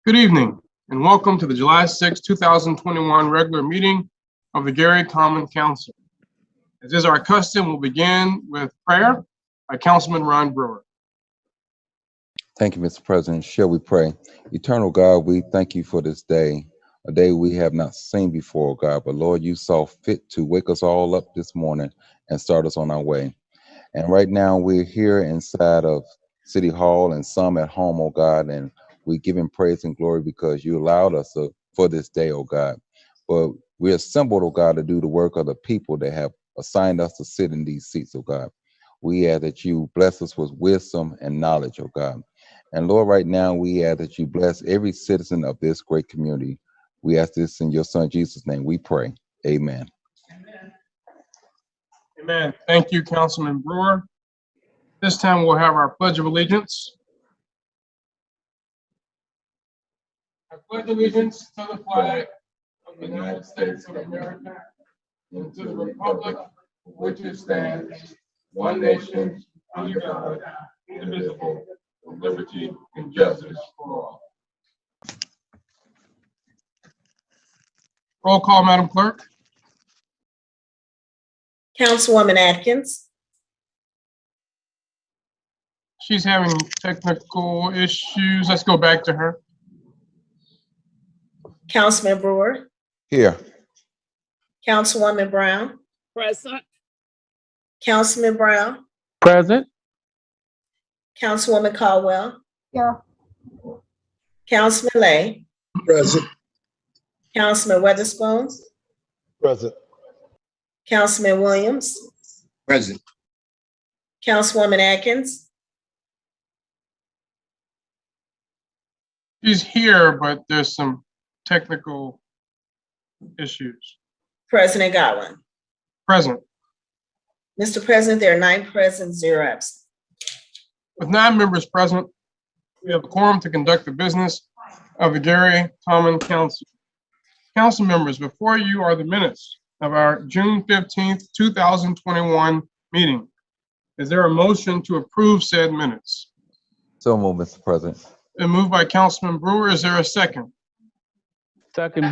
Good evening, and welcome to the July 6, 2021 regular meeting of the Gary Common Council. As is our custom, we'll begin with prayer by Councilman Ron Brewer. Thank you, Mr. President. Shall we pray? Eternal God, we thank you for this day, a day we have not seen before, God. But Lord, you saw fit to wake us all up this morning and start us on our way. And right now we're here inside of City Hall and some at home, oh God, and we give him praise and glory because you allowed us for this day, oh God. But we're assembled, oh God, to do the work of the people that have assigned us to sit in these seats, oh God. We ask that you bless us with wisdom and knowledge, oh God. And Lord, right now we ask that you bless every citizen of this great community. We ask this in your son Jesus' name. We pray. Amen. Amen. Thank you, Councilman Brewer. This time we'll have our Pledge of Allegiance. I pledge allegiance to the flag of the United States of America and to the republic for which it stands, one nation, under God, indivisible, with liberty and justice for all. Roll call, Madam Clerk. Councilwoman Atkins. She's having technical issues. Let's go back to her. Councilman Brewer. Here. Councilwoman Brown. Present. Councilman Brown. Present. Councilwoman Caldwell. Yeah. Councilman Lay. Present. Councilman Weatherspoon. Present. Councilman Williams. Present. Councilwoman Atkins. She's here, but there's some technical issues. President Godwin. Present. Mr. President, there are 9 present, 0 absent. With 9 members present, we have a quorum to conduct the business of the Gary Common Council. Council members, before you are the minutes of our June 15th, 2021 meeting. Is there a motion to approve said minutes? So moved, Mr. President. Been moved by Councilman Brewer. Is there a second? Second,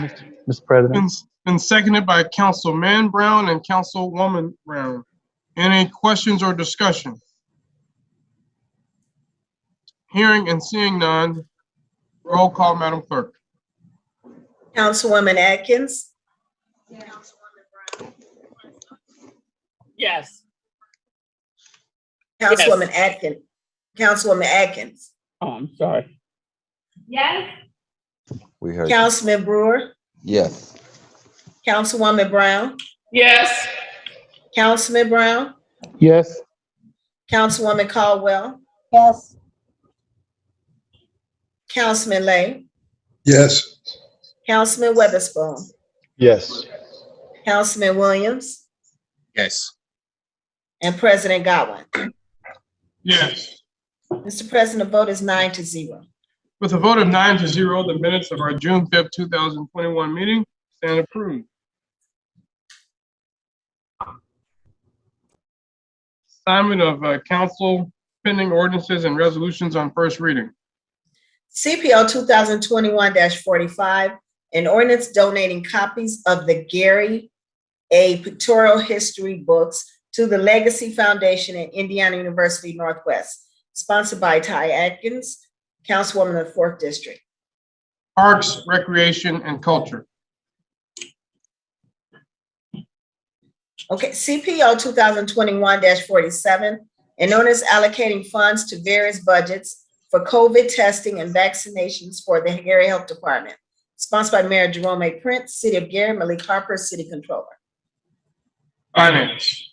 Mr. President. Been seconded by Councilman Brown and Councilwoman Brown. Any questions or discussion? Hearing and seeing none, roll call, Madam Clerk. Councilwoman Atkins. Yes. Councilwoman Atkins. Councilwoman Atkins. Oh, I'm sorry. Yes. We heard. Councilman Brewer. Yes. Councilwoman Brown. Yes. Councilman Brown. Yes. Councilwoman Caldwell. Yes. Councilman Lay. Yes. Councilman Weatherspoon. Yes. Councilman Williams. Yes. And President Godwin. Yes. Mr. President, the vote is 9-0. With a vote of 9-0, the minutes of our June 5th, 2021 meeting stand approved. Assignment of council pending ordinances and resolutions on first reading. CPO 2021-45, an ordinance donating copies of the Gary A. Pictorial History books to the Legacy Foundation at Indiana University Northwest, sponsored by Ty Atkins, Councilwoman of the 4th District. Parks, Recreation, and Culture. Okay, CPO 2021-47, an ordinance allocating funds to various budgets for COVID testing and vaccinations for the Gary Health Department, sponsored by Mayor Jerome A. Prince, City of Gary, Malik Harper, City Controller. Finance.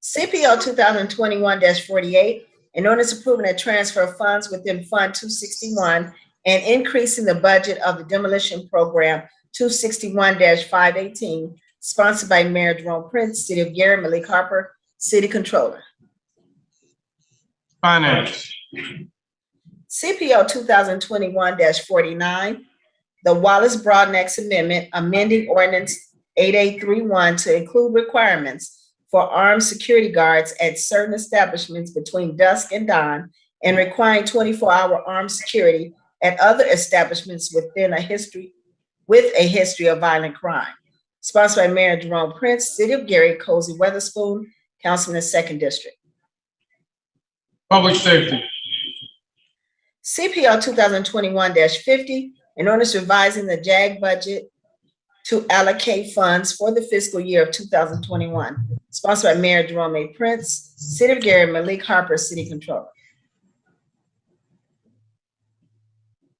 CPO 2021-48, an ordinance approving a transfer of funds within Fund 261 and increasing the budget of the demolition program 261-518, sponsored by Mayor Jerome Prince, City of Gary, Malik Harper, City Controller. Finance. CPO 2021-49, the Wallace Broadnax Amendment, amending ordinance 8831 to include requirements for armed security guards at certain establishments between dusk and dawn and requiring 24-hour armed security at other establishments with a history of violent crime. Sponsored by Mayor Jerome Prince, City of Gary, Cozy Weatherspoon, Councilman, 2nd District. Public Safety. CPL 2021-50, an ordinance revising the JAG budget to allocate funds for the fiscal year of 2021. Sponsored by Mayor Jerome A. Prince, City of Gary, Malik Harper, City Controller.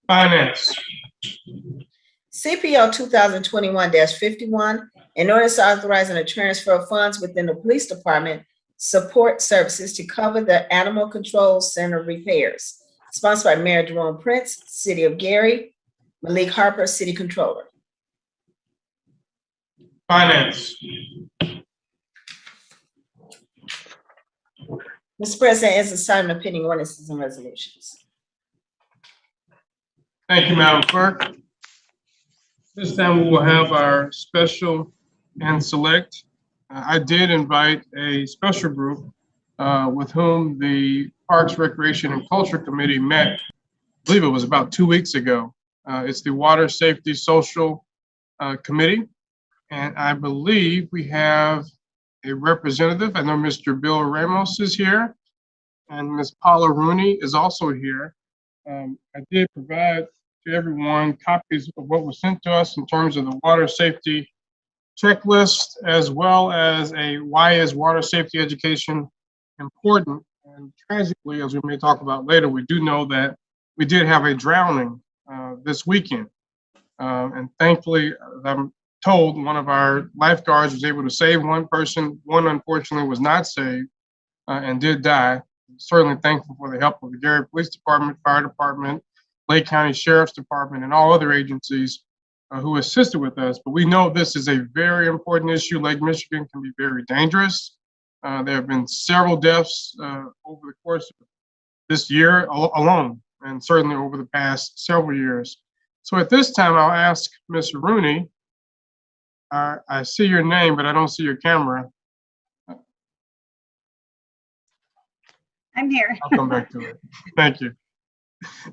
Finance. CPL 2021-51, an ordinance authorizing a transfer of funds within the Police Department support services to cover the Animal Control Center repairs. Sponsored by Mayor Jerome Prince, City of Gary, Malik Harper, City Controller. Finance. Mr. President, as assignment of pending ordinances and resolutions. Thank you, Madam Clerk. This time we will have our special and select. I did invite a special group with whom the Parks, Recreation, and Culture Committee met, I believe it was about 2 weeks ago. It's the Water Safety Social Committee. And I believe we have a representative. I know Mr. Bill Ramos is here, and Ms. Paula Rooney is also here. I did provide to everyone copies of what was sent to us in terms of the water safety checklist, as well as a why is water safety education important. And tragically, as we may talk about later, we do know that we did have a drowning this weekend. And thankfully, I'm told one of our lifeguards was able to save one person. One, unfortunately, was not saved and did die. Certainly thankful for the help of the Gary Police Department, Fire Department, Lake County Sheriff's Department, and all other agencies who assisted with us. But we know this is a very important issue. Lake Michigan can be very dangerous. There have been several deaths over the course of this year alone, and certainly over the past several years. So at this time, I'll ask Ms. Rooney. I see your name, but I don't see your camera. I'm here. I'll come back to it. Thank you.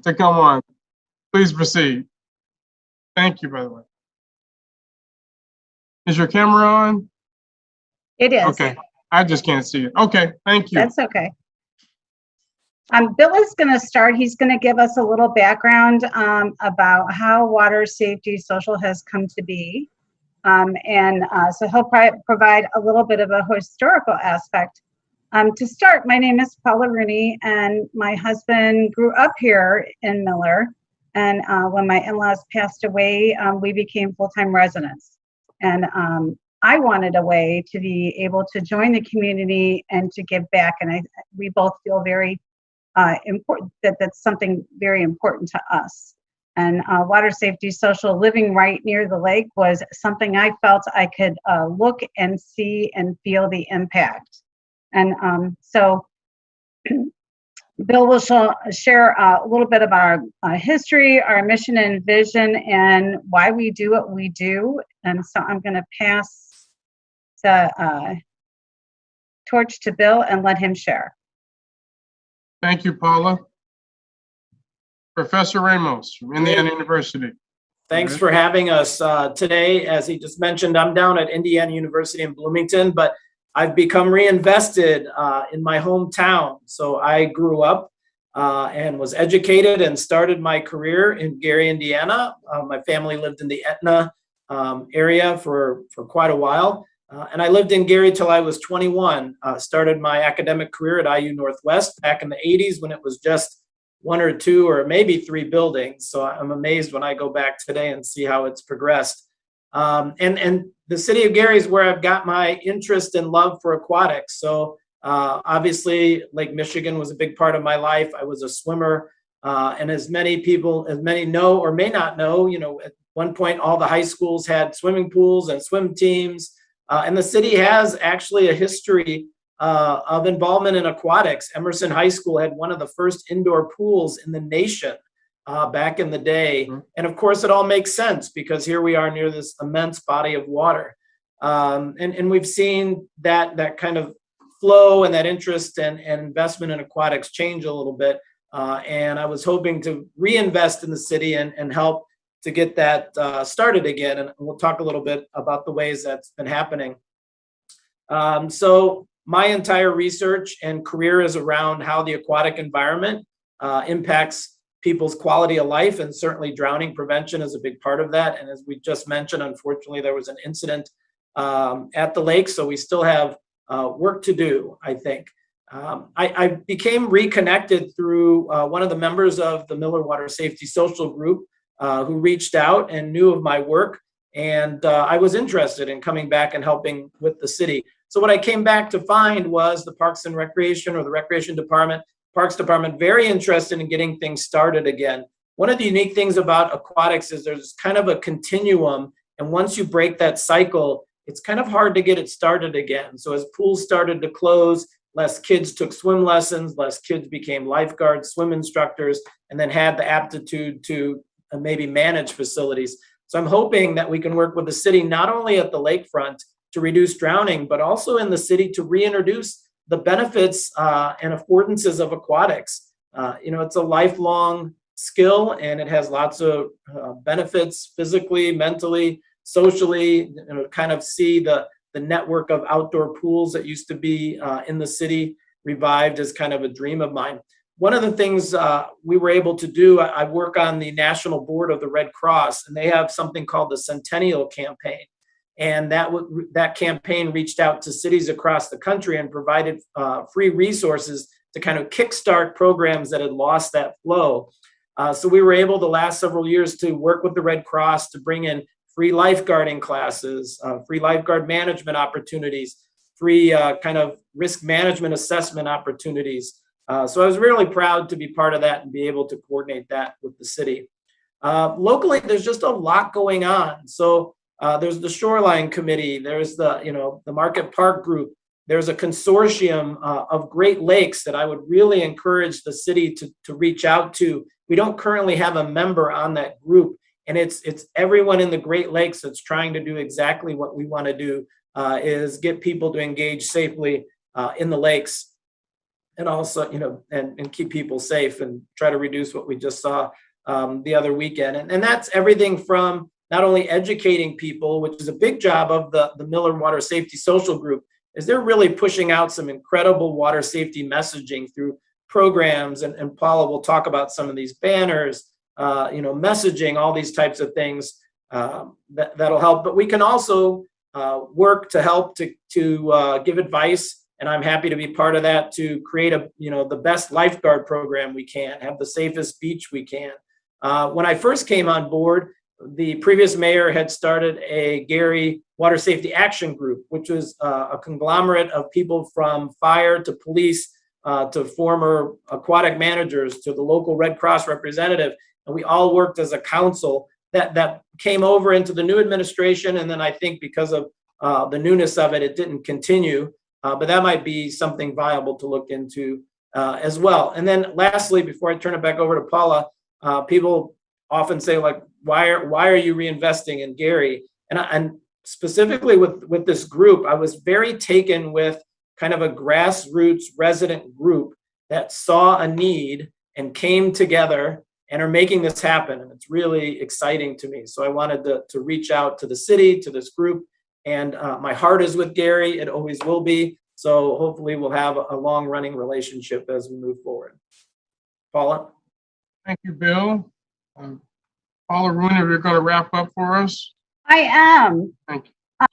To come on. Please proceed. Thank you, by the way. Is your camera on? It is. Okay. I just can't see it. Okay. Thank you. That's okay. Bill is going to start. He's going to give us a little background about how water safety social has come to be. So he'll provide a little bit of a historical aspect. To start, my name is Paula Rooney, and my husband grew up here in Miller. And when my in-laws passed away, we became full-time residents. And I wanted a way to be able to join the community and to give back. And we both feel very important that's something very important to us. And water safety social, living right near the lake, was something I felt I could look and see and feel the impact. And so Bill will share a little bit about our history, our mission and vision, and why we do what we do. And so I'm going to pass the torch to Bill and let him share. Thank you, Paula. Professor Ramos from Indiana University. Thanks for having us today. As he just mentioned, I'm down at Indiana University in Bloomington, but I've become reinvested in my hometown. So I grew up and was educated and started my career in Gary, Indiana. My family lived in the Etna area for quite a while. And I lived in Gary till I was 21. Started my academic career at IU Northwest back in the 80s when it was just 1 or 2 or maybe 3 buildings. So I'm amazed when I go back today and see how it's progressed. And the city of Gary is where I've got my interest and love for aquatics. So obviously Lake Michigan was a big part of my life. I was a swimmer. And as many know or may not know, at one point all the high schools had swimming pools and swim teams. And the city has actually a history of involvement in aquatics. Emerson High School had one of the first indoor pools in the nation back in the day. Mm-hmm. And of course, it all makes sense because here we are near this immense body of water. And we've seen that kind of flow and that interest and investment in aquatics change a little bit. And I was hoping to reinvest in the city and help to get that started again. And we'll talk a little bit about the ways that's been happening. So my entire research and career is around how the aquatic environment impacts people's quality of life, and certainly drowning prevention is a big part of that. And as we just mentioned, unfortunately, there was an incident at the lake, so we still have work to do, I think. I became reconnected through one of the members of the Miller Water Safety Social Group who reached out and knew of my work, and I was interested in coming back and helping with the city. So what I came back to find was the Parks and Recreation, or the Recreation Department, Parks Department, very interested in getting things started again. One of the unique things about aquatics is there's kind of a continuum, and once you break that cycle, it's kind of hard to get it started again. So as pools started to close, less kids took swim lessons, less kids became lifeguards, swim instructors, and then had the aptitude to maybe manage facilities. So I'm hoping that we can work with the city, not only at the lakefront to reduce drowning, but also in the city to reintroduce the benefits and affordances of aquatics. It's a lifelong skill, and it has lots of benefits physically, mentally, socially. Kind of see the network of outdoor pools that used to be in the city revived as kind of a dream of mine. One of the things we were able to do, I work on the national board of the Red Cross, and they have something called the Centennial Campaign. And that campaign reached out to cities across the country and provided free resources to kind of kickstart programs that had lost that flow. So we were able the last several years to work with the Red Cross to bring in free lifeguarding classes, free lifeguard management opportunities, free kind of risk management assessment opportunities. So I was really proud to be part of that and be able to coordinate that with the city. Locally, there's just a lot going on. So there's the Shoreline Committee, there's the Market Park Group, there's a consortium of Great Lakes that I would really encourage the city to reach out to. We don't currently have a member on that group, and it's everyone in the Great Lakes that's trying to do exactly what we want to do, is get people to engage safely in the lakes, and also, and keep people safe and try to reduce what we just saw the other weekend. And that's everything from not only educating people, which is a big job of the Miller Water Safety Social Group, is they're really pushing out some incredible water safety messaging through programs, and Paula will talk about some of these banners, messaging, all these types of things that'll help. But we can also work to help to give advice, and I'm happy to be part of that, to create the best lifeguard program we can, have the safest beach we can. When I first came on board, the previous mayor had started a Gary Water Safety Action Group, which was a conglomerate of people from fire to police to former aquatic managers to the local Red Cross representative. And we all worked as a council that came over into the new administration. And then I think because of the newness of it, it didn't continue. But that might be something viable to look into as well. And then lastly, before I turn it back over to Paula, people often say, like, why are you reinvesting in Gary? And specifically with this group, I was very taken with kind of a grassroots resident group that saw a need and came together and are making this happen. And it's really exciting to me. So I wanted to reach out to the city, to this group, and my heart is with Gary. It always will be. So hopefully we'll have a long running relationship as we move forward. Paula? Thank you, Bill. Paula Rooney, you're going to wrap up for us. I am. Thank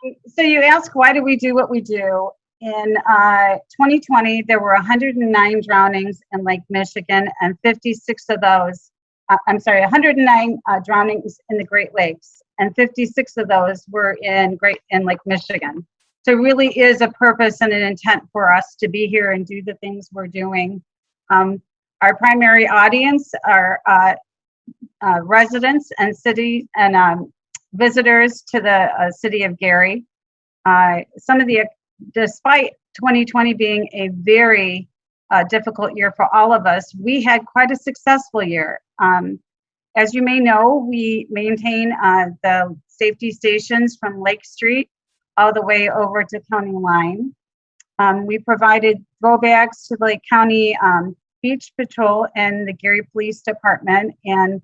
you. So you ask, why do we do what we do? In 2020, there were 109 drownings in Lake Michigan, and 56 of those, 109 drownings in the Great Lakes, and 56 of those were in Lake Michigan. So it really is a purpose and an intent for us to be here and do the things we're doing. Our primary audience are residents and city and visitors to the city of Gary. Despite 2020 being a very difficult year for all of us, we had quite a successful year. As you may know, we maintain the safety stations from Lake Street all the way over to County Line. We provided throwbacks to the Lake County Beach Patrol and the Gary Police Department, and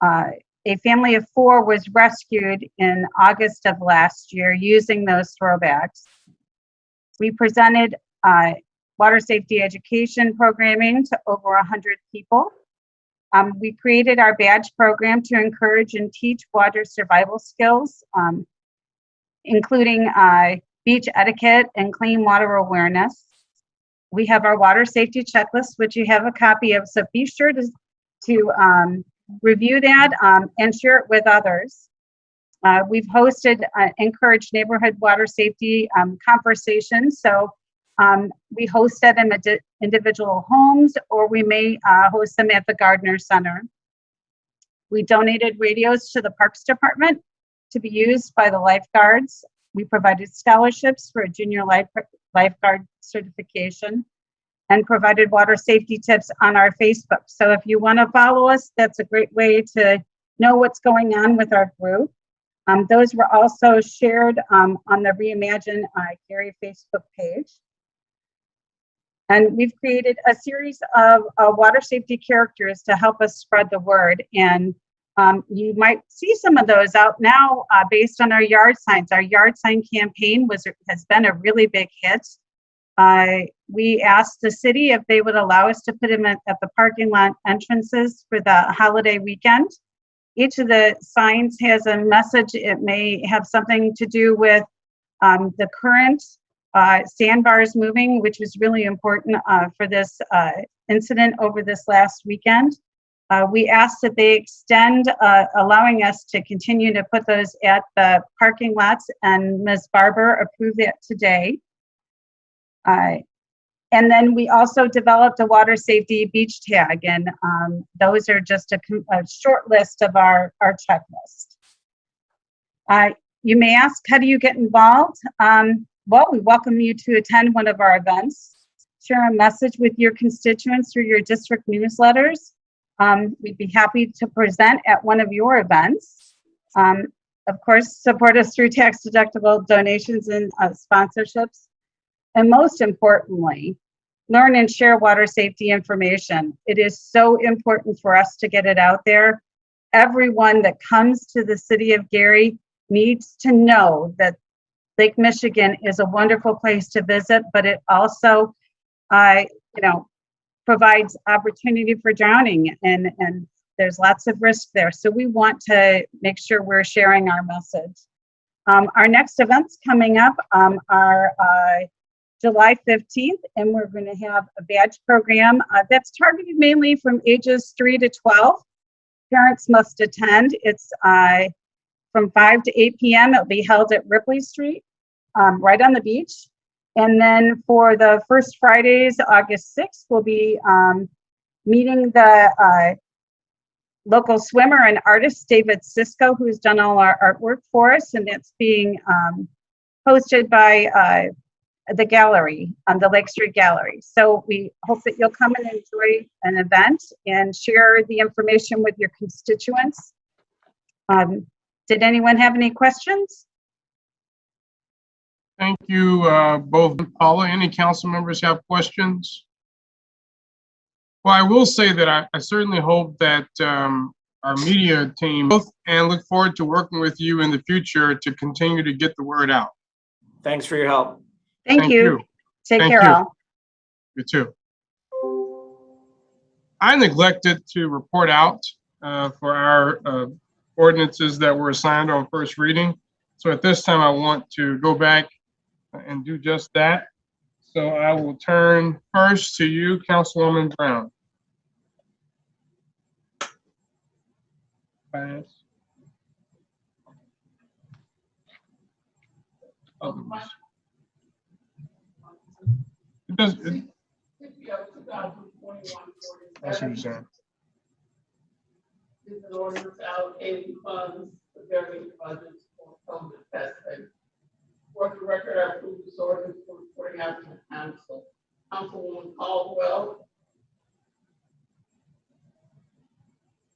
a family of 4 was rescued in August of last year using those throwbacks. We presented water safety education programming to over 100 people. We created our badge program to encourage and teach water survival skills, including beach etiquette and clean water awareness. We have our water safety checklist, which you have a copy of, so be sure to review that and share it with others. We've hosted encouraged neighborhood water safety conversations. So we host them at individual homes, or we may host them at the Gardner Center. We donated radios to the Parks Department to be used by the lifeguards. We provided scholarships for a junior lifeguard certification and provided water safety tips on our Facebook. So if you want to follow us, that's a great way to know what's going on with our group. Those were also shared on the Reimagine Gary Facebook page. And we've created a series of water safety characters to help us spread the word. And you might see some of those out now based on our yard signs. Our yard sign campaign has been a really big hit. We asked the city if they would allow us to put them at the parking lot entrances for the holiday weekend. Each of the signs has a message. It may have something to do with the current sandbars moving, which was really important for this incident over this last weekend. We asked that they extend allowing us to continue to put those at the parking lots, and Ms. Barber approved that today. And then we also developed a water safety beach tag, and those are just a short list of our checklist. You may ask, how do you get involved? Well, we welcome you to attend one of our events, share a message with your constituents through your district newsletters. We'd be happy to present at one of your events. Of course, support us through tax-deductible donations and sponsorships. And most importantly, learn and share water safety information. It is so important for us to get it out there. Everyone that comes to the city of Gary needs to know that Lake Michigan is a wonderful place to visit, but it also, provides opportunity for drowning, and there's lots of risk there. So we want to make sure we're sharing our message. Our next events coming up are July 15th, and we're going to have a badge program that's targeted mainly from ages 3 to 12. Parents must attend. It's from 5 to 8 p.m. It'll be held at Ripley Street, right on the beach. And then for the first Fridays, August 6th, we'll be meeting the local swimmer and artist, David Sisko, who's done all our artwork for us, and that's being hosted by the gallery, the Lake Street Gallery. So we hope that you'll come and enjoy an event and share the information with your constituents. Did anyone have any questions? Thank you, both. Paula, any council members have questions? Well, I will say that I certainly hope that our media team, and look forward to working with you in the future to continue to get the word out. Thanks for your help. Thank you. Take Thank care, you. all. You too. I neglected to report out for our ordinances that were assigned on first reading. So at this time, I want to go back and do just that. So I will turn first to you, Councilwoman Brown. Pass. It does. That's what you're saying. Is an ordinance allocating funds for various budgets for COVID testing. For the record, I approve this ordinance for reporting out to the council. Councilwoman Caldwell.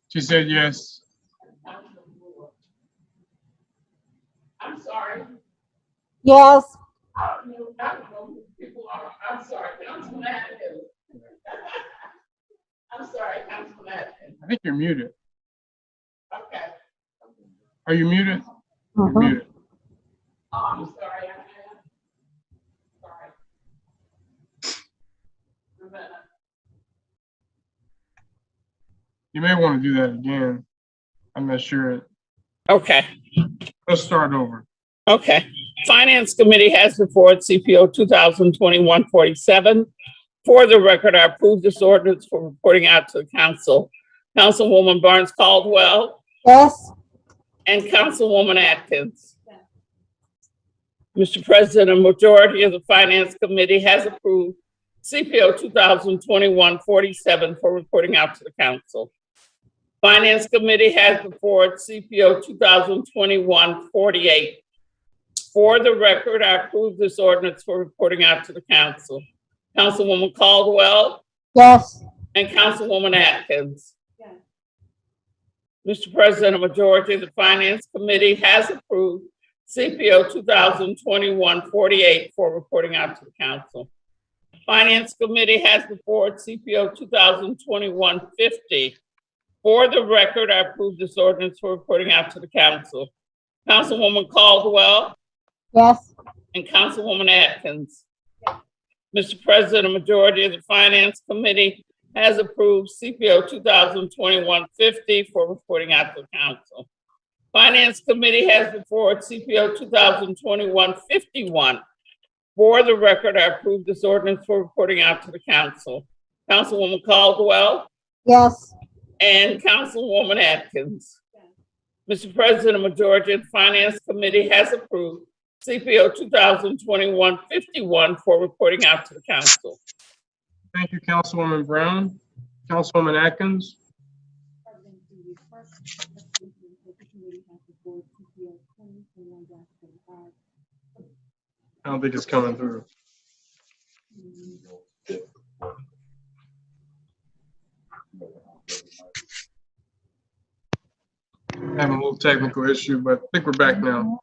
She said yes. I'm sorry. Yes. I don't know who people are. I'm sorry. Councilman Atkins. I think you're muted. Okay. Are you muted? You're muted. Oh, I'm sorry. Sorry. A minute. You may want to do that again. I'm not sure. Okay. Let's start over. Okay. Finance Committee has before it CPO 2021-47. For the record, I approve this ordinance for reporting out to the council. Councilwoman Barnes Caldwell Yes. and Councilwoman Atkins. Mr. President, a majority of the Finance Committee has approved CPO 2021-47 for reporting out to the council. Finance Committee has before it CPO 2021-48. For the record, I approve this ordinance for reporting out to the council. Councilwoman Caldwell Yes. and Councilwoman Atkins. Mr. President, a majority of the Finance Committee has approved CPO 2021-48 for reporting out to the council. Finance Committee has before it CPO 2021-50. For the record, I approve this ordinance for reporting out to the council. Councilwoman Caldwell Yes. and Councilwoman Atkins. Mr. President, a majority of the Finance Committee has approved CPO 2021-50 for reporting out to the council. Finance Committee has before it CPO 2021-51. For the record, I approve this ordinance for reporting out to the council. Councilwoman Caldwell Yes. and Councilwoman Atkins. Mr. President, a majority of the Finance Committee has approved CPO 2021-51 for reporting out to the council. Thank you, Councilwoman Brown. Councilwoman Atkins. I don't think it's coming through. Having a little technical issue, but I think we're back now.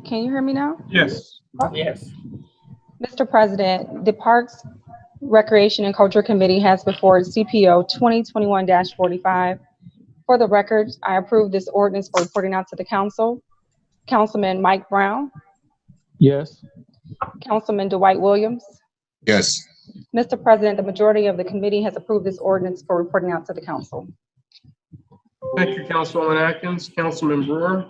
Can you hear me now? Yes. Yes. Mr. President, the Parks, Recreation and Culture Committee has before it CPO 2021-45. For the record, I approve this ordinance for reporting out to the council. Councilman Mike Brown, Yes. Councilman Dwight Williams. Yes. Mr. President, the majority of the committee has approved this ordinance for reporting out to the council. Thank you, Councilwoman Atkins. Councilman Brewer.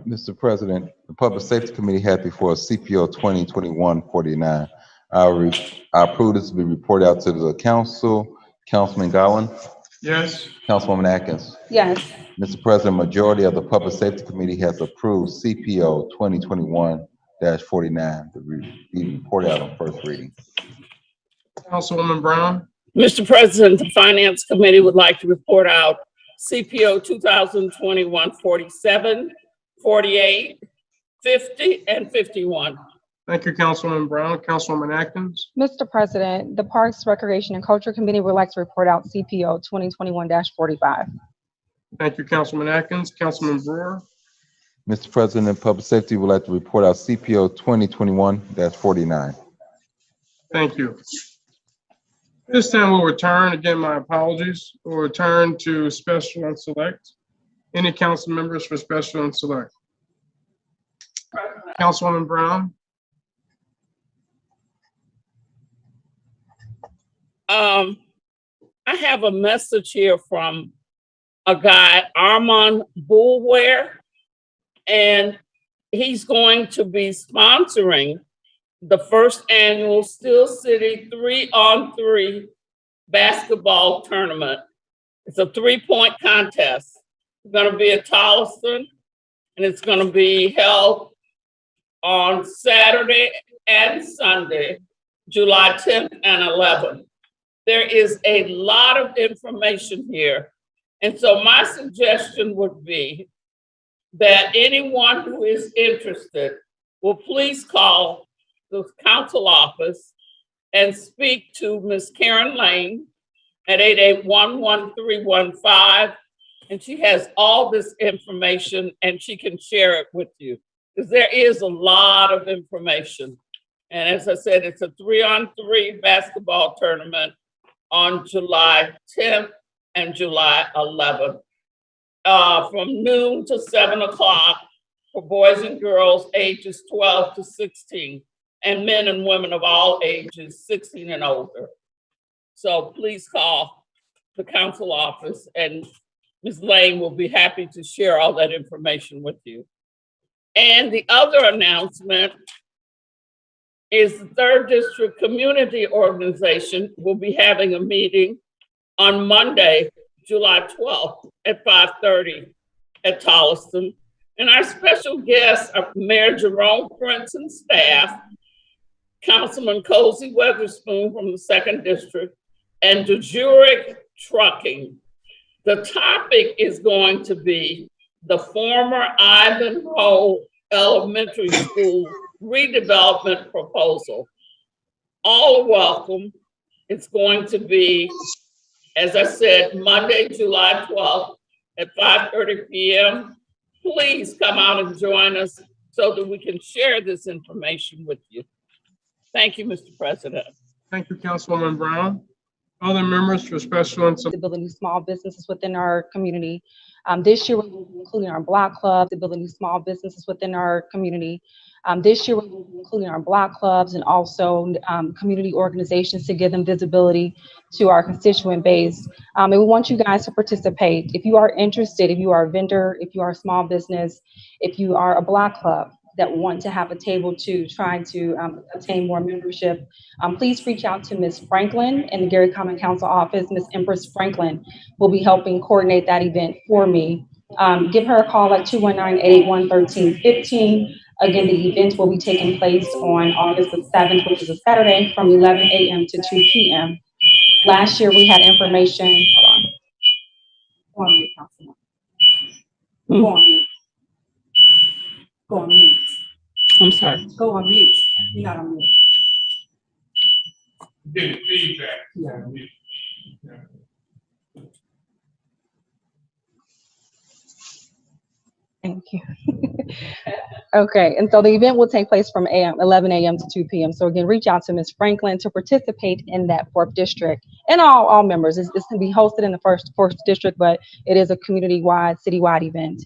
Mr. President, the Public Safety Committee had before CPO 2021-49. I approve this to be reported out to the council. Councilman Gowan, Yes. Councilwoman Atkins. Yes. Mr. President, majority of the Public Safety Committee has approved CPO 2021-49 to be reported out on first reading. Councilwoman Brown. Mr. President, the Finance Committee would like to report out CPO 2021-47, 48, 50, and 51. Thank you, Councilwoman Brown. Councilwoman Atkins. Mr. President, the Parks, Recreation and Culture Committee would like to report out CPO 2021-45. Thank you, Councilwoman Atkins. Councilman Brewer. Mr. President, Public Safety would like to report out CPO 2021-49. Thank you. This time we'll return, again, my apologies. We'll return to special and select. Any council members for special and select? Councilwoman Brown. I have a message here from a guy, Armand Boulware, and he's going to be sponsoring the first annual Steel City 3-on-3 basketball tournament. It's a 3-point contest. It's going to be at Tolleson, and it's going to be held on Saturday and Sunday, July 10th and 11th. There is a lot of information here. And so my suggestion would be that anyone who is interested will please call the council office and speak to Ms. Karen Lane at 881-1315. And she has all this information and she can share it with you, because there is a lot of information. And as I said, it's a 3-on-3 basketball tournament on July 10th and July 11th, from noon to 7 o'clock for boys and girls ages 12 to 16, and men and women of all ages 16 and older. So please call the council office, and Ms. Lane will be happy to share all that information with you. And the other announcement is the 3rd District Community Organization will be having a meeting on Monday, July 12th at 5:30 at Tolleson. And our special guests are Mayor Jerome Prince and staff, Councilman Cozy Weatherspoon from the 2nd District, and DeJuric Trucking. The topic is going to be the former Ivanhoe Elementary School redevelopment proposal. All are welcome. It's going to be, as I said, Monday, July 12th at 5:30 p.m. Please come out and join us so that we can share this information with you. Thank you, Mr. President. Thank you, Councilwoman Brown. Other members for special and To build new small businesses within our community. This year, we're including our block clubs, to build new small businesses within our community. This year, we're including our block clubs and also community organizations to give them visibility to our constituent base. And we want you guys to participate. If you are interested, if you are a vendor, if you are a small business, if you are a block club that want to have a table to try to obtain more membership, please reach out to Ms. Franklin in the Gary Common Council office. Ms. Empress Franklin will be helping coordinate that event for me. Give her a call at 219-881-1315. Again, the event will be taking place on August the 7th, which is a Saturday, from 11 a.m. to 2 p.m. Last year, we had information. Hold on. Go on mute, Councilman. Go on mute. Go on mute. I'm sorry. Go on mute. You're not on mute. getting feedback. Yeah. Thank you. Okay, and so the event will take place from 11 a.m. to 2 p.m. So again, reach out to Ms. Franklin to participate in that 4th district, and all members. It's going to be hosted in the 4th district, but it is a community-wide, citywide event.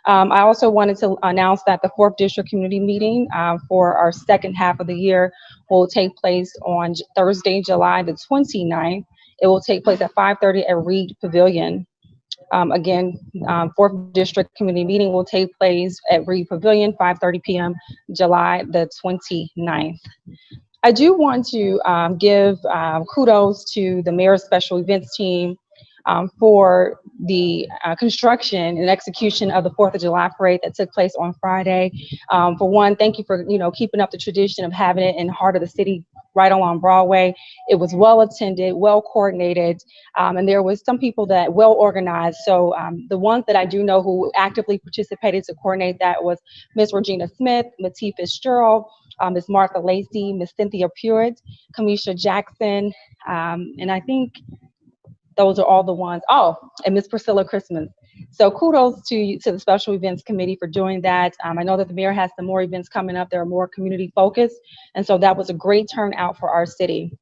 I also wanted to announce that the 4th district community meeting for our second half of the year will take place on Thursday, July the 29th. It will take place at 5:30 at Reed Pavilion. Again, 4th District Community Meeting will take place at Reed Pavilion, 5:30 p.m., July the 29th. I do want to give kudos to the Mayor's Special Events team for the construction and execution of the 4th of July parade that took place on Friday. For one, thank you for keeping up the tradition of having it in the heart of the city, right along Broadway. It was well attended, well coordinated, and there was some people that well organized. So the ones that I do know who actively participated to coordinate that was Ms. Regina Smith, Latif Fitzgerald, Ms. Martha Lacey, Ms. Cynthia Pruitt, Kamisha Jackson, and I think those are all the ones. Oh, and Ms. Priscilla Christmas. So kudos to the Special Events Committee for doing that. I know that the mayor has some more events coming up that are more community focused. And so that was a great turnout for our city.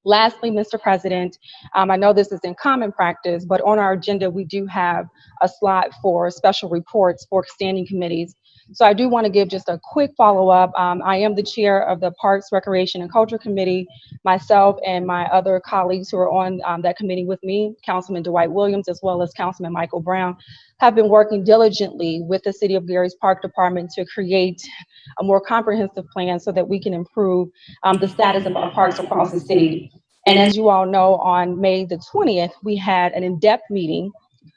Lastly, Mr. President, I know this is in common practice, but on our agenda, we do have a slot for special reports for standing committees. So I do want to give just a quick follow-up. I am the chair of the Parks, Recreation, and Culture Committee. Myself and my other colleagues who are on that committee with me, Councilman Dwight Williams, as well as Councilman Michael Brown, have been working diligently with the City of Gary's Park Department to create a more comprehensive plan so that we can improve the status of our parks across the city. And as you all know, on May the 20th, we had an in-depth meeting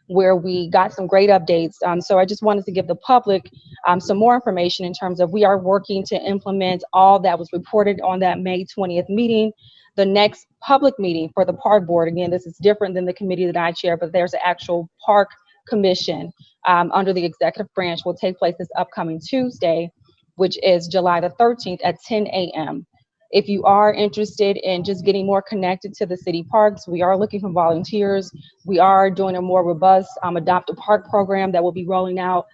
where we got some great updates. So I just wanted to give the public some more information in terms of we are working to implement all that was reported on that May 20th meeting. The next public meeting for the park board, again, this is different than the committee that I chair, but there's an actual park commission under the executive branch, will take place this upcoming Tuesday, which is July the 13th at 10 a.m. If you are interested in just getting more connected to the city parks, we are looking for volunteers. We are doing a more robust Adopt a Park program that will be rolling out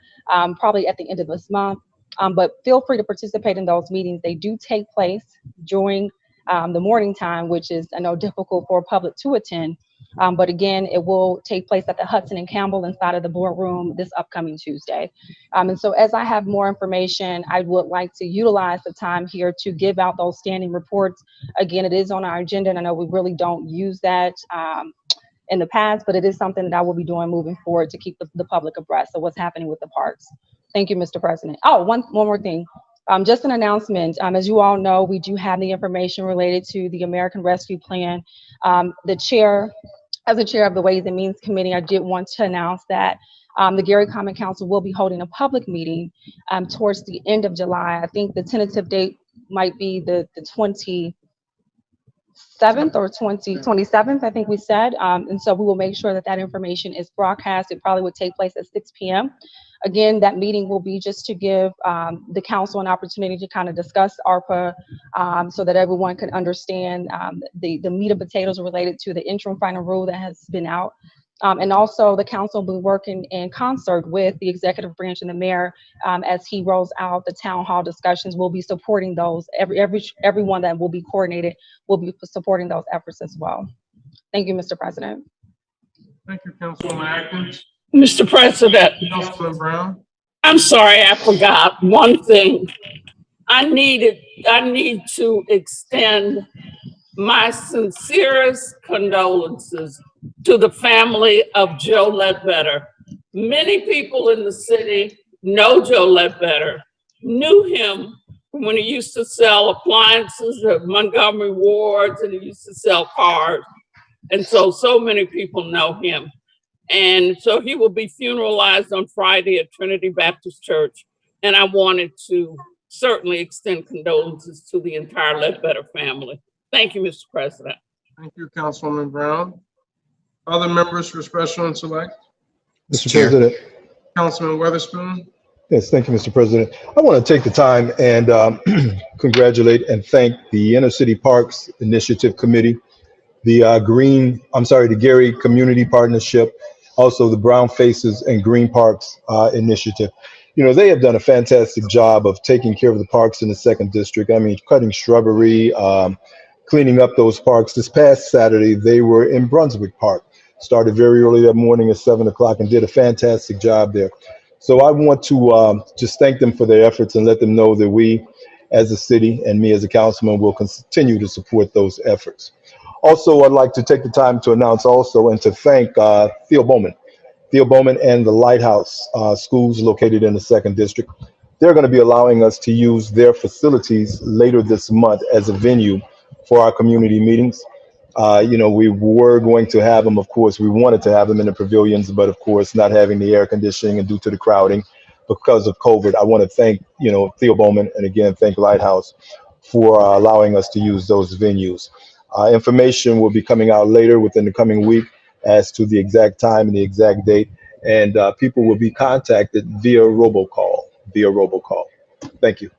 probably at the end of this month. But feel free to participate in those meetings. They do take place during the morning time, which is, I know, difficult for a public to attend. But again, it will take place at the Hudson and Campbell inside of the boardroom this upcoming Tuesday. And so as I have more information, I would like to utilize the time here to give out those standing reports. Again, it is on our agenda, and I know we really don't use that in the past, but it is something that I will be doing moving forward to keep the public abreast of what's happening with the parks. Thank you, Mr. President. Oh, one more thing. Just an announcement. As you all know, we do have the information related to the American Rescue Plan. As the chair of the Ways and Means Committee, I did want to announce that the Gary Common Council will be holding a public meeting towards the end of July. I think the tentative date might be the 27th or 27th, I think we said. And so we will make sure that that information is broadcast. It probably would take place at 6 p.m. Again, that meeting will be just to give the council an opportunity to kind of discuss ARPA so that everyone can understand the meat and potatoes related to the interim final rule that has been out. And also the council will be working in concert with the executive branch and the mayor as he rolls out the town hall discussions. We'll be supporting those. Everyone that will be coordinated will be supporting those efforts as well. Thank you, Mr. President. Thank you, Councilwoman Atkins. Mr. President, Councilman Brown. I'm sorry, I forgot one thing. I need to extend my sincerest condolences to the family of Joe Ledbetter. Many people in the city know Joe Ledbetter, knew him when he used to sell appliances at Montgomery Wards and he used to sell cars. And so many people know him. And so he will be funeralized on Friday at Trinity Baptist Church. And I wanted to certainly extend condolences to the entire Ledbetter family. Thank you, Mr. President. Thank you, Councilwoman Brown. Other members for special and select? Mr. President. Councilman Weatherspoon. Yes, thank you, Mr. President. I want to take the time and congratulate and thank the Inner City Parks Initiative Committee, the Gary Community Partnership, also the Brown Faces and Green Parks Initiative. You know, they have done a fantastic job of taking care of the parks in the 2nd District. I mean, cutting shrubbery, cleaning up those parks. This past Saturday, they were in Brunswick Park. Started very early that morning at 7 o'clock and did a fantastic job there. So I want to just thank them for their efforts and let them know that we as a city and me as a councilman will continue to support those efforts. Also, I'd like to take the time to announce also and to thank Theo Bowman and the Lighthouse schools located in the 2nd District. They're going to be allowing us to use their facilities later this month as a venue for our community meetings. You know, we were going to have them, of course, we wanted to have them in the pavilions, but of course, not having the air conditioning and due to the crowding because of COVID, I want to thank, you know, Theo Bowman and again, thank Lighthouse for allowing us to use those venues. Information will be coming out later within the coming week as to the exact time and the exact date, and people will be contacted via robocall. Thank you.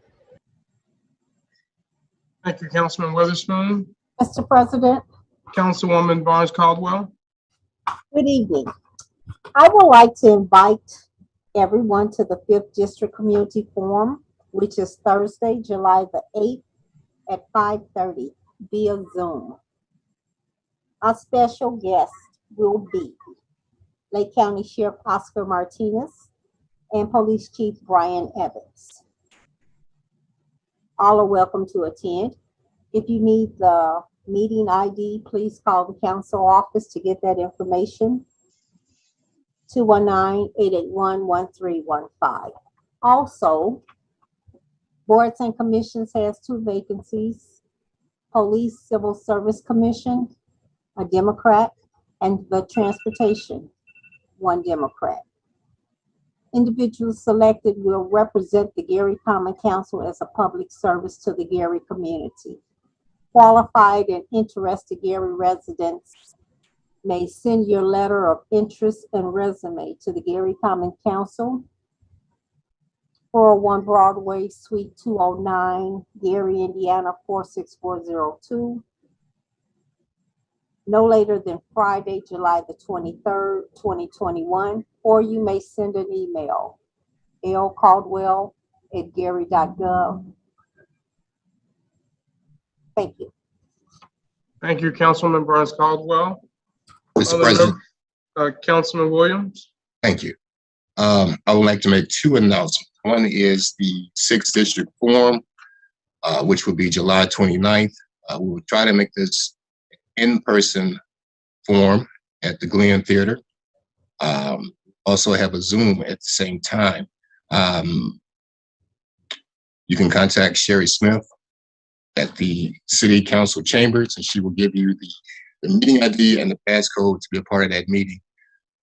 Thank you, Councilman Weatherspoon. Mr. President, Councilwoman Barnes Caldwell. good evening. I would like to invite everyone to the 5th District Community Forum, which is Thursday, July the 8th at 5:30 via Zoom. Our special guest will be Lake County Sheriff Oscar Martinez and Police Chief Brian Evans. All are welcome to attend. If you need the meeting ID, please call the council office to get that information. 219-881-1315. Also, boards and commissions has 2 vacancies. Police Civil Service Commission, a Democrat, and the Transportation, 1 Democrat. Individuals selected will represent the Gary Common Council as a public service to the Gary community. Qualified and interested Gary residents may send your letter of interest and resume to the Gary Common Council, 401 Broadway, Suite 209, Gary, Indiana 46402. No later than Friday, July the 23rd, 2021, or you may send an email, lcaldwell@gary.gov. Thank you. Thank you, Councilwoman Barnes Caldwell. Mr. Other President, Councilman Williams? thank you. I would like to make two announcements. One is the 6th District Forum, which will be July 29th. We will try to make this in-person forum at the Glenn Theater. Also have a Zoom at the same time. You can contact Sherry Smith at the City Council Chambers, and she will give you the meeting ID and the passcode to be a part of that meeting.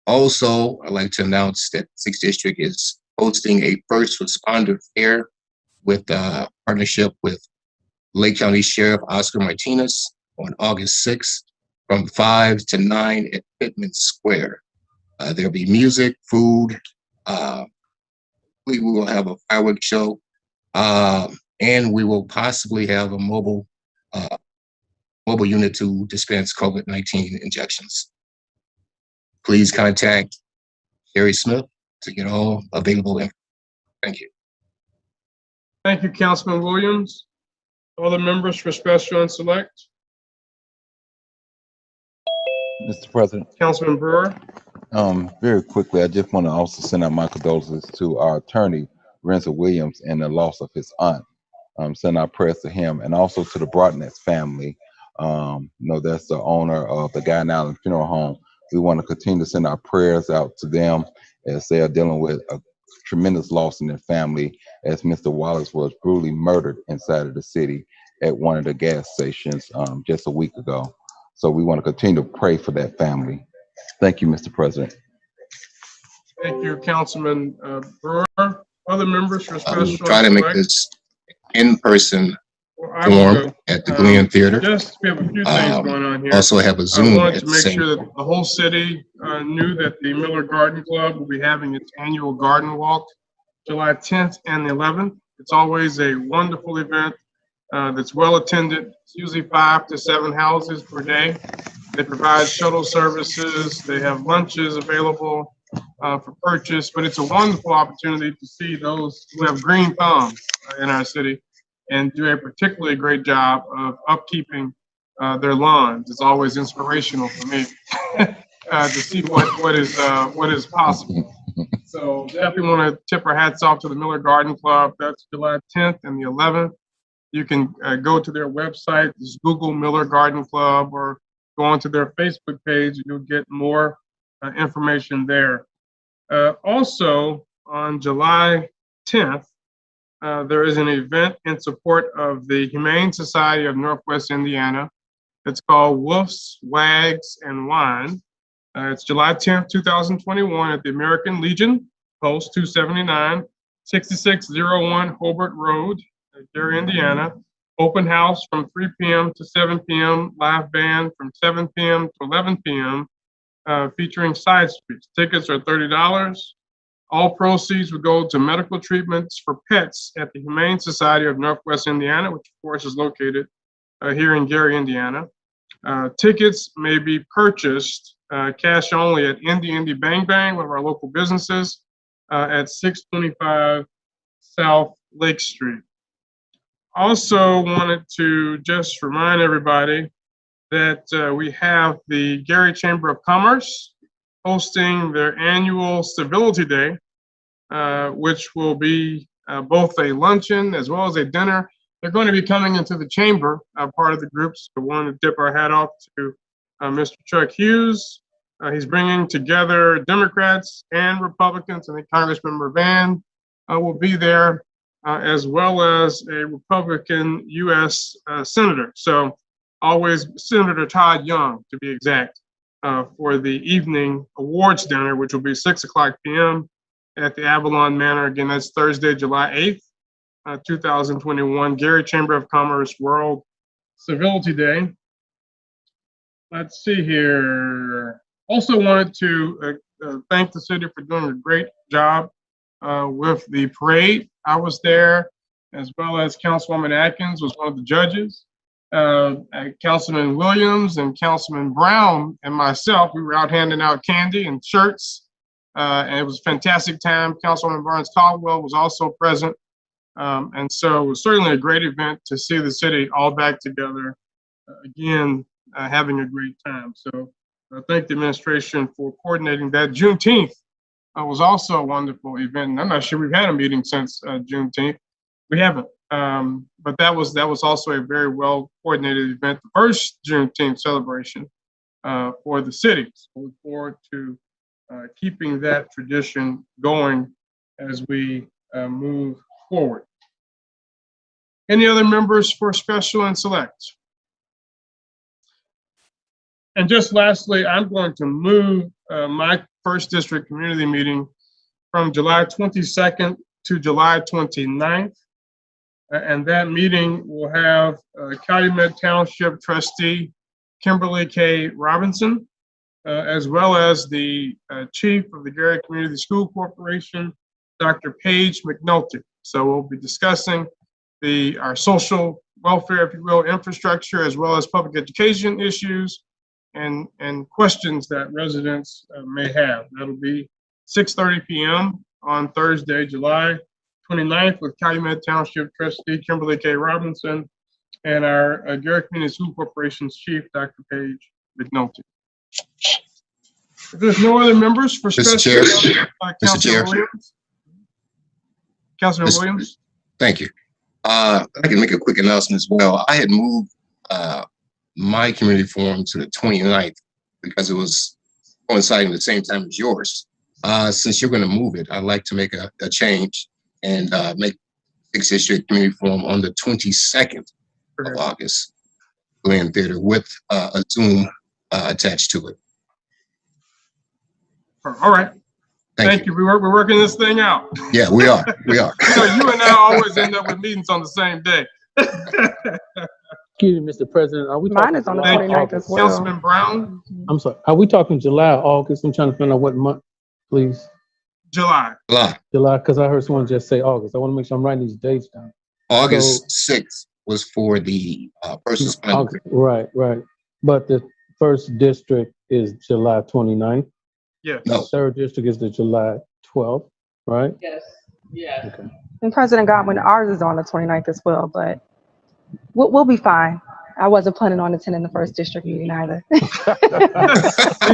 Also, I'd like to announce that 6th District is hosting a first responder fair with partnership with Lake County Sheriff Oscar Martinez on August 6th from 5 to 9 at Pittman Square. There'll be music, food. We will have a fireworks show, and we will possibly have a mobile unit to dispense COVID-19 injections. Please contact Sherry Smith to get all available info. Thank you. Thank you, Councilman Williams. Other members for special and select? Mr. President, Councilman Brewer? very quickly, I just want to also send out my condolences to our attorney, Renzo Williams, and the loss of his aunt. Send our prayers to him and also to the Broadness family. That's the owner of the Guy Island Funeral Home. We want to continue to send our prayers out to them as they are dealing with a tremendous loss in their family, as Mr. Wallace was brutally murdered inside of the city at one of the gas stations just a week ago. So we want to continue to pray for that family. Thank you, Mr. President. Thank you, Councilman Brewer. Other members for special? We'll try to make this in-person forum at the Glenn Theater. Just, we have a few things going on here. Also have a Zoom. I wanted to make sure that the whole city knew that the Miller Garden Club will be having its annual garden walk July 10th and the 11th. It's always a wonderful event that's well attended. It's usually 5 to 7 houses per day. They provide shuttle services. They have lunches available for purchase, but it's a wonderful opportunity to see those who have green thumbs in our city and do a particularly great job of upkeeping their lawns. It's always inspirational for me to see what is possible. So definitely want to tip our hats off to the Miller Garden Club. That's July 10th and the 11th. You can go to their website, just Google Miller Garden Club, or go onto their Facebook page and you'll get more information there. Also, on July 10th, there is an event in support of the Humane Society of Northwest Indiana. It's called Wolves, Wags, and Wine. It's July 10th, 2021 at the American Legion, Post 279, 6601 Hobart Road, Gary, Indiana. Open house from 3 p.m. to 7 p.m. Live band from 7 p.m. to 11 p.m. Featuring side streets. Tickets are $30. All proceeds will go to medical treatments for pets at the Humane Society of Northwest Indiana, which of course is located here in Gary, Indiana. Tickets may be purchased cash only at Indy Bang Bang, one of our local businesses, at 625 South Lake Street. Also wanted to just remind everybody that we have the Gary Chamber of Commerce hosting their annual Civility Day, which will be both a luncheon as well as a dinner. They're going to be coming into the chamber, part of the group, so we want to tip our hat off to Mr. Chuck Hughes. He's bringing together Democrats and Republicans. I think Congressman Mervan will be there, as well as a Republican U.S. Senator. So always Senator Todd Young, to be exact, for the evening awards dinner, which will be 6:00 p.m. at the Avalon Manor. Again, that's Thursday, July 8th, 2021, Gary Chamber of Commerce World Civility Day. Let's see here. Also wanted to thank the city for doing a great job with the parade. I was there, as well as Councilwoman Atkins was one of the judges. Councilman Williams and Councilman Brown and myself, we were out handing out candy and shirts, and it was a fantastic time. Councilwoman Barnes Caldwell was also present, and so it was certainly a great event to see the city all back together again, having a great time. So thank the administration for coordinating that. Juneteenth was also a wonderful event. And I'm not sure we've had a meeting since Juneteenth. We haven't, but that was also a very well coordinated event. The first Juneteenth celebration for the city. So we look forward to keeping that tradition going as we move forward. Any other members for special and select? And just lastly, I'm going to move my first district community meeting from July 22nd to July 29th. And that meeting will have Calumet Township trustee Kimberly K. Robinson, as well as the chief of the Gary Community School Corporation, Dr. Paige McNulty. So we'll be discussing our social welfare, if you will, infrastructure, as well as public education issues and questions that residents may have. That'll be 6:30 p.m. on Thursday, July 29th, with Calumet Township trustee Kimberly K. Robinson and our Gary Community School Corporation's chief, Dr. Paige McNulty. If there's no other members for Mr. special, Chair. Mr. Chair. Councilman Williams. Thank you. I can make a quick announcement as well. I had moved my community forum to the 29th because it was coinciding at the same time as yours. Since you're going to move it, I'd like to make a change and make 6th District Community Forum on the 22nd of August, Glenn Theater, with a Zoom attached to it. All right. Thank you. We're working this thing out. Yeah, we are. We are. So you and I always end up with meetings on the same day. Excuse me, Mr. President, are we Mine talking is on the July, 29th as August? well. Councilman Brown, I'm sorry, are we talking July, August? I'm trying to find out what month, please. July. July, because I heard someone just say August. I want to make sure I'm writing these dates down. August 6th was for the person's final August, right. But the first district is July 29th. Yes. No. Third district is the July 12th, right? Yes, yes. Okay. And President Godwin, ours is on the 29th as well, but we'll be fine. I wasn't planning on attending the first district meeting either. we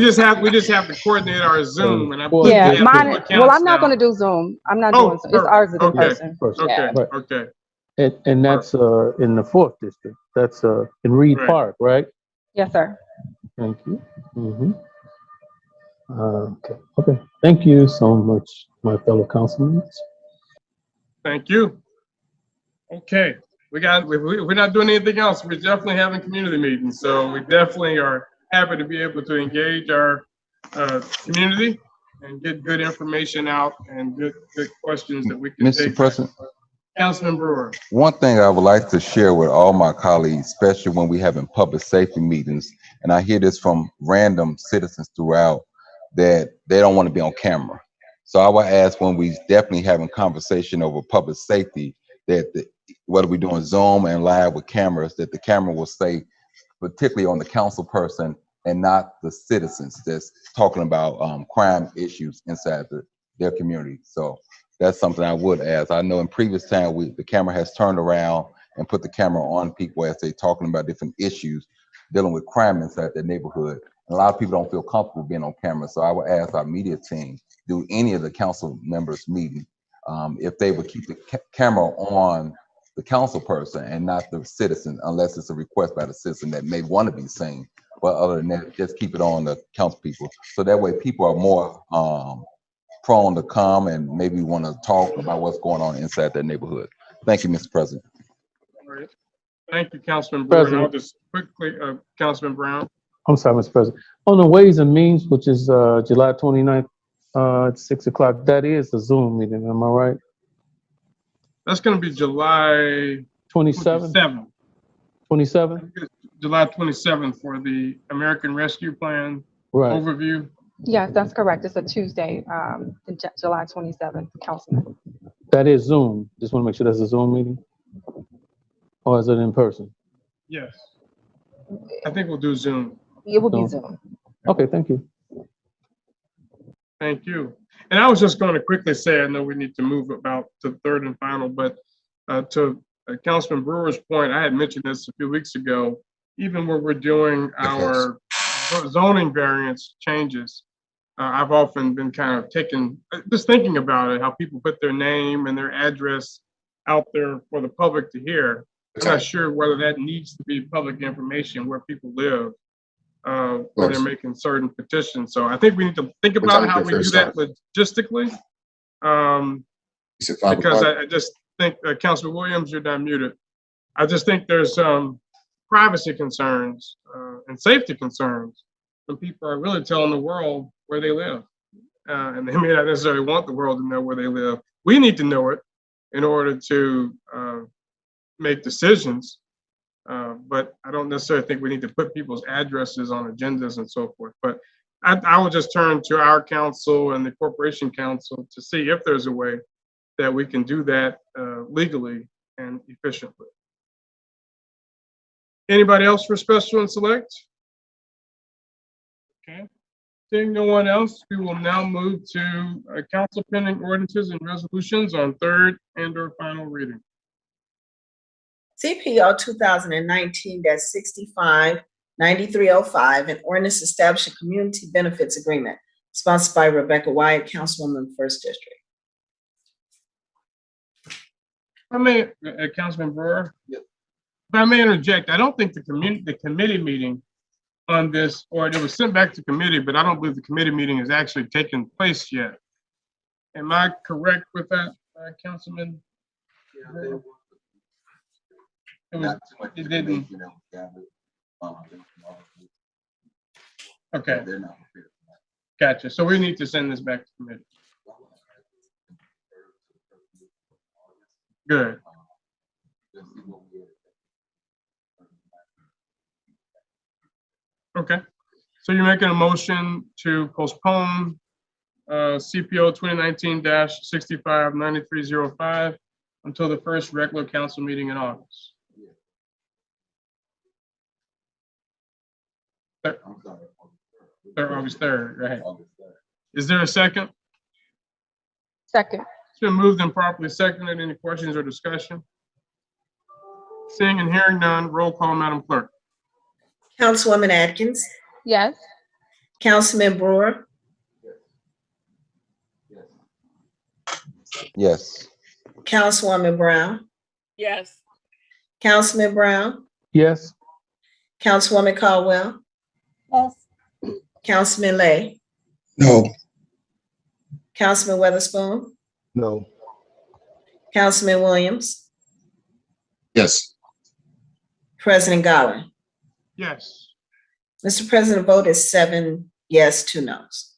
just have to coordinate our Zoom, and I believe we have mine. to put Well, I'm counts not down. going to do Zoom. I'm not doing Zoom. It's ours is in person. Okay. Right. Okay. And that's in the 4th district. That's in Reed Right. Park, right? Yes, sir. Thank you. Okay. Thank you so much, my fellow councilmen. Thank you. Okay. We're not doing anything else. We're definitely having community meetings. So we definitely are happy to be able to engage our community and get good information out and good questions that we can take. Mr. President, Councilman Brewer. one thing I would like to share with all my colleagues, especially when we having public safety meetings, and I hear this from random citizens throughout, that they don't want to be on camera. So I would ask, when we definitely having conversation over public safety, that whether we're doing Zoom and live with cameras, that the camera will stay particularly on the council person and not the citizens that's talking about crime issues inside their community. So that's something I would ask. I know in previous time, the camera has turned around and put the camera on people as they're talking about different issues dealing with crime inside their neighborhood. And a lot of people don't feel comfortable being on camera. So I would ask our media team, do any of the council members meeting, if they would keep the camera on the council person and not the citizen, unless it's a request by the citizen that may want to be seen. But other than that, just keep it on the council people. So that way people are more prone to come and maybe want to talk about what's going on inside their neighborhood. Thank you, Mr. President. All right. Thank you, Councilman Brewer. And I'll just quickly, Councilman Brown. I'm sorry, Mr. President. On the Ways and Means, which is July 29th at 6 o'clock, that is a Zoom meeting, am I right? That's going to be July 27th? 27th? July 27th for the American Rescue Plan Right. overview. Yes, that's correct. It's a Tuesday, July 27th, Councilman. That is Zoom. Just want to make sure that's a Zoom meeting? Or is it in person? Yes. I think we'll do Zoom. It will be Zoom. Okay, thank you. Thank you. And I was just going to quickly say, I know we need to move about to third and final, but to Councilman Brewer's point, I had mentioned this a few weeks ago, even when we're doing our zoning variance changes, I've often been kind of just thinking about it, how people put their name and their address out there for the public to hear. I'm not sure whether that needs to be public information where people live, when they're making certain petitions. So I think we need to think about how we do that logistically. Because I just think, Councilman Williams, you're not muted. I just think there's privacy concerns and safety concerns when people are really telling the world where they live. And they may not necessarily want the world to know where they live. We need to know it in order to make decisions. But I don't necessarily think we need to put people's addresses on agendas and so forth. But I will just turn to our council and the corporation council to see if there's a way that we can do that legally and efficiently. Anybody else for special and select? Okay. Seeing no one else, we will now move to council pending ordinances and resolutions on third and/or final reading. CPO 2019-65-9305, an ordinance establishing community benefits agreement, sponsored by Rebecca Wyatt, Councilwoman, 1st District. I may, Councilman Brewer, if I may interject, I don't think the committee meeting on this, or it was sent back to committee, but I don't believe the committee meeting has actually taken place yet. Am I correct with that, Councilman? It didn't. Okay. Gotcha. So we need to send this back to committee. Good. Okay. So you're making a motion to postpone CPO 2019-65-9305 until the first regular council meeting in August. August 3rd, right? Is there a second? Second. It's been moved and properly seconded. Any questions or discussion? Seeing and hearing none, roll call, Madam Clerk. Councilwoman Atkins, Yes. Councilman Brewer, Yes. Councilwoman Brown, Yes. Councilman Brown, Yes. Councilwoman Caldwell, Yes. Councilman Lay, No. Councilman Weatherspoon, No. Councilman Williams, Yes. President Goller. Yes. Mr. President, vote is 7 yes, 2 noes.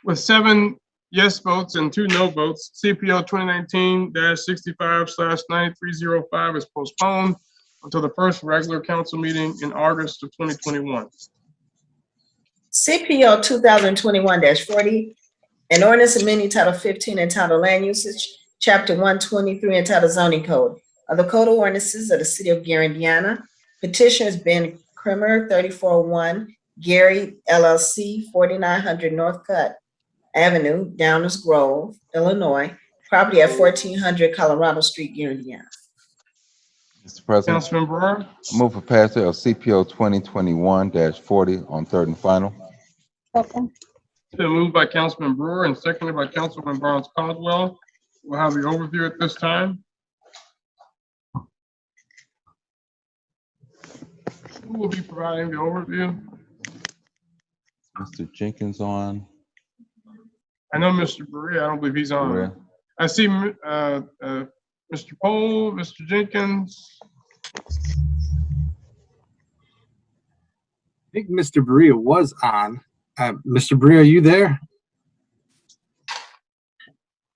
With 7 yes votes and 2 no votes, CPO 2019-65/9305 is postponed until the first regular council meeting in August of 2021. CPO 2021-40, an ordinance amending Title 15 entitled Land Usage, Chapter 123 entitled Zoning Code of the Code of Ordinances of the City of Gary, Indiana. Petitioners Ben Krimmer, 3401 Gary LLC, 4900 Northcutt Avenue, Downers Grove, Illinois. Property at 1400 Colorado Street, Gary, Indiana. Mr. President, Councilman Brewer, I move for passage of CPO 2021-40 on third and final. Second. it's been moved by Councilman Brewer and seconded by Councilman Barnes Caldwell. We'll have the overview at this time. Who will be providing the overview? Mr. Jenkins on. I know Mr. Berea, I don't believe he's on. Berea. I see Mr. Pohl, Mr. Jenkins. I think Mr. Berea was on. Mr. Berea, are you there?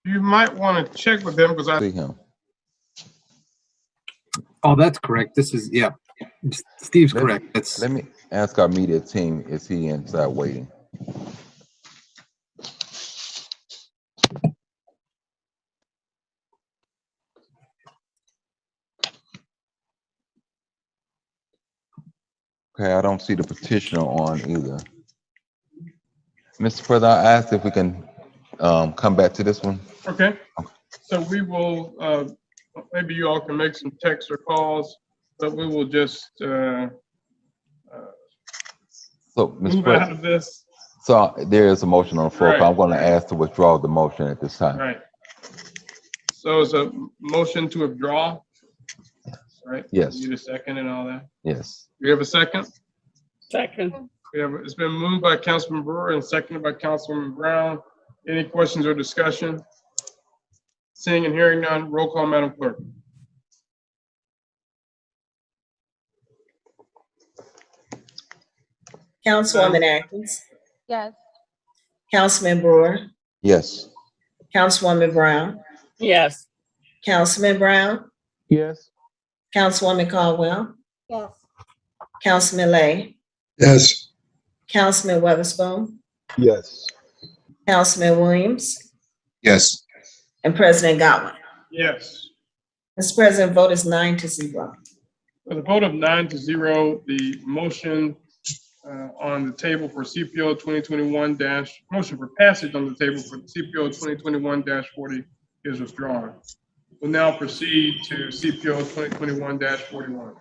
You might want to check with him because I See him. Oh, that's correct. This is, yeah. Steve's Let- correct. That's, Let me ask our media team, is he inside waiting? Okay, I don't see the petitioner on either. Mr. President, I asked if we can come back to this one. Okay, so we will, maybe you all can make some texts or calls, but we will just So, Mr. move out President, of this. so there is a motion on the floor. Right. I'm going to ask to withdraw the motion at this time. Right. So it's a motion to withdraw, right? Yes. Need a second and all that. Yes. Do we have a second? Second. It's been moved by Councilman Brewer and seconded by Councilman Brown. Any questions or discussion? Seeing and hearing none, roll call, Madam Clerk. Councilwoman Atkins, Yes. Councilman Brewer, Yes. Councilwoman Brown, Yes. Councilman Brown, Yes. Councilwoman Caldwell, Yes. Councilman Lay, Yes. Councilman Weatherspoon, Yes. Councilman Williams, Yes. and President Godwin. Yes. Mr. President, vote is 9-0. With a vote of 9-0, the motion on the table for CPO 2021 motion for passage on the table for CPO 2021-40 is withdrawn. We'll now proceed to CPO 2021-41.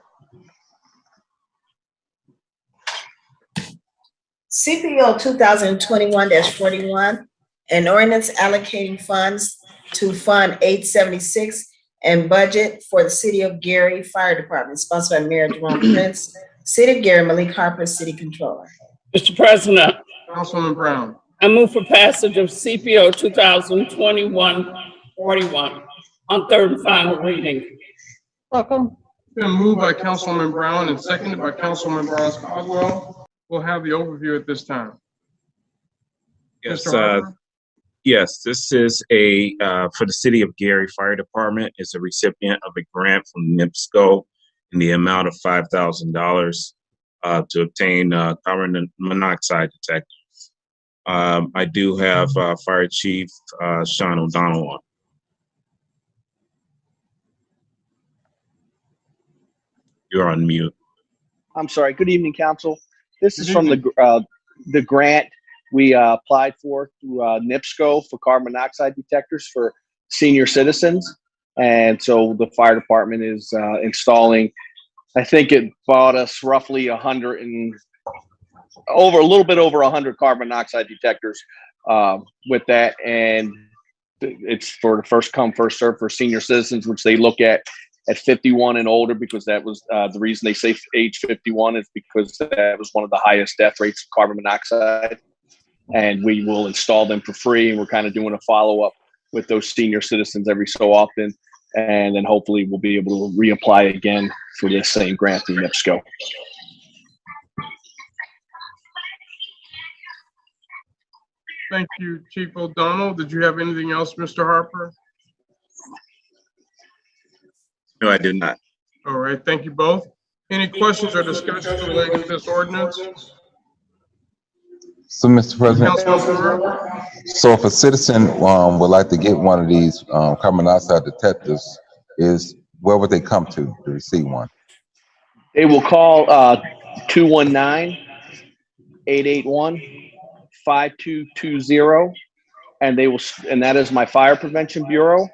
CPO 2021-41, an ordinance allocating funds to Fund 876 and budget for the City of Gary Fire Department, sponsored by Mayor Jerome Prince, City of Gary, Malik Harper, City Controller. Mr. President, Councilwoman Brown. I move for passage of CPO 2021-41 on third and final reading. Second. Been moved by Councilwoman Brown and seconded by Councilwoman Barnes Caldwell. We'll have the overview at this time. Yes, Mr. Harper? yes, this is a, for the City of Gary Fire Department, is a recipient of a grant from NIPSCO in the amount of $5,000 to obtain carbon monoxide detectors. I do have Fire Chief Sean O'Donnell on. You're on mute. I'm sorry. Good evening, Council. This is Good from evening. the grant we applied for through NIPSCO for carbon monoxide detectors for senior citizens. And so the fire department is installing, I think it bought us roughly a little bit over 100 carbon monoxide detectors with that. And it's for the first come, first serve for senior citizens, which they look at 51 and older, because that was the reason they say age 51 is because that was one of the highest death rates of carbon monoxide. And we will install them for free. And we're kind of doing a follow-up with those senior citizens every so often. And then hopefully we'll be able to reapply again for this same grant through NIPSCO. Thank you, Chief O'Donnell. Did you have anything else, Mr. Harper? No, I did not. All right, thank you both. Any questions or discussions related to this ordinance? So, Mr. President, Councilman Brewer? so if a citizen would like to get one of these carbon monoxide detectors, where would they come to receive one? They will call 219-881-5220, and that is my fire prevention bureau,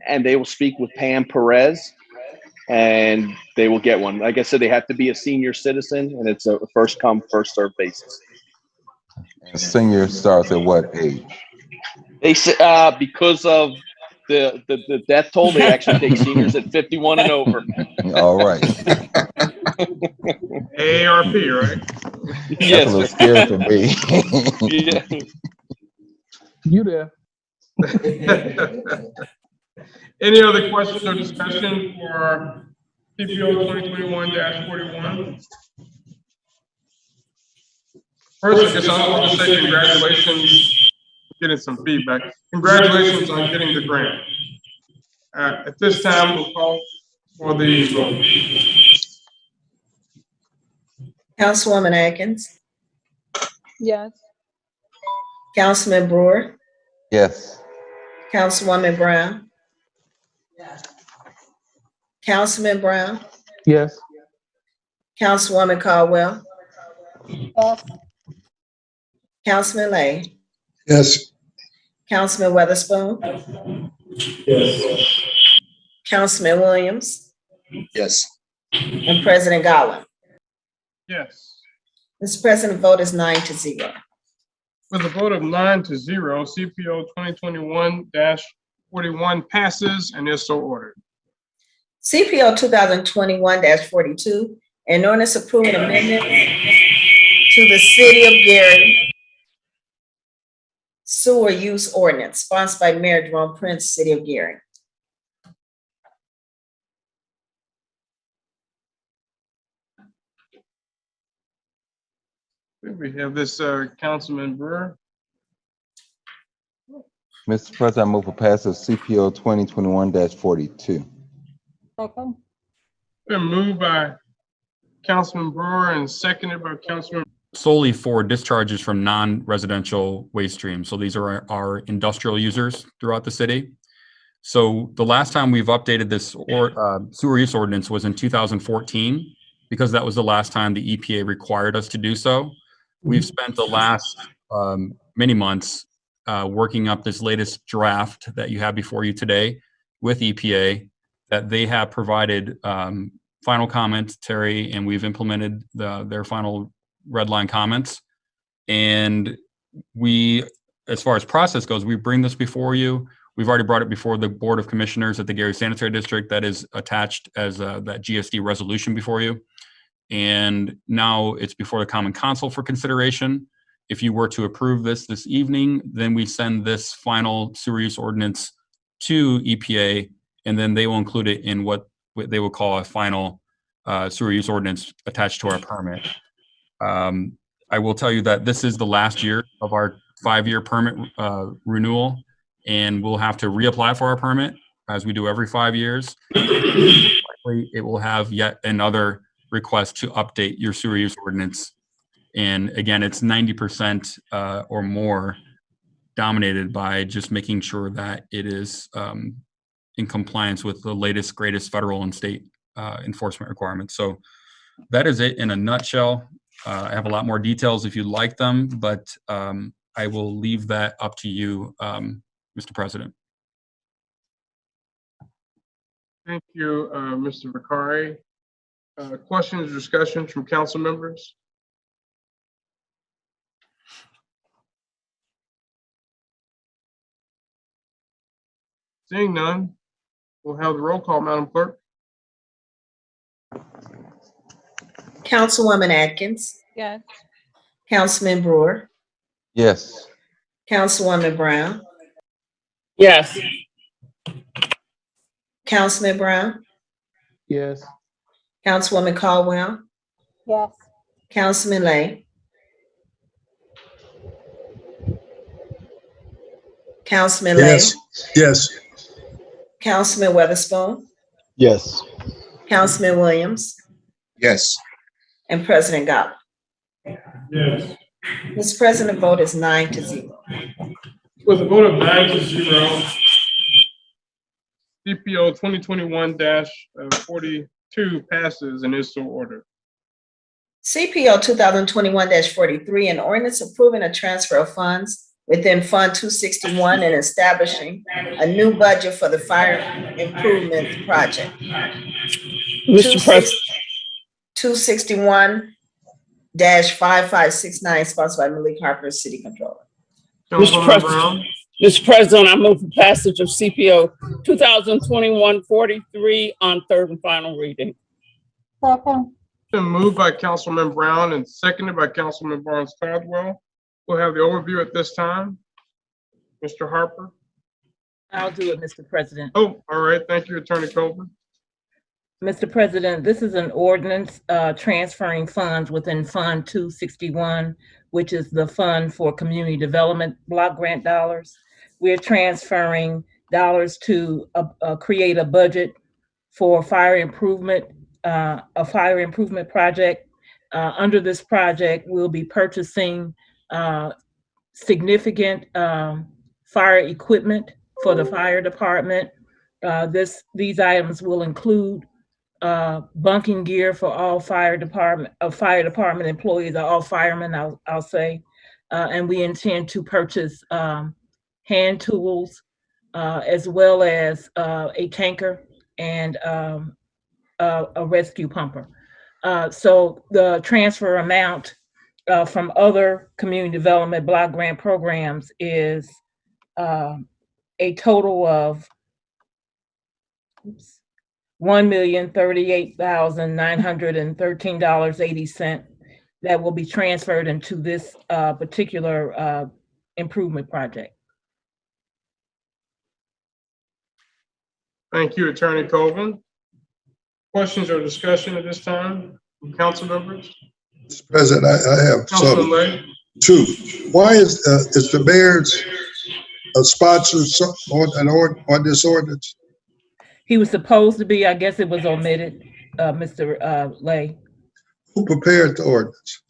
and they will speak with Pam Perez, and they will get one. Like I said, they have to be a senior citizen, and it's a first come, first served basis. And senior starts at what age? They say because of the death toll, they actually take seniors at 51 and over. All right. AARP, right? That's Yes. a little scary for me. Yeah. You there? Any other questions or discussion for CPO 2021-41? First, I guess I want to say congratulations. Getting some feedback. Congratulations on getting the grant. At this time, we'll call for the vote. Councilwoman Atkins, Yes. Councilman Brewer, Yes. Councilwoman Brown, Councilman Brown, Yes. Councilwoman Caldwell, Yes. Councilman Lay, Yes. Councilman Weatherspoon, Yes. Councilman Williams, Yes. and President Godwin. Yes. Mr. President, vote is 9-0. With a vote of 9-0, CPO 2021-41 passes and is so ordered. CPO 2021-42, an ordinance approving amendment to the City of Gary sewer use ordinance, sponsored by Mayor Jerome Prince, City of Gary. We have this Councilman Brewer. Mr. President, I move for passage of CPO 2021-42. Second. Been moved by Councilman Brewer and seconded by Councilman. Solely for discharges from non-residential waste streams. So these are our industrial users throughout the city. So the last time we've updated this sewer use ordinance was in 2014, because that was the last time the EPA required us to do so. We've spent the last many months working up this latest draft that you have before you today with EPA, that they have provided final commentary, and we've implemented their final red line comments. And we, as far as process goes, we bring this before you. We've already brought it before the Board of Commissioners at the Gary Sanitary District that is attached as that GSD resolution before you. And now it's before the Common Council for consideration. If you were to approve this evening, then we send this final sewer use ordinance to EPA, and then they will include it in what they will call a final sewer use ordinance attached to our permit. I will tell you that this is the last year of our 5-year permit renewal, and we'll have to reapply for our permit as we do every 5 years. It will have yet another request to update your sewer use ordinance. And again, it's 90% or more dominated by just making sure that it is in compliance with the latest, greatest federal and state enforcement requirements. So that is it in a nutshell. I have a lot more details if you'd like them, but I will leave that up to you, Mr. President. Thank you, Mr. Vakari. Questions, discussions from council members? Seeing none, we'll have the roll call, Madam Clerk. Councilwoman Atkins. Yes. Councilman Brewer. Yes. Councilwoman Brown. Yes. Councilman Brown. Yes. Councilwoman Caldwell. Yes. Councilman Lay. Councilman Lay. Yes. Councilman Weatherspoon. Yes. Councilman Williams. Yes. And President Gott. Yes. Mr. President, vote is 9-0. With a vote of 9-0, CPO 2021-42 passes and is so ordered. CPO 2021-43, an ordinance approving a transfer of funds within Fund 261 and establishing a new budget for the fire improvement project. Mr. President. 261-5569, sponsored by Malik Harper, City Controller. Mr. President, I move for passage of CPO 2021-43 on third and final reading. Second. Been moved by Councilman Brown and seconded by Councilman Barnes Caldwell. We'll have the overview at this time. Mr. Harper. I'll do it, Mr. President. Oh, all right. Thank you, Attorney Coleman. Mr. President, this is an ordinance transferring funds within Fund 261, which is the Fund for Community Development Block Grant dollars. We're transferring dollars to create a budget for fire improvement, a fire improvement project. Under this project, we'll be purchasing significant fire equipment for the fire department. These items will include bunking gear for all fire department employees, all firemen, I'll say. And we intend to purchase hand tools as well as a tanker and a rescue pumper. So the transfer amount from other community development block grant programs is a total of $1,038,913.80 that will be transferred into this particular improvement project. Thank you, Attorney Colvin. Questions or discussion at this time from council members? Mr. President, I have Councilman Lay. two. Why is the mayor's sponsor on this ordinance? He was supposed to be, I guess it was omitted, Mr. Lay. Who prepared the ordinance?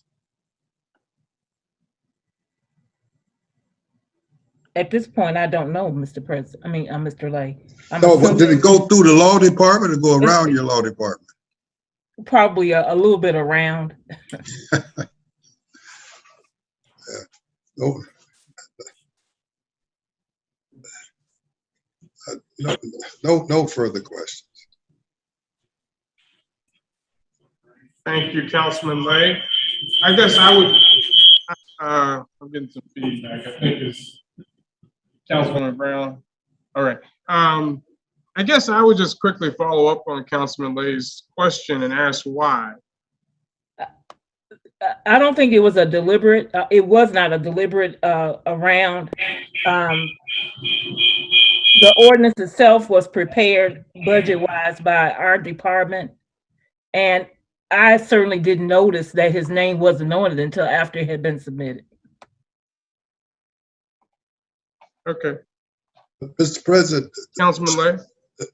At this point, I don't know, Mr. President. I mean, Mr. Lay. No, but did it go through the law department or go around your law department? Probably a little bit around. No further questions. Thank you, Councilman Lay. I guess I would, I'm getting some feedback. I think it's Councilman Brown. All right. I guess I would just quickly follow up on Councilman Lay's question and ask why. I don't think it was a deliberate, it was not a deliberate around. The ordinance itself was prepared budget-wise by our department. And I certainly didn't notice that his name wasn't on it until after it had been submitted. Okay. Mr. President. Councilman Lay. The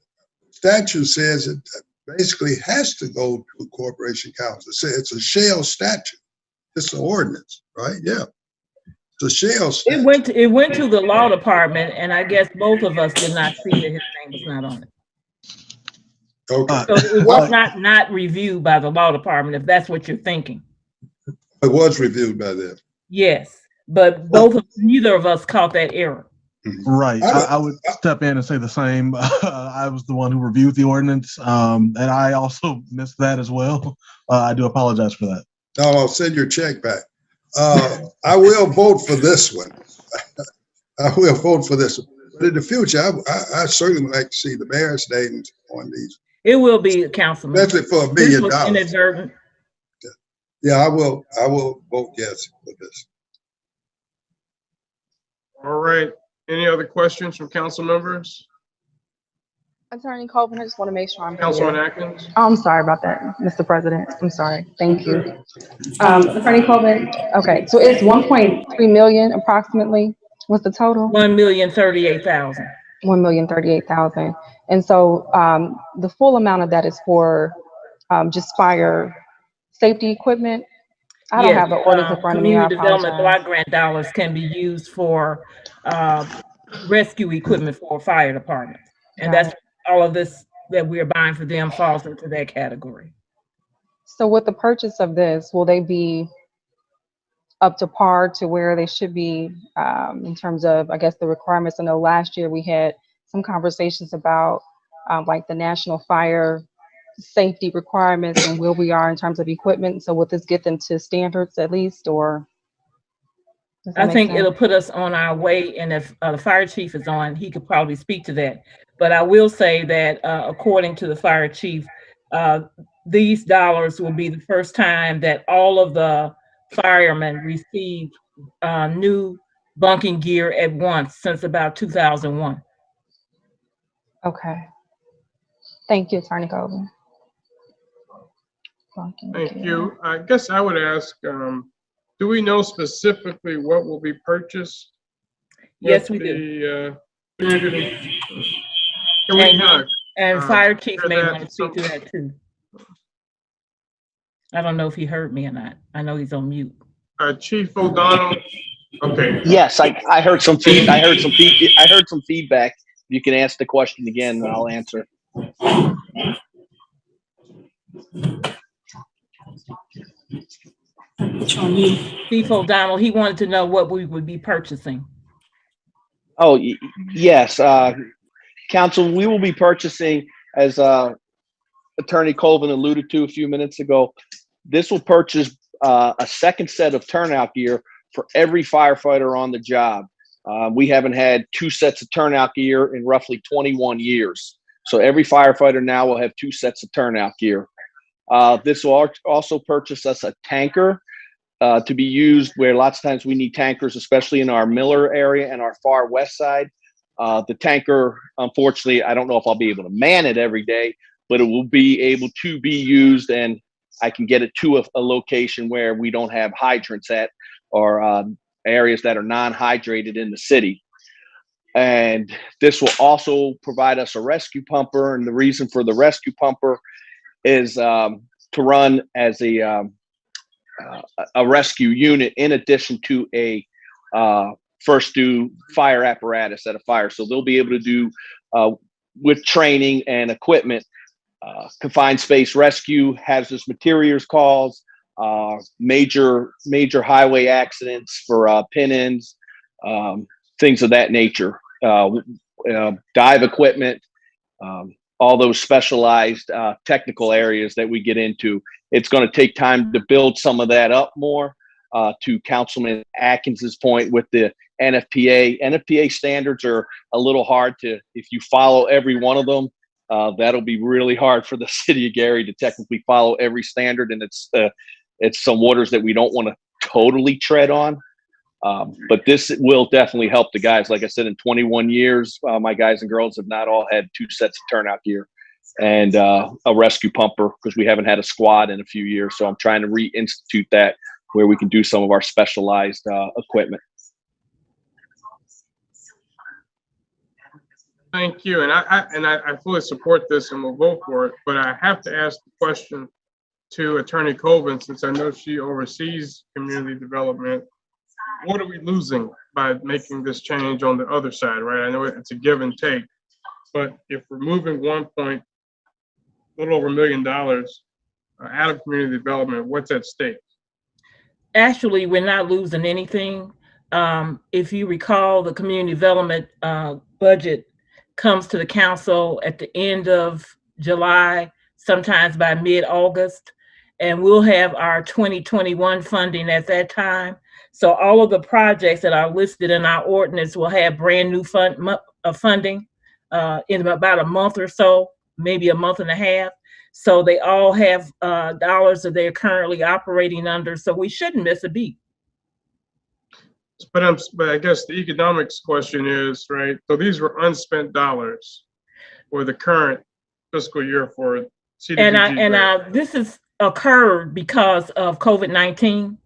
statute says it basically has to go to Corporation Council. It's a shell statute. It's an ordinance, right? Yeah. It's a shell statute. It went to the law department, and I guess both of us did not see that his name was not on it. Okay. So it was not reviewed by the law department, if that's what you're thinking. It was reviewed by them. Yes, but neither of us caught that error. Right. I would step in and say the same. I was the one who reviewed the ordinance, and I also missed that as well. I do apologize for that. No, I'll send your check back. I will vote for this one. I will vote for this one. But in the future, I certainly would like to see the mayor's names on these. It will be, Councilman. Especially for $1 million. This was inadvertent. Yeah, I will vote yes for this. All right. Any other questions from council members? Attorney Colvin, I just want to make sure I'm Councilman clear. Atkins. Oh, I'm sorry about that, Mr. President. I'm sorry. Thank you. Attorney Colvin, okay, so it's 1.3 million approximately. What's the total? 1,038,000. 1,038,000. And so the full amount of that is for just fire safety equipment. I don't have the orders in front of me. I Community development apologize. block grant dollars can be used for rescue equipment for fire departments. And Got that's all of this that we're buying for them falls into that category. So with the purchase of this, will they be up to par to where they should be in terms of, I guess, the requirements? I know last year we had some conversations about like the national fire safety requirements and where we are in terms of equipment. So will this get them to standards at least, or? I think it'll put us on our way, and if the fire chief is on, he could probably speak to that. But I will say that according to the fire chief, these dollars will be the first time that all of the firemen received new bunking gear at once since about 2001. Okay. Thank you, Attorney Colvin. Thank you. I guess I would ask, do we know specifically what will be purchased? Yes, we do. And fire chief may want to speak to that too. I don't know if he heard me or not. I know he's on mute. Chief O'Donnell. Okay. Yes, I heard some feedback. I heard some feedback. You can ask the question again, and I'll answer. Chief O'Donnell, he wanted to know what we would be purchasing. Oh, yes. Council, we will be purchasing, as Attorney Colvin alluded to a few minutes ago, this will purchase a second set of turnout gear for every firefighter on the job. We haven't had 2 sets of turnout gear in roughly 21 years. So every firefighter now will have 2 sets of turnout gear. This will also purchase us a tanker to be used where lots of times we need tankers, especially in our Miller area and our far west side. The tanker, unfortunately, I don't know if I'll be able to man it every day, but it will be able to be used, and I can get it to a location where we don't have hydrants at, or areas that are non-hydrated in the city. And this will also provide us a rescue pumper. And the reason for the rescue pumper is to run as a rescue unit in addition to a first due fire apparatus at a fire. So they'll be able to do with training and equipment, confined space rescue, hazardous materials calls, major highway accidents for pin-ins, things of that nature, dive equipment, all those specialized technical areas that we get into. It's going to take time to build some of that up more. To Councilman Atkins's point with the NFPA. NFPA standards are a little hard to, if you follow every one of them, that'll be really hard for the city of Gary to technically follow every standard. And it's some waters that we don't want to totally tread on. But this will definitely help the guys. Like I said, in 21 years, my guys and girls have not all had 2 sets of turnout gear and a rescue pumper, because we haven't had a squad in a few years. So I'm trying to reinstitute that where we can do some of our specialized equipment. Thank you. And I fully support this and will vote for it. But I have to ask the question to Attorney Colvin, since I know she oversees community development. What are we losing by making this change on the other side, right? I know it's a give and take, but if we're moving a little over $1 million out of community development, what's at stake? Actually, we're not losing anything. If you recall, the community development budget comes to the council at the end of July, sometimes by mid-August, and we'll have our 2021 funding at that time. So all of the projects that are listed in our ordinance will have brand new funding in about a month or so, maybe a month and a half. So they all have dollars that they're currently operating under. So we shouldn't miss a beat. But I guess the economics question is, right? So these were unspent dollars for the current fiscal year for CDBG. This has occurred because of COVID-19.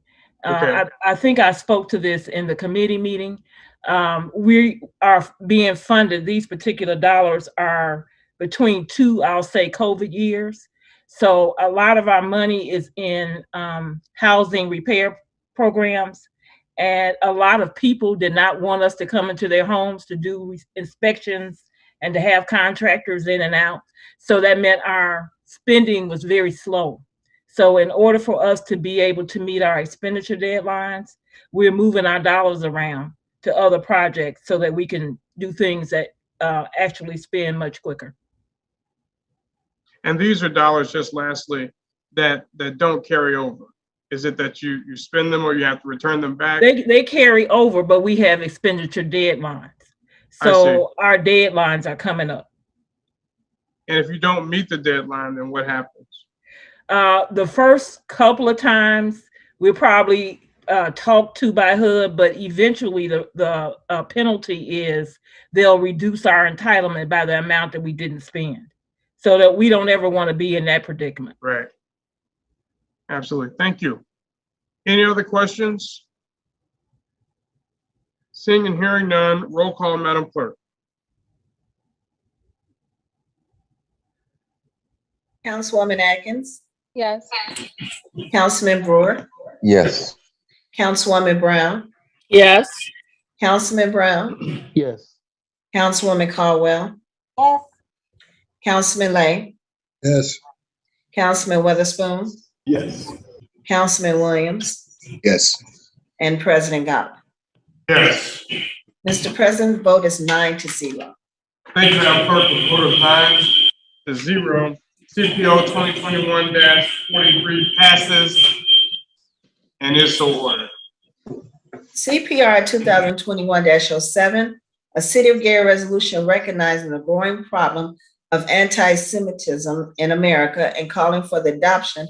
Okay. I think I spoke to this in the committee meeting. We are being funded. These particular dollars are between 2, I'll say, COVID years. So a lot of our money is in housing repair programs. And a lot of people did not want us to come into their homes to do inspections and to have contractors in and out. So that meant our spending was very slow. So in order for us to be able to meet our expenditure deadlines, we're moving our dollars around to other projects so that we can do things that actually spend much quicker. And these are dollars, just lastly, that don't carry over. Is it that you spend them or you have to return them back? They carry over, but we have expenditure deadlines. So our deadlines are coming up. And if you don't meet the deadline, then what happens? The first couple of times we're probably talked to by HUD, but eventually the penalty is they'll reduce our entitlement by the amount that we didn't spend, so that we don't ever want to be in that predicament. Right. Absolutely. Thank you. Any other questions? Seeing and hearing none, roll call, Madam Clerk. Councilwoman Atkins. Yes. Councilman Brewer. Yes. Councilwoman Brown. Yes. Councilman Brown. Yes. Councilwoman Caldwell. Yes. Councilman Lay. Yes. Councilman Weatherspoon. Yes. Councilman Williams. Yes. And President Gott. Yes. Mr. President, vote is 9-0. Thank you, Madam Clerk. The vote of 9-0. CPO 2021-43 passes. and is so ordered. CPR 2021-07, a City of Gary resolution recognizing the growing problem of anti-Semitism in America and calling for the adoption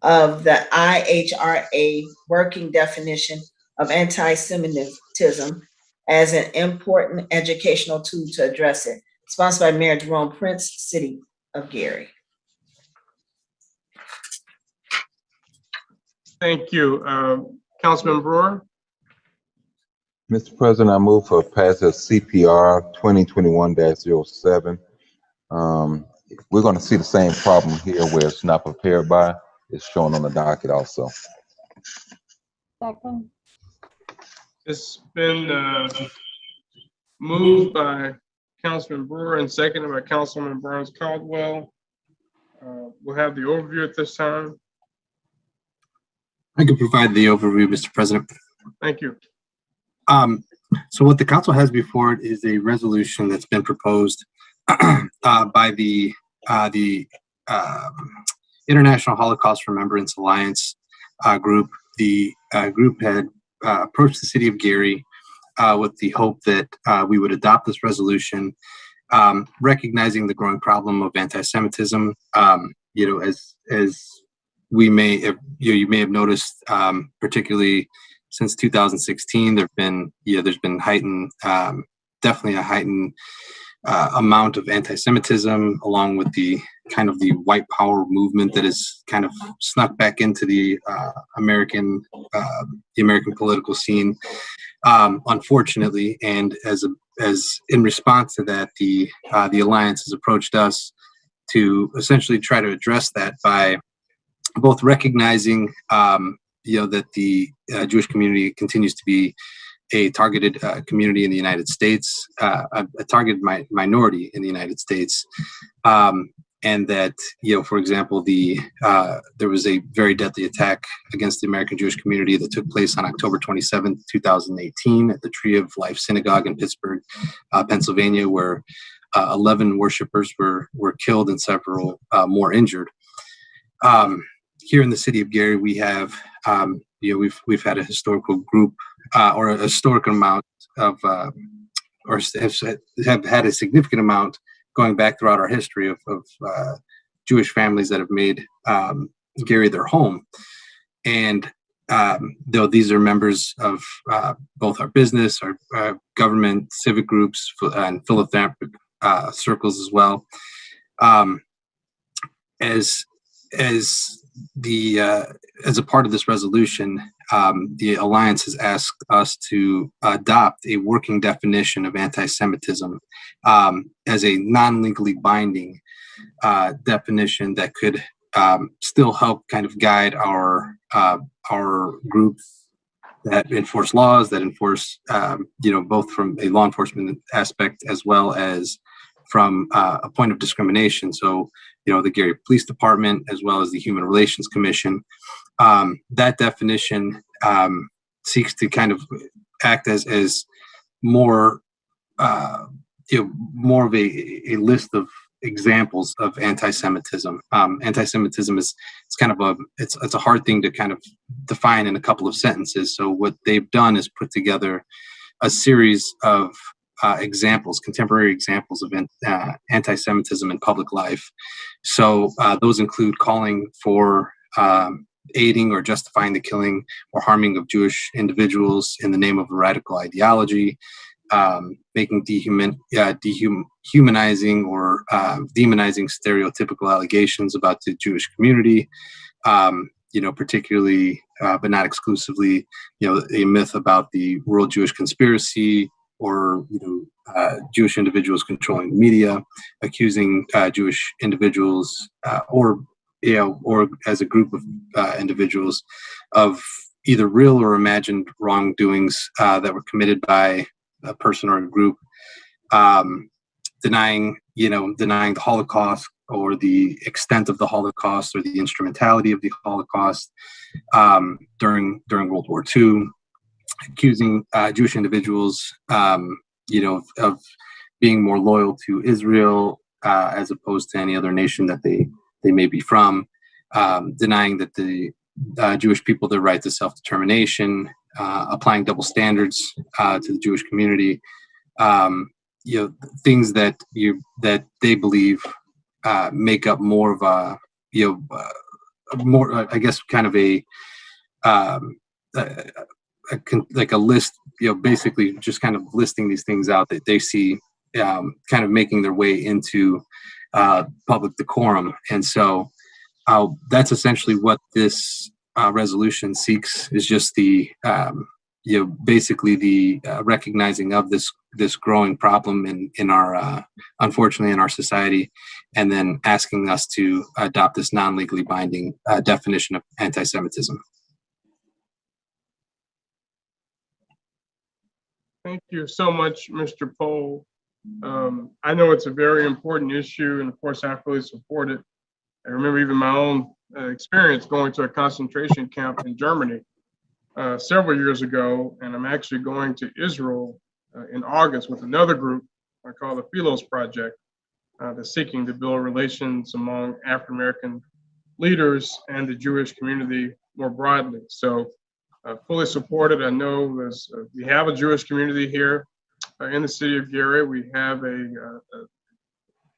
of the IHRA working definition of anti-Semitism as an important educational tool to address it. Sponsored by Mayor Jerome Prince, City of Gary. Thank you. Councilman Brewer? Mr. President, I move for passage of CPR 2021-07. We're going to see the same problem here where it's not prepared by. It's shown on the docket also. Second. It's been moved by Councilman Brewer and seconded by Councilman Burns Caldwell. We'll have the overview at this time. I can provide the overview, Mr. President. Thank you. So what the council has before it is a resolution that's been proposed by the International Holocaust Remembrance Alliance group. The group had approached the City of Gary with the hope that we would adopt this resolution, recognizing the growing problem of anti-Semitism. As we may have, you may have noticed, particularly since 2016, there's been definitely a heightened amount of anti-Semitism, along with the kind of the white power movement that is kind of snuck back into the American political scene, unfortunately. And as in response to that, the Alliance has approached us to essentially try to address that by both recognizing that the Jewish community continues to be a targeted community in the United States, a targeted minority in the United States, and that, for example, there was a very deadly attack against the American Jewish community that took place on October 27th, 2018 at the Tree of Life Synagogue in Pittsburgh, Pennsylvania, where 11 worshipers were killed and several more injured. Here in the City of Gary, we have, we've had a historical group or a historic amount of, or have had a significant amount going back throughout our history of Jewish families that have made Gary their home. And though these are members of both our business, our government, civic groups, and philanthropic circles as well, as a part of this resolution, the Alliance has asked us to adopt a working definition of anti-Semitism as a non-legally binding definition that could still help kind of guide our groups that enforce laws, that enforce, both from a law enforcement aspect as well as from a point of discrimination. So, the Gary Police Department, as well as the Human Relations Commission, that definition seeks to kind of act as more, more of a list of examples of anti-Semitism. Anti-Semitism is it's a hard thing to kind of define in a couple of sentences. So what they've done is put together a series of contemporary examples of anti-Semitism in public life. So those include calling for aiding or justifying the killing or harming of Jewish individuals in the name of a radical ideology, making dehumanizing or demonizing stereotypical allegations about the Jewish community, particularly, but not exclusively, a myth about the World Jewish Conspiracy, or Jewish individuals controlling the media, accusing Jewish individuals or as a group of individuals of either real or imagined wrongdoings that were committed by a person or a group, denying the Holocaust or the extent of the Holocaust or the instrumentality of the Holocaust during World War II. Accusing Jewish individuals, of being more loyal to Israel as opposed to any other nation that they may be from, denying that the Jewish people their right to self-determination, applying double standards to the Jewish community, things that they believe make up more of a more, I guess, kind of like a list, basically just kind of listing these things out that they see kind of making their way into public decorum. And so that's essentially what this resolution seeks, is just the basically the recognizing of this growing problem in our unfortunately in our society, and then asking us to adopt this non-legally binding definition of anti-Semitism. Thank you so much, Mr. Pohl. I know it's a very important issue, and of course, I fully support it. I remember even my own experience going to a concentration camp in Germany several years ago, and I'm actually going to Israel in August with another group I call the Philos Project, that's seeking to build relations among African-American leaders and the Jewish community more broadly. So fully supported. I know we have a Jewish community here in the city of Gary. We have a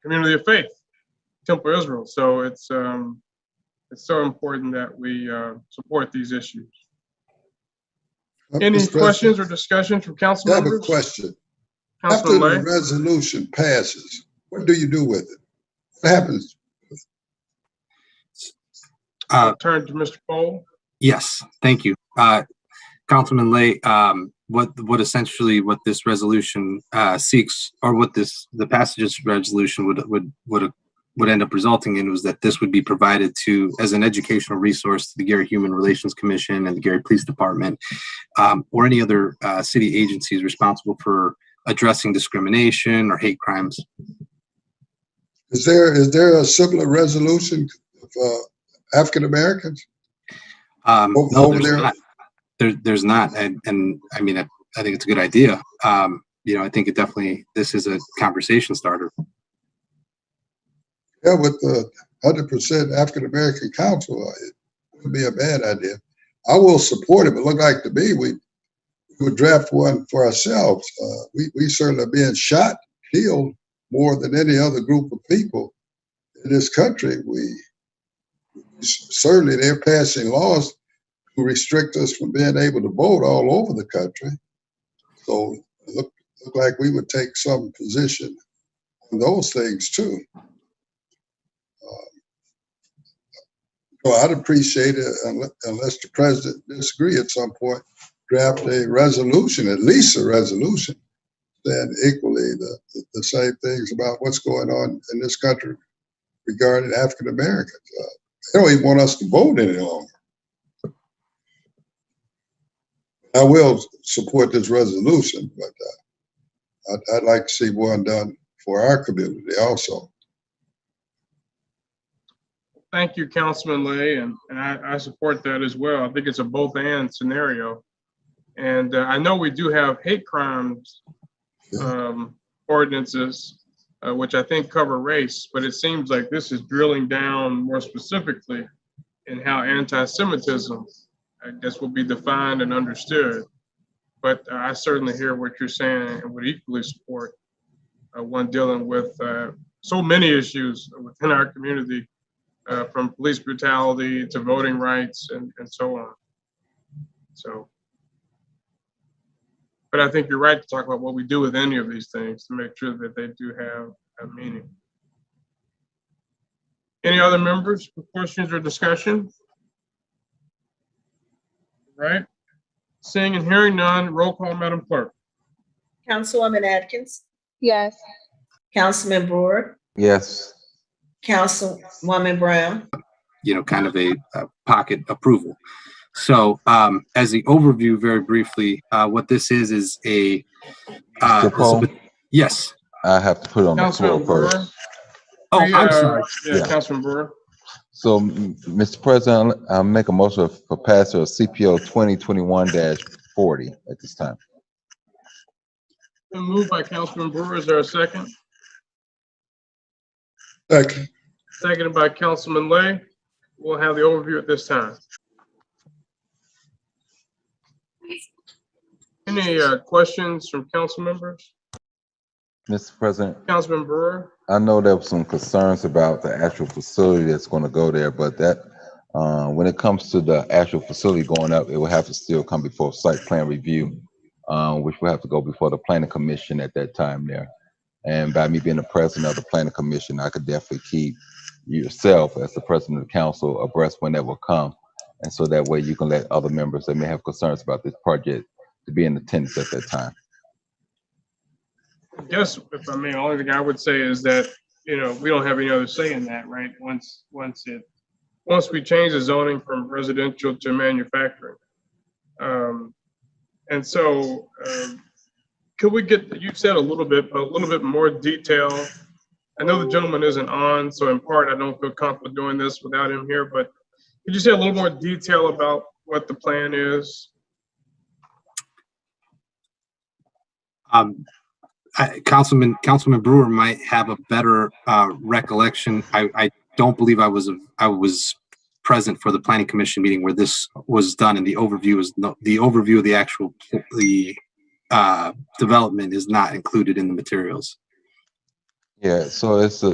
community of faith, Temple Israel. So it's so important that we support these issues. Any questions or discussions from council members? I have a question. Councilman After Lay? the resolution passes, what do you do with it? What happens? Turn to Mr. Pohl. Yes, thank you. Councilman Lay, what essentially what this resolution seeks, or what the passage of this resolution would end up resulting in, was that this would be provided to as an educational resource to the Gary Human Relations Commission and the Gary Police Department, or any other city agencies responsible for addressing discrimination or hate crimes. Is there a similar resolution of African Americans? No, there's not. And I mean, I think it's a good idea. I think this is a conversation starter. Yeah, with the 100% African American council, it wouldn't be a bad idea. I will support it, but look like to me, we would draft one for ourselves. We certainly are being shot, killed more than any other group of people in this country. Certainly they're passing laws to restrict us from being able to vote all over the country. So look like we would take some position on those things too. So I'd appreciate it, unless the president disagree at some point, draft a resolution, at least a resolution, saying equally the same things about what's going on in this country regarding African Americans. They don't even want us to vote any longer. I will support this resolution, but I'd like to see one done for our community also. Thank you, Councilman Lay, and I support that as well. I think it's a both and scenario. And I know we do have hate crimes ordinances, which I think cover race, but it seems like this is drilling down more specifically in how anti-Semitism, I guess, will be defined and understood. But I certainly hear what you're saying and would equally support one dealing with so many issues within our community, from police brutality to voting rights and so on. So, but I think you're right to talk about what we do with any of these things to make sure that they do have a meaning. Any other members for questions or discussion? Right? Seeing and hearing none, roll call, Madam Clerk. Councilwoman Atkins, Yes. Councilman Brewer, Yes. Councilwoman Brown. Kind of a pocket approval. So as the overview, very briefly, what this is a Mr. Pohl? Yes. I have to put it on the floor Councilman Brewer. first. Oh, I'm sorry. Yeah, Councilman Brewer. So, Mr. President, I'll make a motion for passage of CPO 2021-40 at this time. Been moved by Councilman Brewer. Is there a second? Second. Seconded by Councilman Lay. We'll have the overview at this time. Any questions from council members? Mr. President, Councilman Brewer? I know there were some concerns about the actual facility that's going to go there, but that when it comes to the actual facility going up, it will have to still come before site plan review, which will have to go before the planning commission at that time there. And by me being the president of the planning commission, I could definitely keep yourself as the president of the council abreast when that will come. And so that way you can let other members that may have concerns about this project to be in attendance at that time. I guess, if I may, the only thing I would say is that, you know, we don't have any other say in that, right? Once we change the zoning from residential to manufacturing. And so, could we get, you said a little bit more detail. I know the gentleman isn't on, so in part, I don't feel comfortable doing this without him here, but could you say a little more detail about what the plan is? Councilman Brewer might have a better recollection. I don't believe I was present for the planning commission meeting where this was done, and the overview of the actual development is not included in the materials. Yeah, so it's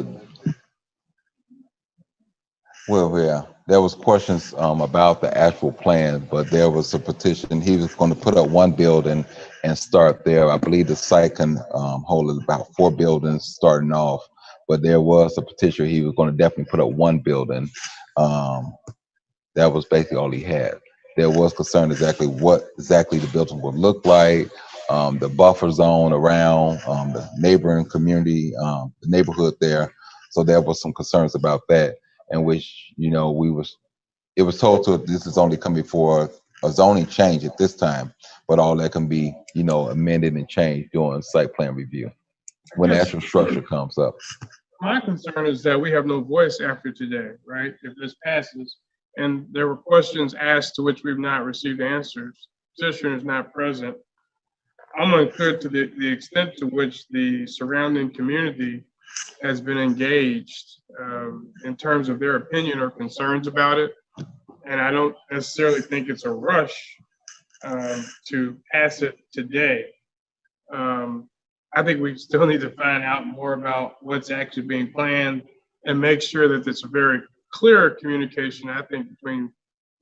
there was questions about the actual plan, but there was a petition. He was going to put up one building and start there. I believe the site can hold about 4 buildings starting off, but there was a petition. He was going to definitely put up one building. That was basically all he had. There was concern exactly what the building would look like, the buffer zone around the neighboring community, the neighborhood there. So there was some concerns about that, in which, you know, it was told to this is only coming for a zoning change at this time, but all that can be, you know, amended and changed during site plan review when the actual structure comes up. My concern is that we have no voice after today, right? If this passes, and there were questions asked to which we've not received answers. Petitioner is not present. I'm unclear to the extent to which the surrounding community has been engaged in terms of their opinion or concerns about it. And I don't necessarily think it's a rush to pass it today. I think we still need to find out more about what's actually being planned and make sure that it's a very clear communication, I think, between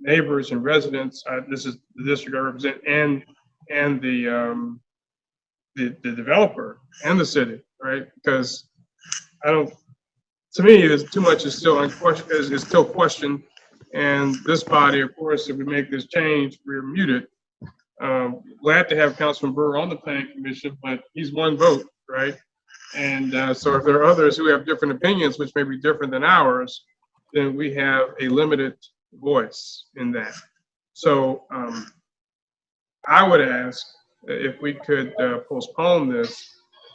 neighbors and residents. This is the district I represent, and the developer and the city, right? Because to me, there's too much is still unquestioned, is still questioned. And this body, of course, if we make this change, we're muted. Glad to have Councilman Brewer on the planning commission, but he's one vote, right? And so if there are others who have different opinions, which may be different than ours, then we have a limited voice in that. So I would ask if we could postpone this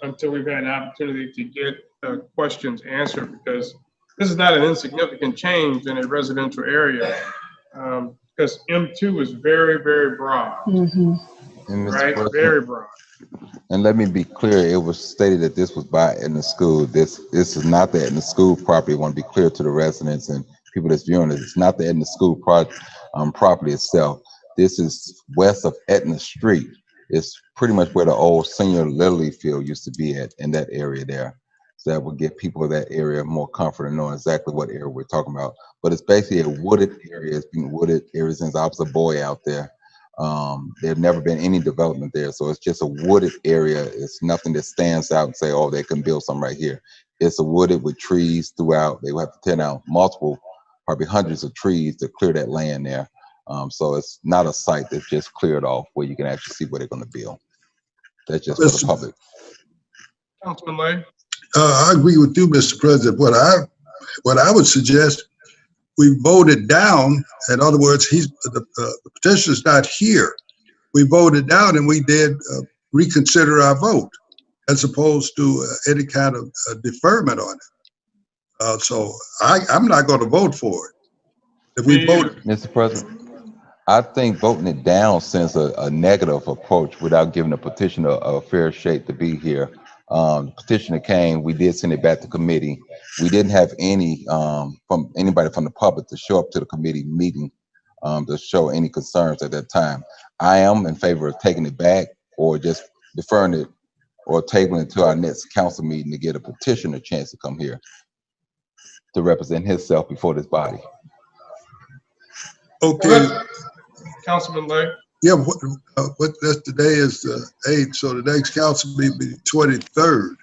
until we've had an opportunity to get questions answered, because this is not an insignificant change in a residential area, because M2 is very, very broad, right? Very broad. And let me be clear, it was stated that this was by Etna School. This is not the Etna School property. I want to be clear to the residents and people that's viewing it. It's not the Etna School property itself. This is west of Etna Street. It's pretty much where the old senior Little League field used to be at, in that area there. So that would give people in that area more comfort in knowing exactly what area we're talking about. But it's basically a wooded area. It's been wooded ever since I was a boy out there. There's never been any development there. So it's just a wooded area. It's nothing that stands out and say, oh, they can build something right here. It's a wooded with trees throughout. They will have to tear down multiple, probably hundreds of trees to clear that land there. So it's not a site that's just cleared off where you can actually see where they're going to build. That's just for the public. Councilman Lay? I agree with you, Mr. President. What I would suggest, we voted down. In other words, the petitioner's not here. We voted down, and we did reconsider our vote, as opposed to any kind of deferment on it. So I'm not going to vote for it. If we vote, Mr. President, I think voting it down sends a negative approach without giving the petitioner a fair shake to be here. The petitioner came, we did send it back to committee. We didn't have any from anybody from the public to show up to the committee meeting to show any concerns at that time. I am in favor of taking it back or just deferring it or tabling it to our next council meeting to get a petitioner a chance to come here to represent himself before this body. Okay. Councilman Lay. Yeah, that's today is the 8th, so the next council meeting be the 23rd.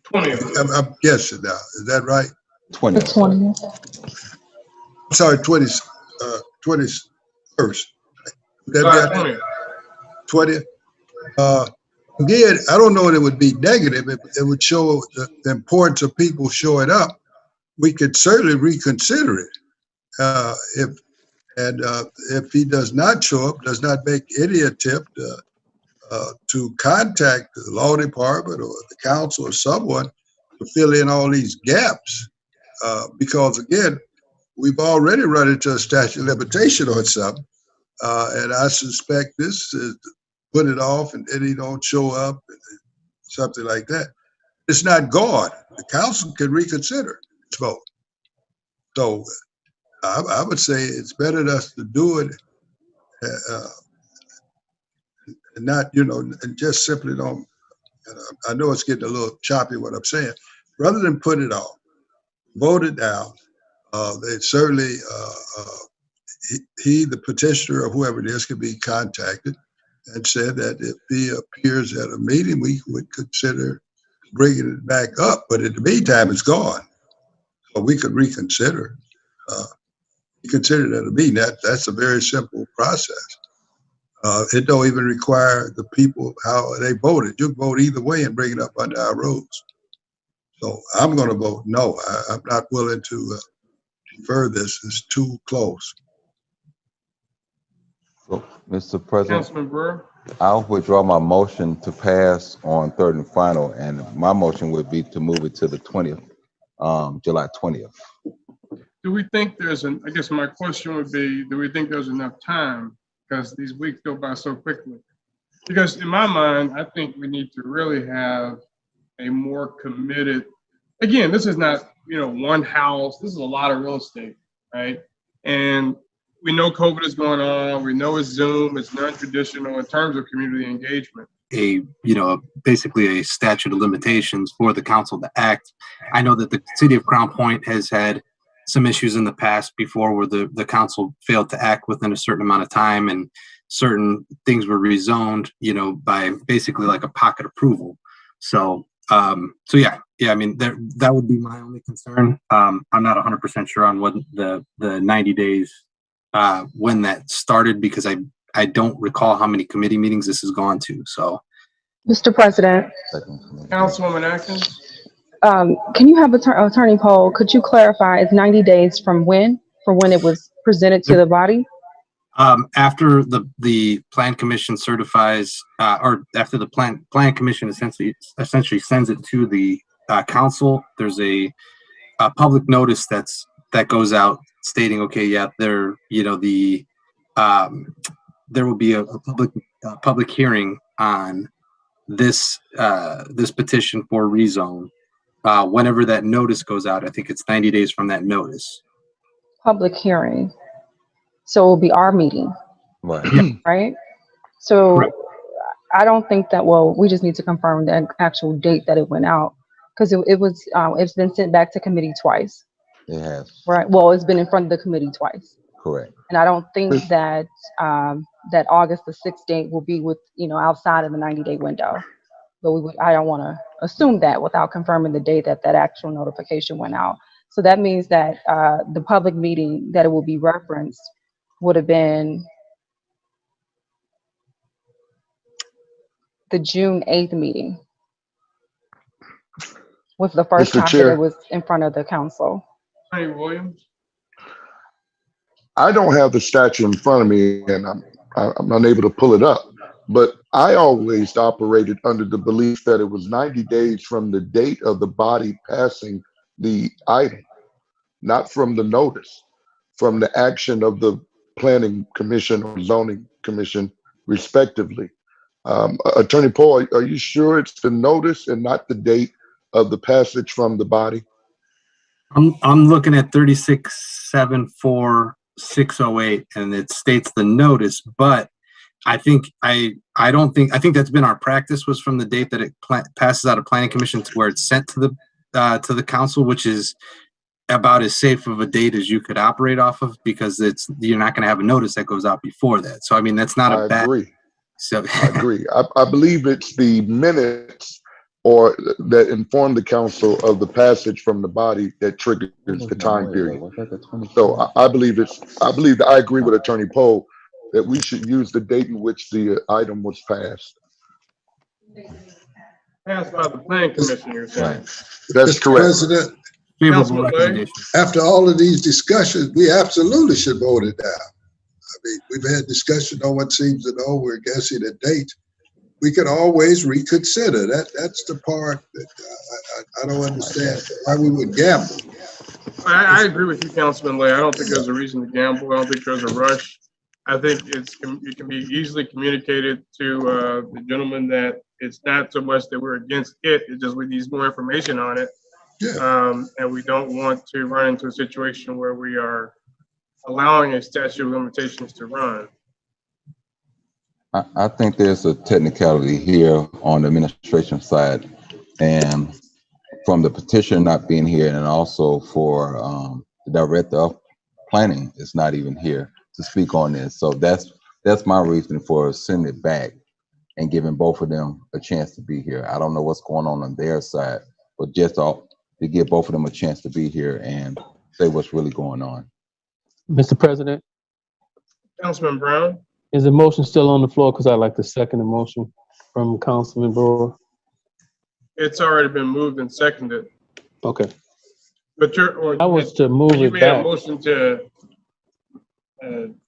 20th. I'm guessing now. Is that right? 20th. 20th. I'm sorry, 21st. Would that be 20th? Again, I don't know that it would be negative. It would show the importance of people showing up. We could certainly reconsider it. If he does not show up, does not make any attempt to contact the law department or the council or someone to fill in all these gaps, because again, we've already run into a statute of limitation on something, and I suspect this is put it off and then he don't show up, something like that. It's not gone. The council can reconsider its vote. So I would say it's better us to do it and not, and just simply don't, I know it's getting a little choppy what I'm saying, rather than put it off, vote it down. They certainly, the petitioner or whoever it is, can be contacted and said that if he appears at a meeting, we would consider bringing it back up. But in the meantime, it's gone. So we could reconsider. Consider it at a meeting. That's a very simple process. It don't even require the people how they voted. You can vote either way and bring it up under our rules. So I'm going to vote no. I'm not willing to defer this. It's too close. So, Mr. President, Councilman Brewer. I'll withdraw my motion to pass on third and final, and my motion would be to move it to the 20th, July 20th. Do we think I guess my question would be, do we think there's enough time? Because these weeks go by so quickly. Because in my mind, I think we need to really have a more committed, again, this is not, one house, this is a lot of real estate, right? And we know COVID is going on. We know it's Zoom, it's non-traditional in terms of community engagement. Basically a statute of limitations for the council to act. I know that the city of Crown Point has had some issues in the past before where the council failed to act within a certain amount of time, and certain things were rezoned, by basically like a pocket approval. So yeah, I mean, that would be my only concern. I'm not 100% sure on what the 90 days, when that started, because I don't recall how many committee meetings this has gone to. So, Mr. President. Councilwoman Atkins. Can you have Attorney Poll, could you clarify, it's 90 days from when it was presented to the body? After the plan commission certifies, or after the plan commission essentially sends it to the council, there's a public notice that goes out stating, okay, yeah, there will be a public hearing on this petition for rezone. Whenever that notice goes out, I think it's 90 days from that notice. Public hearing. So it will be our meeting. Right. Right? So right. I don't think that, we just need to confirm the actual date that it went out, because it's been sent back to committee twice. It has. Right. Well, it's been in front of the committee twice. Correct. And I don't think that that August the 6th date will be outside of the 90-day window. But I don't want to assume that without confirming the date that actual notification went out. So that means that the public meeting that it will be referenced would have been the June 8th meeting, was the first time that it was in front of the council. Hey, Williams. I don't have the statute in front of me, and I'm unable to pull it up. But I always operated under the belief that it was 90 days from the date of the body passing the item, not from the notice, from the action of the planning commission or zoning commission, respectively. Attorney Poll, are you sure it's the notice and not the date of the passage from the body? I'm looking at 3674-608, and it states the notice, but I think I I think that's been our practice, was from the date that it passes out of planning commission to where it's sent to the council, which is about as safe of a date as you could operate off of, because you're not going to have a notice that goes out before that. So I mean, that's not a bad. Agree. So I agree. I believe it's the minutes or that inform the council of the passage from the body that triggers the time period. So I believe I agree with Attorney Poe that we should use the date in which the item was passed. Passed by the planning commission, you're saying? That's Mr. correct. President, Favorable recommendation. after all of these discussions, we absolutely should vote it down. I mean, we've had discussion, no one seems to know, we're guessing a date. We could always reconsider. That's the part that I don't understand why we would gamble. I agree with you, Councilman Lay. I don't think there's a reason to gamble. I don't think there's a rush. I think it can be easily communicated to the gentleman that it's not so much that we're against it, it's just we need more information on it. Yeah. And we don't want to run into a situation where we are allowing a statute of limitations to run. I think there's a technicality here on the administration side, and from the petitioner not being here, and also for the director of planning is not even here to speak on this. So that's my reason for sending it back and giving both of them a chance to be here. I don't know what's going on their side, but just to give both of them a chance to be here and say what's really going on. Mr. President, Councilman Brown? is the motion still on the floor? Because I'd like to second the motion from Councilman Brewer. It's already been moved and seconded. Okay. But I was to move you it made back. a motion to,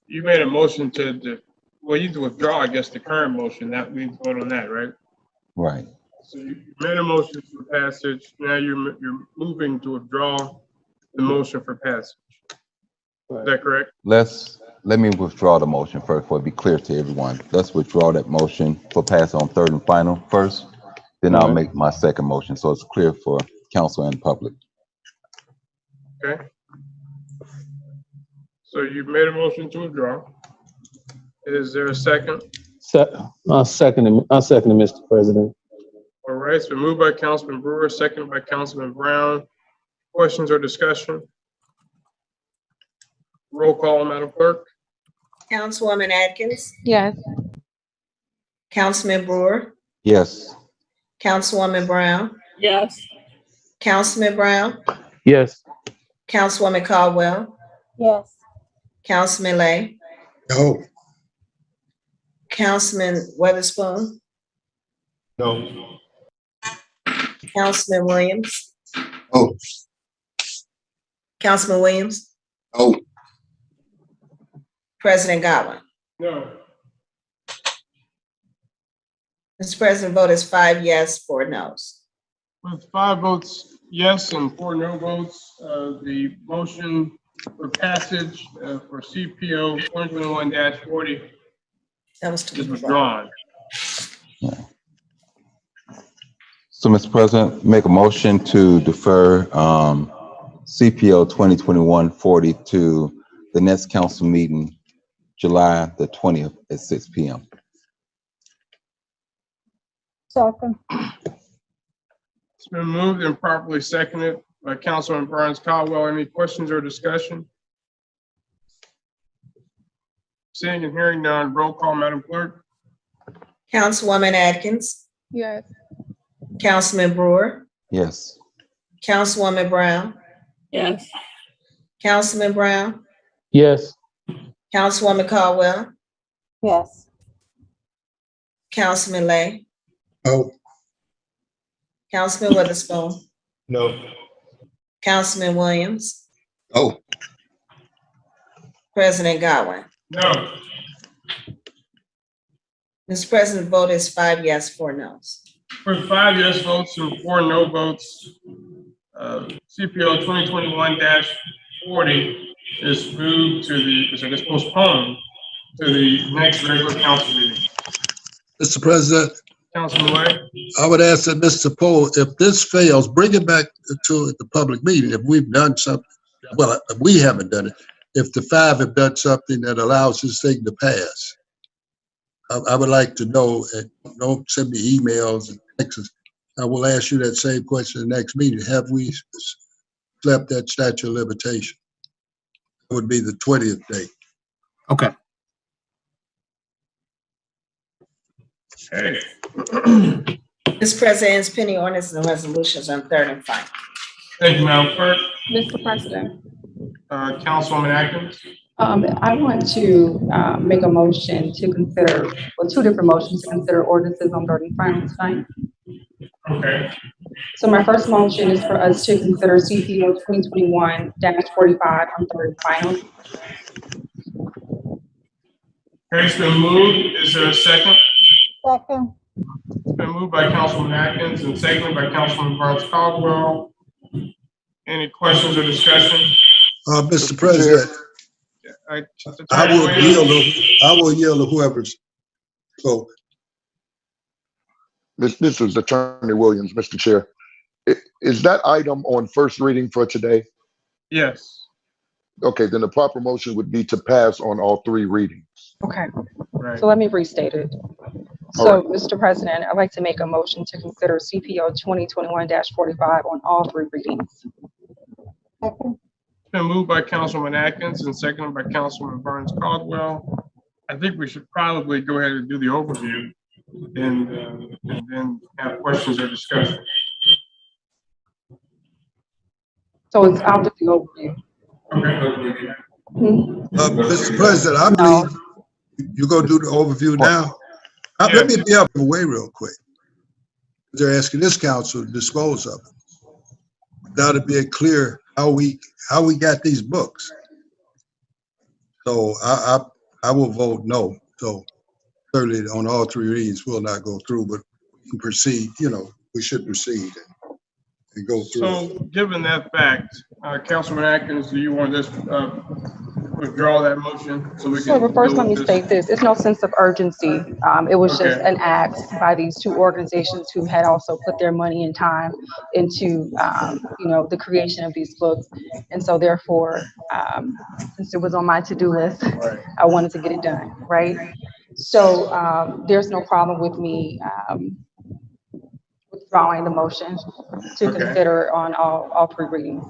you made a motion to, well, you need to withdraw, I guess, the current motion. That we need to vote on that, right? Right. So you made a motion for passage. Now you're moving to withdraw the motion for passage. Is that correct? Let me withdraw the motion first, for it be clear to everyone. Let's withdraw that motion for pass on third and final first. Then I'll make my second motion, so it's clear for council and public. Okay. So you've made a motion to withdraw. Is there a second? I'll second it, Mr. President. All right, it's been moved by Councilman Brewer, seconded by Councilman Brown. Questions or discussion? Roll call, Madam Clerk. Councilwoman Atkins, Yes. Councilman Brewer, Yes. Councilwoman Brown, Yes. Councilman Brown, Yes. Councilwoman Caldwell, Yes. Councilman Lay, No. Councilman Weatherspoon, No. Councilman Williams, Oh. Councilman Williams, Oh. President Godwin. No. Mr. President, vote is 5 yes, 4 no's. With 5 votes yes and 4 no votes, the motion for passage for CPO 2021-40 is withdrawn. So, Mr. President, make a motion to defer CPO 2021-40 to the next council meeting, July the 20th at 6 p.m. Second. It's been moved and properly seconded by Councilman Burns Caldwell. Any questions or discussion? Seeing and hearing none, roll call, Madam Clerk. Councilwoman Atkins, Yes. Councilman Brewer, Yes. Councilwoman Brown, Yes. Councilman Brown, Yes. Councilwoman Caldwell, Yes. Councilman Lay, No. Councilman Witherspoon, No. Councilman Williams, Oh. President Godwin. No. Mr. President, vote is 5 yes, 4 no's. With 5 yes votes and 4 no votes, CPO 2021-40 is moved to is postponed to the next regular council meeting. Mr. President, Councilman Lay? I would ask that Mr. Poe, if this fails, bring it back to the public meeting. If we've done something, well, we haven't done it. If the 5 have done something that allows this thing to pass. I would like to know, don't send me emails and texts. I will ask you that same question in the next meeting. Have we slept that statute of limitation? It would be the 20th date. Okay. Okay. Mr. President, pending ordinances and resolutions on third and final. Thank you, Madam Clerk. Mr. President, Councilwoman Atkins. I want to make a motion to consider, well, two different motions to consider ordinances on third and final tonight. Okay. So my first motion is for us to consider CPO 2021-45 on third and final. Okay, it's been moved. Is there a second? Second. It's been moved by Councilwoman Atkins and seconded by Councilman Barnes Caldwell. Any questions or discussion? Mr. President, I will yield to whoever's spoke. This is Attorney Williams, Mr. Chair. Is that item on first reading for today? Yes. Okay, then the proper motion would be to pass on all three readings. Okay, Right. so let me restate it. So, Mr. President, I'd like to make a motion to consider CPO 2021-45 on all three readings. It's been moved by Councilwoman Atkins and seconded by Councilman Barnes Caldwell. I think we should probably go ahead and do the overview and then have questions or discussion. So it's out of the overview. Okay. Mr. President, I believe you're going to do the overview now. Let me be up the way real quick. They're asking this council to dispose of it without it being clear how we got these books. So I will vote no. So certainly on all three readings will not go through, but we can proceed. We should proceed and go through. So given that fact, Councilman Atkins, do you want this withdraw that motion so we can? So first, let me state this. It's no sense of urgency. It was just an ask by these two organizations who had also put their money and time into, the creation of these books. And so therefore, since it was on my to-do list, I wanted to get it done, right? So there's no problem with me withdrawing the motion to consider on all three readings.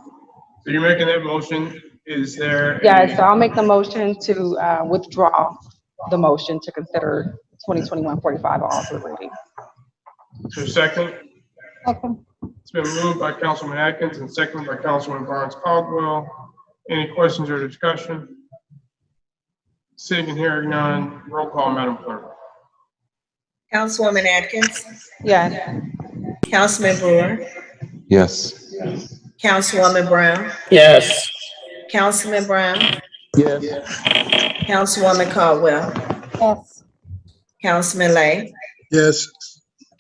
So you're making that motion. Is there? Yeah, so I'll make the motion to withdraw the motion to consider 2021-45 on all three readings. Is there a second? Second. It's been moved by Councilman Atkins and seconded by Councilman Barnes Caldwell. Any questions or discussion? Seeing and hearing none, roll call, Madam Clerk. Councilwoman Atkins. Yes. Councilman Brewer. Yes. Councilwoman Brown. Yes. Councilman Brown. Yes. Councilwoman Caldwell. Yes. Councilman Lay. Yes.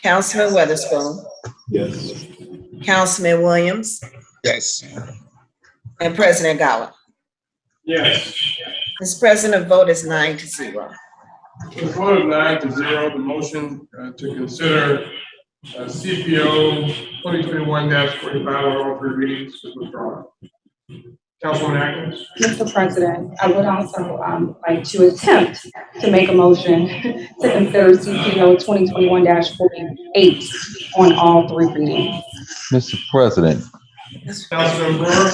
Councilman Weatherspoon. Yes. Councilman Williams. Yes. And President Gowan. Yes. Mr. President, the vote is 9-0. The vote of 9-0, the motion to consider CPO 2021-45 on all three readings is withdrawn. Councilwoman Atkins. Mr. President, I would also like to attempt to make a motion to consider CPO 2021-48 on all three readings. Mr. President, Councilman Brewer.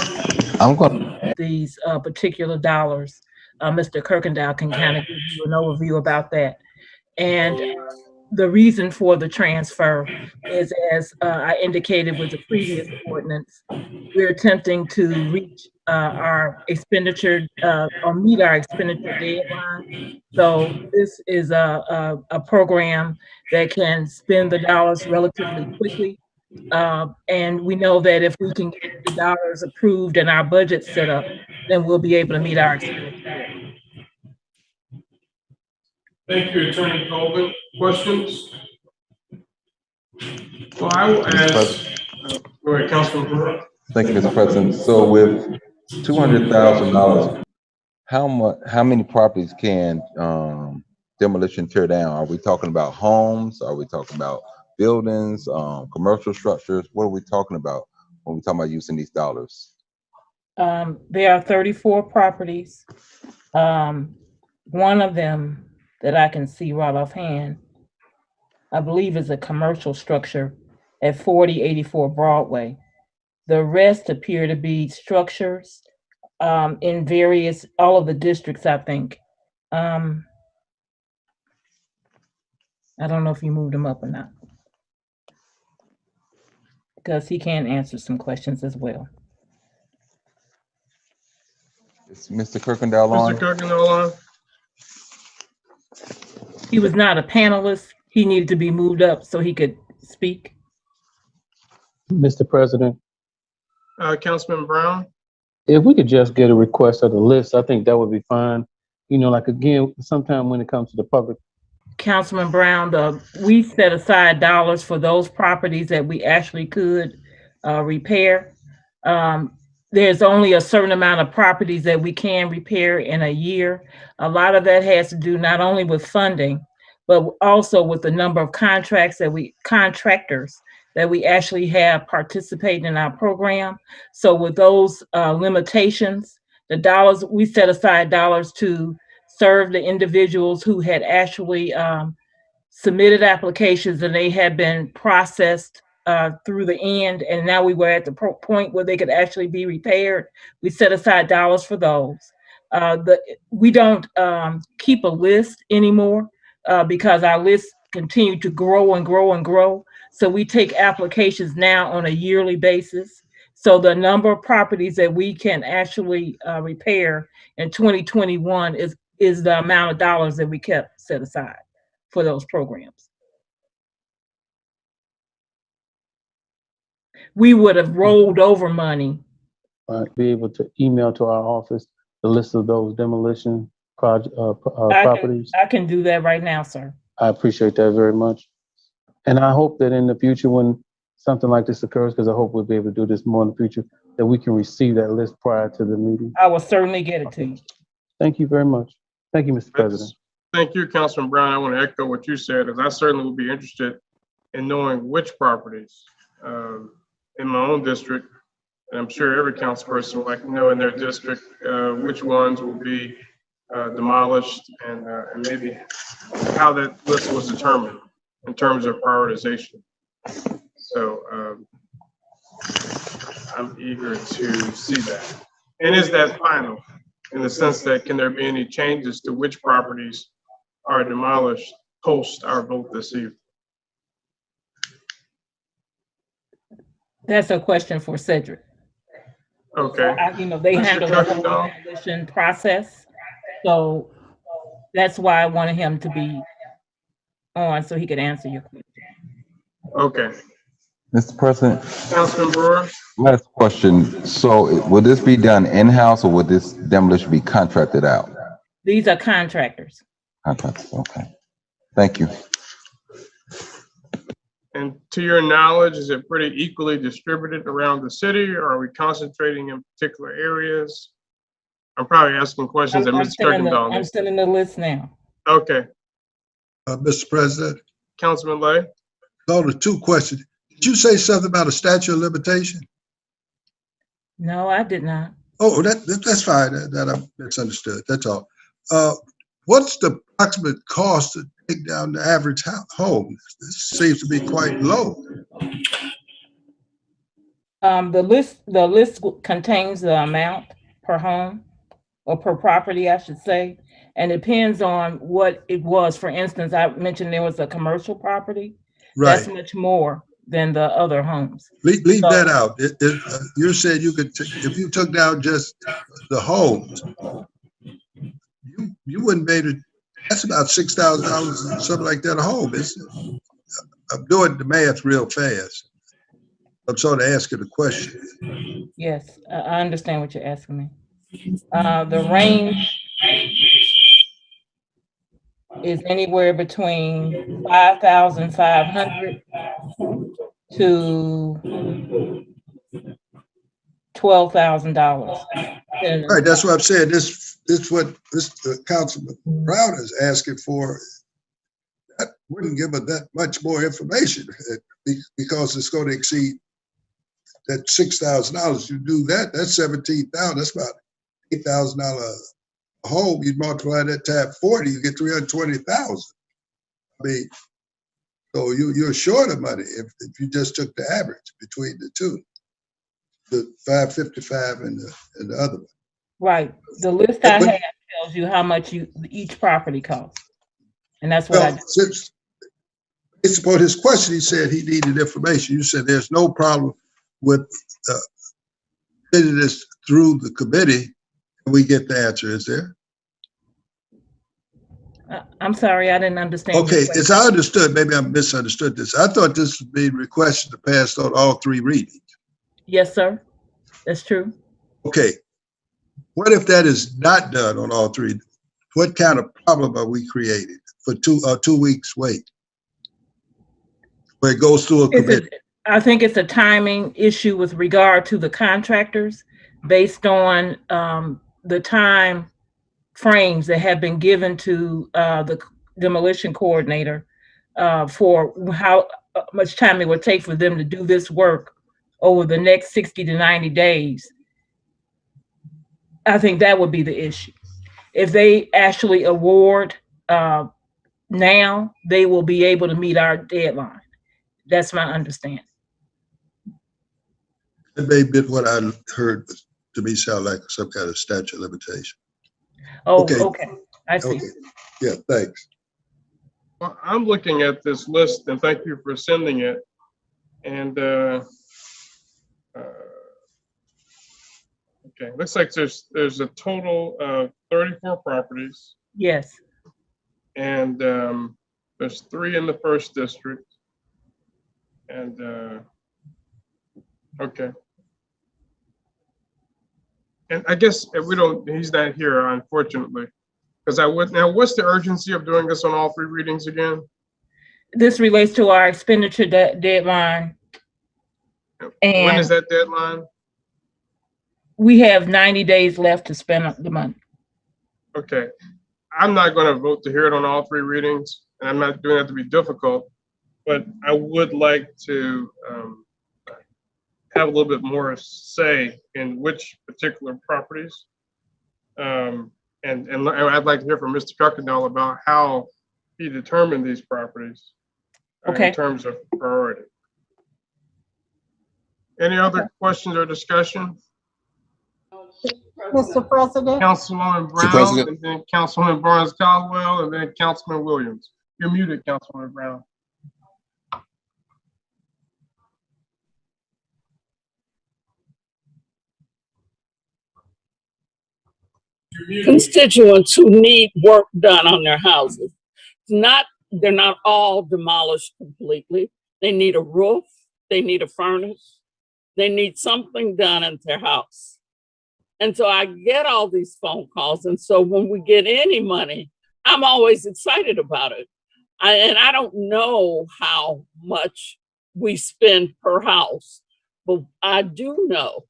I'm going these particular dollars. Mr. Kirkendall can kind of give you an overview about that. And the reason for the transfer is, as I indicated with the previous ordinance, we're attempting to reach our expenditure or meet our expenditure deadline. So this is a program that can spend the dollars relatively quickly. And we know that if we can get the dollars approved and our budget set up, then we'll be able to meet our expenditure. Thank you, Attorney Colvin. Questions? Well, I will ask, go ahead, Councilman Brewer. Thank you, Mr. President. So with $200,000, how many properties can demolition tear down? Are we talking about homes? Are we talking about buildings, commercial structures? What are we talking about when we're talking about using these dollars? There are 34 properties. One of them that I can see right offhand. I believe is a commercial structure at 4084 Broadway. The rest appear to be structures in all of the districts, I think. I don't know if you moved him up or not, because he can answer some questions as well. Is Mr. Kirkendall on? Mr. Kirkendall on? He was not a panelist. He needed to be moved up so he could speak. Mr. President, Councilman Brown? if we could just get a request of the list, I think that would be fine. You know, like again, sometime when it comes to the public. Councilman Brown, we set aside dollars for those properties that we actually could repair. There's only a certain amount of properties that we can repair in a year. A lot of that has to do not only with funding, but also with the number of contractors that we actually have participating in our program. So with those limitations, the dollars, we set aside dollars to serve the individuals who had actually submitted applications and they had been processed through the end, and now we were at the point where they could actually be repaired. We set aside dollars for those. We don't keep a list anymore because our lists continue to grow and grow and grow. So we take applications now on a yearly basis. So the number of properties that we can actually repair in 2021 is the amount of dollars that we kept set aside for those programs. We would have rolled over money. Be able to email to our office the list of those demolition properties. I can do that right now, sir. I appreciate that very much. And I hope that in the future, when something like this occurs, because I hope we'll be able to do this more in the future, that we can receive that list prior to the meeting. I will certainly get it to you. Thank you very much. Thank you, Mr. President. Thank you, Councilman Brown. I want to echo what you said, as I certainly would be interested in knowing which properties in my own district, and I'm sure every council person would like to know in their district which ones will be demolished and maybe how that list was determined in terms of prioritization. So I'm eager to see that. And is that final in the sense that can there be any changes to which properties are demolished post our vote this evening? That's a question for Cedric. Okay. They handle the whole demolition process. So that's why I wanted him to be on so he could answer your question. Okay. Mr. President. Councilman Brewer. Last question. So will this be done in-house or will this demolition be contracted out? These are contractors. Contractors, okay. Thank you. And to your knowledge, is it pretty equally distributed around the city, or are we concentrating in particular areas? I'm probably asking questions that Mr. Kirkendall. I'm still in the list now. Okay. Mr. President. Councilman Lay. Call the two questions. Did you say something about a statute of limitation? No, I did not. Oh, that's fine. That I misunderstood. That's all. What's the approximate cost to take down the average home? This seems to be quite low. The list contains the amount per home or per property, I should say, and it depends on what it was. For instance, I mentioned there was a commercial property. Right. That's much more than the other homes. Leave that out. You said you could, if you took down just the homes, you wouldn't be able to. That's about $6,000, something like that a home. I'm doing the math real fast. I'm sort of asking a question. Yes, I understand what you're asking me. The range is anywhere between $5,500 to $12,000. All right, that's what I'm saying. This what Councilman Brown is asking for. That wouldn't give us that much more information because it's going to exceed that $6,000. You do that, that's $17,000. That's about $8,000 home, you multiply that times 40, you get 320,000. I mean, so you're short of money if you just took the average between the two, the 555 and the other one. Right. The list I have tells you how much each property costs. And that's what I did. Since based upon his question, he said he needed information. You said there's no problem with sending this through the committee, and we get the answer. Is there? I'm sorry, I didn't understand. Okay, as I understood, maybe I misunderstood this. I thought this was being requested to pass on all 3 readings. Yes, sir. That's true. Okay. What if that is not done on all 3? What kind of problem are we creating for 2 weeks wait? Where it goes through a committee. I think it's a timing issue with regard to the contractors based on the time frames that have been given to the demolition coordinator for how much time it would take for them to do this work over the next 60 to 90 days. I think that would be the issue. If they actually award now, they will be able to meet our deadline. That's my understanding. It may be what I heard to me sound like some kind of statute of limitation. Oh, okay. I see. Okay. Yeah, thanks. Well, I'm looking at this list, and thank you for sending it. And okay, looks like there's a total of 34 properties. Yes. And there's 3 in the 1st district. And okay. And I guess he's not here, unfortunately, because now what's the urgency of doing this on all 3 readings again? This relates to our expenditure deadline. And when is that deadline? We have 90 days left to spend the money. Okay. I'm not going to vote to hear it on all 3 readings, and I'm not doing that to be difficult, but I would like to have a little bit more say in which particular properties. And I'd like to hear from Mr. Kuykendall about how he determined these properties in terms of priority. Any other questions or discussion? Mr. President. Councilwoman Brown, and then Councilwoman Barnes Caldwell, and then Councilman Williams. You're muted, Councilwoman Brown. Constituents who need work done on their houses. They're not all demolished completely. They need a roof, they need a furnace, they need something done at their house. And so I get all these phone calls. And so when we get any money, I'm always excited about it. And I don't know how much we spend per house, but I do know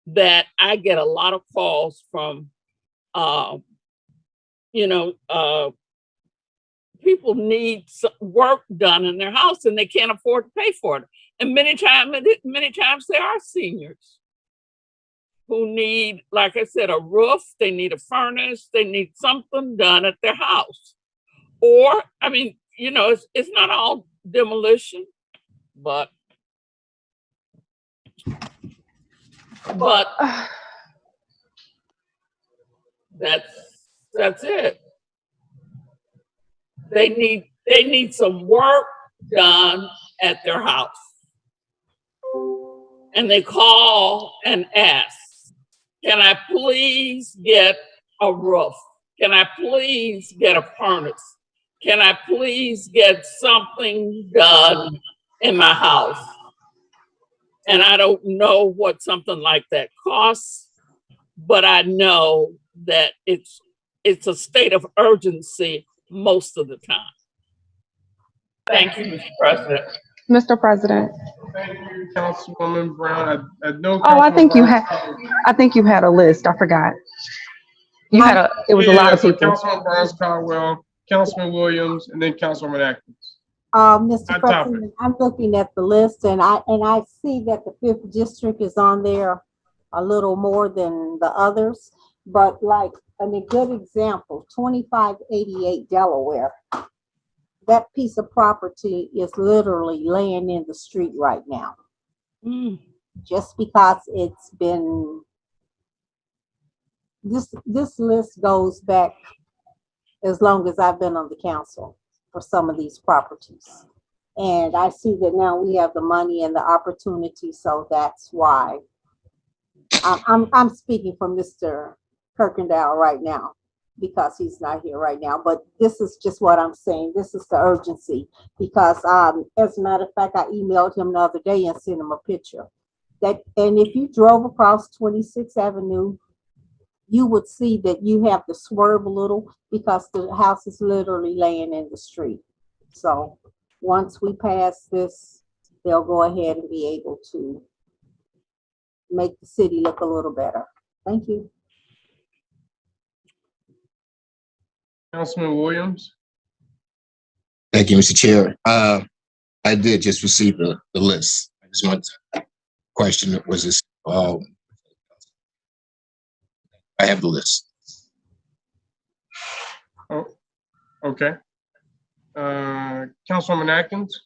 that I get a lot of calls from people need work done in their house and they can't afford to pay for it. And many times they are seniors who need, like I said, a roof, they need a furnace, they need something done at their house. Or, I mean, it's not all demolition, but that's it. They need some work done at their house. And they call and ask, can I please get a roof? Can I please get a furnace? Can I please get something done in my house? And I don't know what something like that costs, but I know that it's a state of urgency most of the time. Thank you, Mr. President. Mr. President. Thank you, Councilwoman Brown. I know. Oh, I think you had a list. I forgot. It was a lot of people. Councilwoman Barnes Caldwell, Councilman Williams, and then Councilwoman Atkins. Mr. President, I'm looking at the list and I see that the 5th district is on there a little more than the others, but like a good example, 2588 Delaware. That piece of property is literally laying in the street right now. Just because it's been, this list goes back as long as I've been on the council for some of these properties. And I see that now we have the money and the opportunity, so that's why I'm speaking for Mr. Kirkendall right now, because he's not here right now. But this is just what I'm saying. This is the urgency, because as a matter of fact, I emailed him the other day and sent him a picture. And if you drove across 26th Avenue, you would see that you have to swerve a little because the house is literally laying in the street. So once we pass this, they'll go ahead and be able to make the city look a little better. Thank you. Councilman Williams. Thank you, Mr. Chair. I did just receive the list. I just want to question, was this, I have the list. Oh, okay. Councilwoman Atkins.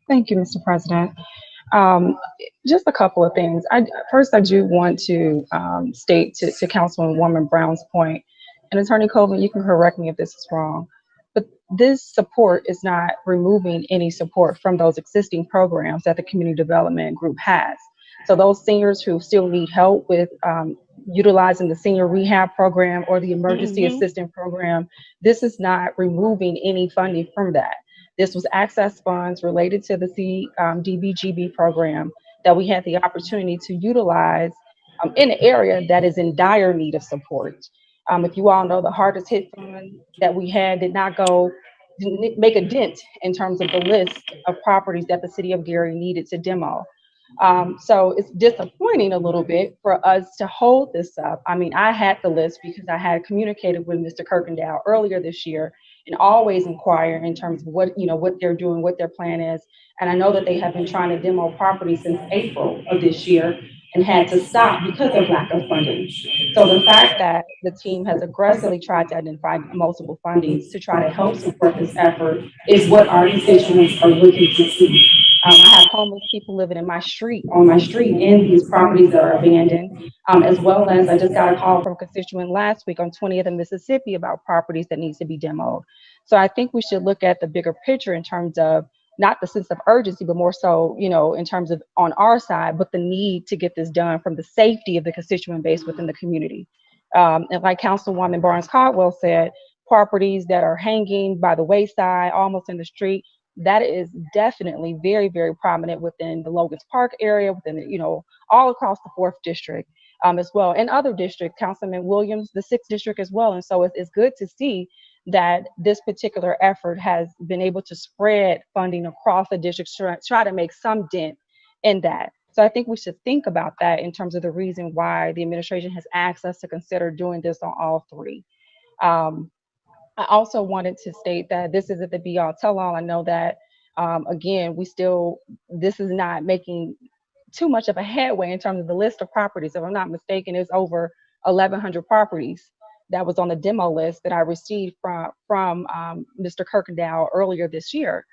Thank you, Mr. President. Just a couple of things. First, I do want to state to Councilwoman Brown's point, and Attorney Colvin, you can correct me if this is wrong, but this support is not removing any support from those existing programs that the community development group has. So those seniors who still need help with utilizing the senior rehab program or the emergency assistance program, this is not removing any funding from that. This was access funds related to the DBGB program that we had the opportunity to utilize in an area that is in dire need of support. If you all know, the hardest hit fund that we had didn't make a dent in terms of the list of properties that the city of Gary needed to demo. So it's disappointing a little bit for us to hold this up. I mean, I had the list because I had communicated with Mr. Kirkendall earlier this year and always inquire in terms of what they're doing, what their plan is. And I know that they have been trying to demo property since April of this year and had to stop because of lack of funding. So the fact that the team has aggressively tried to identify multiple fundings to try to help support this effort is what our constituents are looking to see. I have homeless people living in my street, on my street, in these properties that are abandoned, as well as I just got a call from a constituent last week on 20th and Mississippi about properties that needs to be demoed. So I think we should look at the bigger picture in terms of not the sense of urgency, but more so, in terms of on our side, but the need to get this done from the safety of the constituent base within the community. And like Councilwoman Barnes-Caldwell said, properties that are hanging by the wayside, almost in the street, that is definitely very, very prominent within the Logan's Park area, within all across the 4th district as well, and other districts, Councilman Williams, the 6th district as well. And so it's good to see that this particular effort has been able to spread funding across the district, try to make some dent in that. So I think we should think about that in terms of the reason why the administration has asked us to consider doing this on all three. I also wanted to state that this isn't the be all tell all. I know that, again, this is not making too much of a headway in terms of the list of properties. If I'm not mistaken, it's over 1,100 properties that was on the demo list that I received from Mr. Kirkendall earlier this year.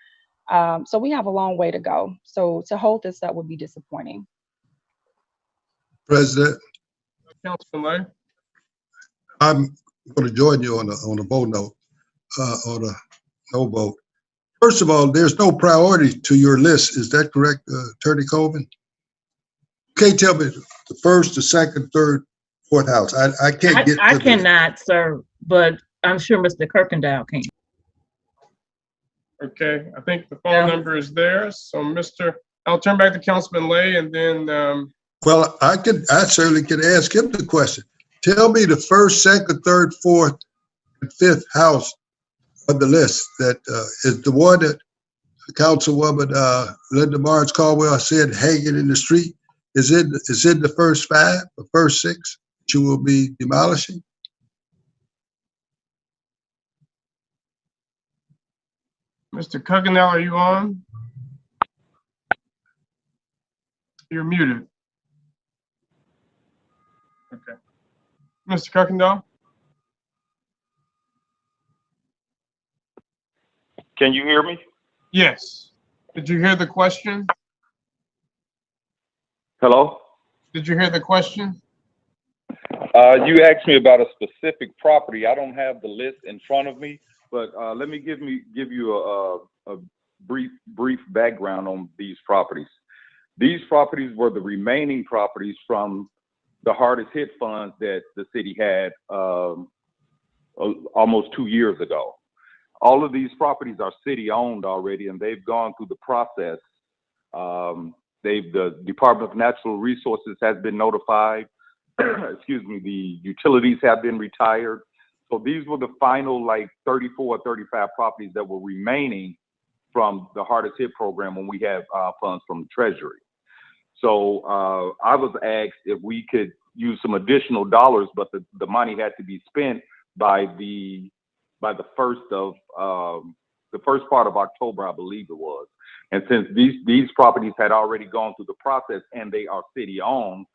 So we have a long way to go. So to hold this up would be disappointing. President, Councilman Lay. I'm going to join you on the vote note, on a no vote. First of all, there's no priority to your list. Is that correct, Attorney Colvin? You can't tell me the first, the second, third, fourth house. I can't get. I cannot, sir, but I'm sure Mr. Kirkendall can. Okay, I think the phone number is there. So I'll turn back to Councilman Lay, and then. Well, I certainly could ask him the question. Tell me the first, second, third, fourth, and fifth house on the list that is the one that Councilwoman Linda Barnes-Caldwell said hanging in the street. Is it the first 5 or first 6 that you will be demolishing? Mr. Kirkendall, are you on? You're muted. Okay. Mr. Kirkendall? Can you hear me? Yes. Did you hear the question? Hello? Did you hear the question? You asked me about a specific property. I don't have the list in front of me, but let me give you a brief background on these properties. These properties were the remaining properties from the hardest hit funds that the city had almost 2 years ago. All of these properties are city owned already, and they've gone through the process. The Department of Natural Resources has been notified. Excuse me, the utilities have been retired. So these were the final like 34 or 35 properties that were remaining from the hardest hit program when we had funds from the Treasury. So I was asked if we could use some additional dollars, but the money had to be spent by the first part of October, I believe it was. And since these properties had already gone through the process and they are city owned,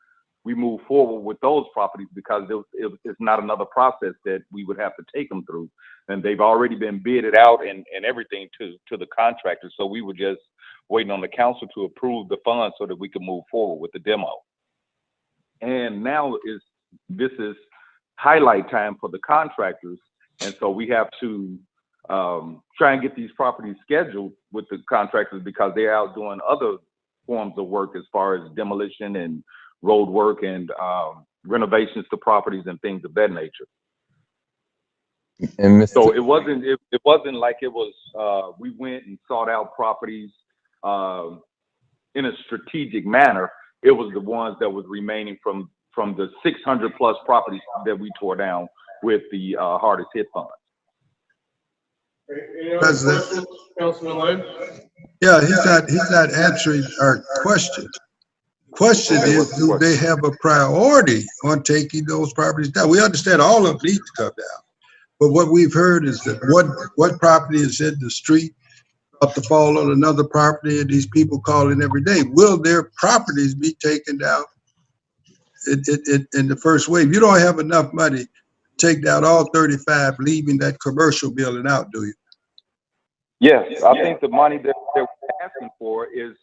we move forward with those properties because it's not another process that we would have to take them through. And they've already been bidded out and everything to the contractors. So we were just waiting on the council to approve the funds so that we could move forward with the demo. And now this is highlight time for the contractors. And so we have to try and get these properties scheduled with the contractors because they're out doing other forms of work as far as demolition and road work and renovations to properties and things of that nature. And so it wasn't like it was we went and sought out properties in a strategic manner. It was the ones that was remaining from the 600 plus properties that we tore down with the hardest hit funds. President. Councilman Lane? Yeah, he's not answering our question. Question is, do they have a priority on taking those properties down? We understand all of them need to come down. But what we've heard is that what property is in the street about to fall on another property, and these people calling every day. Will their properties be taken down in the first wave? You don't have enough money to take down all 35, leaving that commercial building out, do you? Yes, I think the money that we're asking for is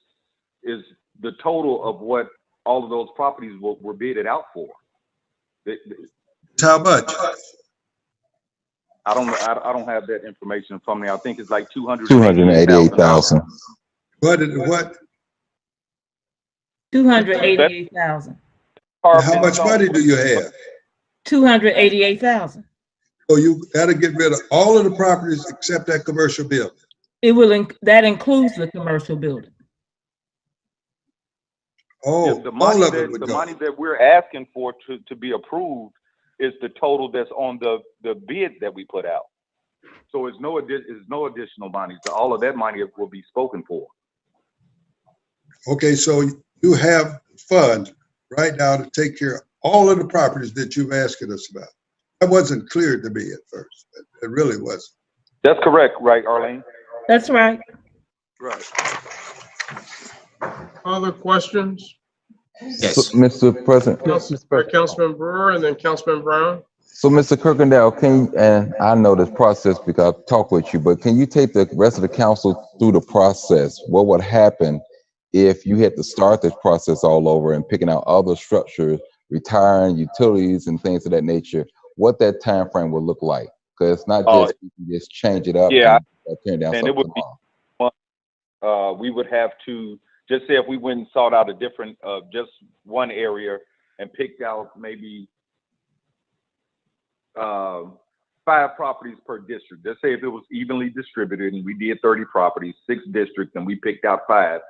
the total of what all of those properties were bidded out for. How much? I don't have that information from me. I think it's like 288,000. What? 288,000. How much money do you have? 288,000. So you got to get rid of all of the properties except that commercial building. It will. That includes the commercial building. Oh, the money that we're asking for to be approved is the total that's on the bid that we put out. So it's no additional money. So all of that money will be spoken for. Okay, so you have funds right now to take care of all of the properties that you've asked us about. That wasn't clear to me at first. It really wasn't. That's correct, right, Arlene? That's right. Right. Other questions? Yes. So, Mr. President. Councilman Brewer and then Councilman Brown. So, Mr. Kirkendall, and I know this process because I've talked with you, but can you take the rest of the council through the process? What would happen if you had to start this process all over and picking out other structures, retiring utilities and things of that nature, what that time frame would look like? Because it's not just you can just change it up. Yeah, and turn down and it would be we would have to just say if we went and sought out a different just one area and picked out maybe 5 properties per district. Let's say if it was evenly distributed and we did 30 properties, 6 districts, and we picked out 5,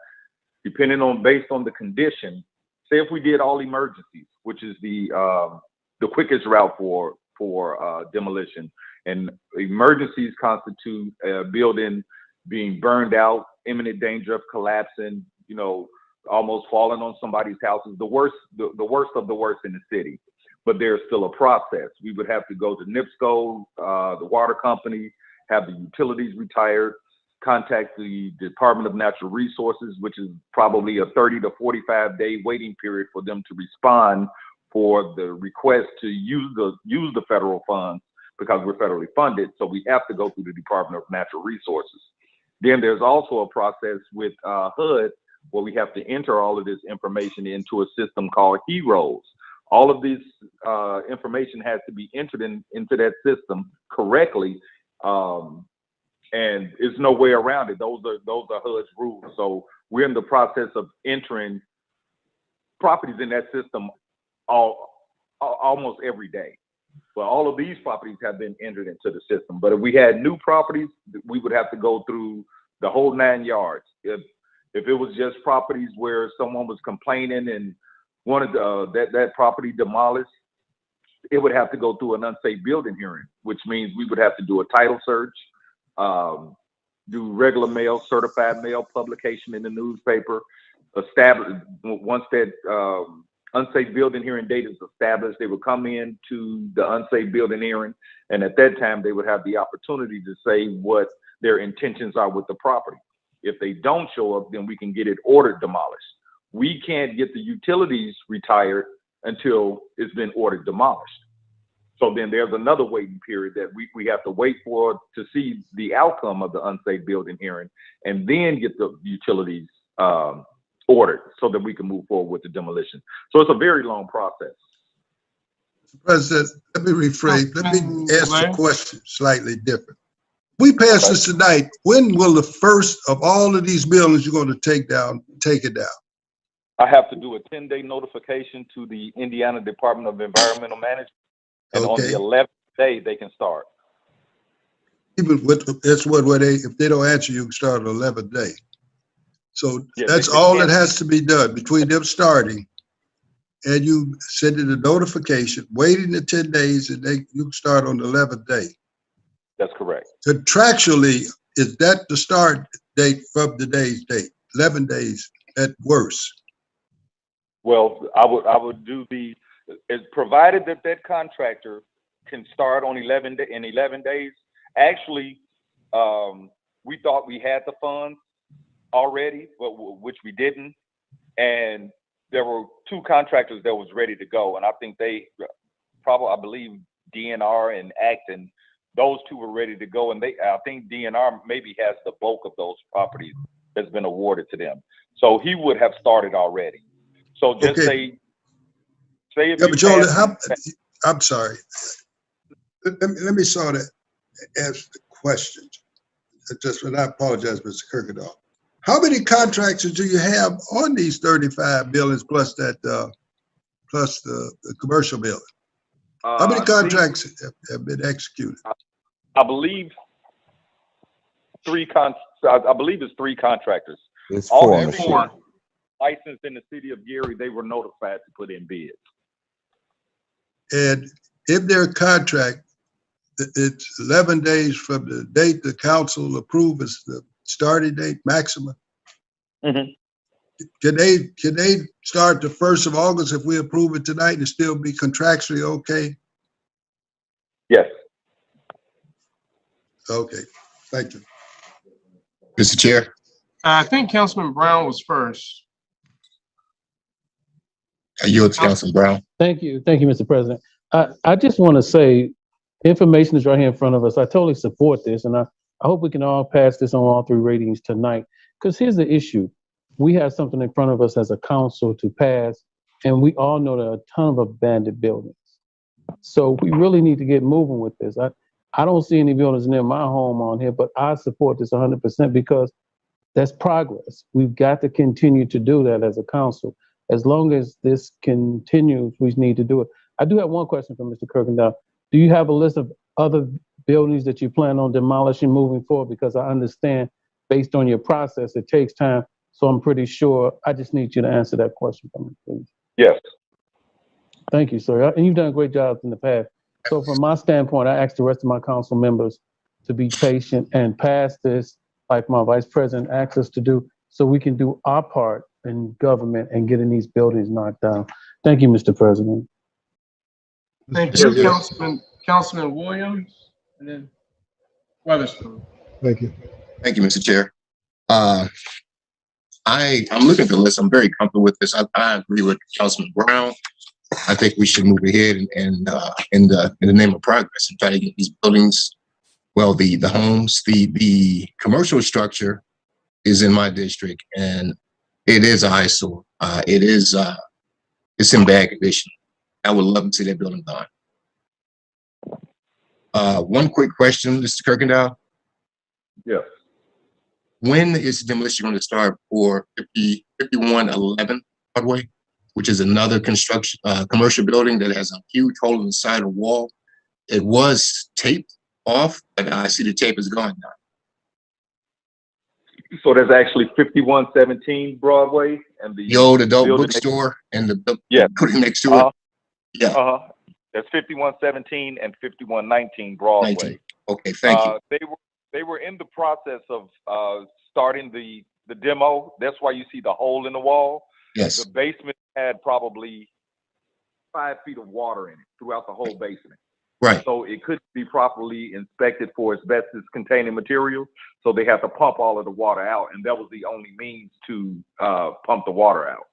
depending on based on the condition. Say if we did all emergencies, which is the quickest route for demolition, and emergencies constitute a building being burned out, imminent danger of collapsing, almost falling on somebody's houses, the worst of the worst in the city. But there's still a process. We would have to go to NIPSCO, the water company, have the utilities retired, contact the Department of Natural Resources, which is probably a 30 to 45 day waiting period for them to respond for the request to use the federal funds because we're federally funded. So we have to go through the Department of Natural Resources. Then there's also a process with HUD where we have to enter all of this information into a system called HEROES. All of this information has to be entered into that system correctly, and there's no way around it. Those are HUD's rules. So we're in the process of entering properties in that system almost every day. Well, all of these properties have been entered into the system. But if we had new properties, we would have to go through the whole 9 yards. If it was just properties where someone was complaining and wanted that property demolished, it would have to go through an unsafe building hearing, which means we would have to do a title search, do regular mail, certified mail publication in the newspaper, once that unsafe building hearing date is established, they would come in to the unsafe building hearing, and at that time they would have the opportunity to say what their intentions are with the property. If they don't show up, then we can get it ordered demolished. We can't get the utilities retired until it's been ordered demolished. So then there's another waiting period that we have to wait for to see the outcome of the unsafe building hearing, and then get the utilities ordered so that we can move forward with the demolition. So it's a very long process. President, let me rephrase. Let me ask the question slightly different. We pass this tonight. When will the first of all of these buildings you're going to take it down? I have to do a 10-day notification to the Indiana Department of Environmental Management, and on the 11th day they can start. Even with that's what where if they don't answer, you can start on the 11th day. So that's all that has to be done between them starting and you sending a notification, waiting the 10 days, and you can start on the 11th day. That's correct. Contractually, is that the start date from today's date? 11 days at worst. Well, I would do provided that contractor can start on 11 days. Actually, we thought we had the funds already, but which we didn't, and there were 2 contractors that was ready to go, and I think they probably, I believe DNR and Acton, those 2 were ready to go, and I think DNR maybe has the bulk of those properties that's been awarded to them, so he would have started already. So just say if but Joel, I'm sorry. Let me sort of ask the question. And I apologize, Mr. Kirkendall. How many contractors do you have on these 35 buildings plus that plus the commercial building? How many contracts have been executed? I believe I believe it's 3 contractors. It's All 4. everyone licensed in the city of Gary, they were notified to put in bids. And if their contract, it's 11 days from the date the council approves is the starting date maximum. Mm-hmm. Can they start the 1st of August if we approve it tonight and still be contractually okay? Yes. Okay, thank you. Mr. Chair. I think Councilman Brown was first. I yield to Councilman Brown. Thank you, Mr. President. I just want to say, information is right here in front of us. I totally support this, and I hope we can all pass this on all 3 readings tonight. Because here's the issue: we have something in front of us as a council to pass, and we all know there are a ton of abandoned buildings. So we really need to get moving with this. I don't see any buildings near my home on here, but I support this 100% because that's progress. We've got to continue to do that as a council. As long as this continues, we need to do it. I do have one question for Mr. Kirkendall. Do you have a list of other buildings that you plan on demolishing moving forward? Because I understand based on your process, it takes time. So I'm pretty sure, I just need you to answer that question for me, please. Yes. Thank you, sir. And you've done a great job in the past. So from my standpoint, I ask the rest of my council members to be patient and pass this like my vice president asks us to do, so we can do our part in government and getting these buildings knocked down. Thank you, Mr. President. Thank you, Councilman Williams, and then Weatherspoon. Thank you. Thank you, Mr. Chair. I'm looking at the list. I'm very comfortable with this. I agree with Councilman Brown. I think we should move ahead and in the name of progress and try to get these buildings well, the homes, the commercial structure is in my district, and it is an eyesore. It's in bad condition. I would love to see that building gone. One quick question, Mr. Kirkendall. Yes. When is demolition going to start for 5111 Broadway, which is another construction commercial building that has a huge hole in the side of the wall? It was taped off, but I see the tape is gone now. So there's actually 5117 Broadway and the old adult building bookstore and the yeah building next to it. Yeah. That's 5117 and 5119 Broadway. 19. Okay, thank you. They were in the process of starting the demo. That's why you see the hole in the wall. Yes. The basement had probably 5 feet of water in it throughout the whole basement. Right. So it couldn't be properly inspected for asbestos containing material. So they had to pump all of the water out, and that was the only means to pump the water out.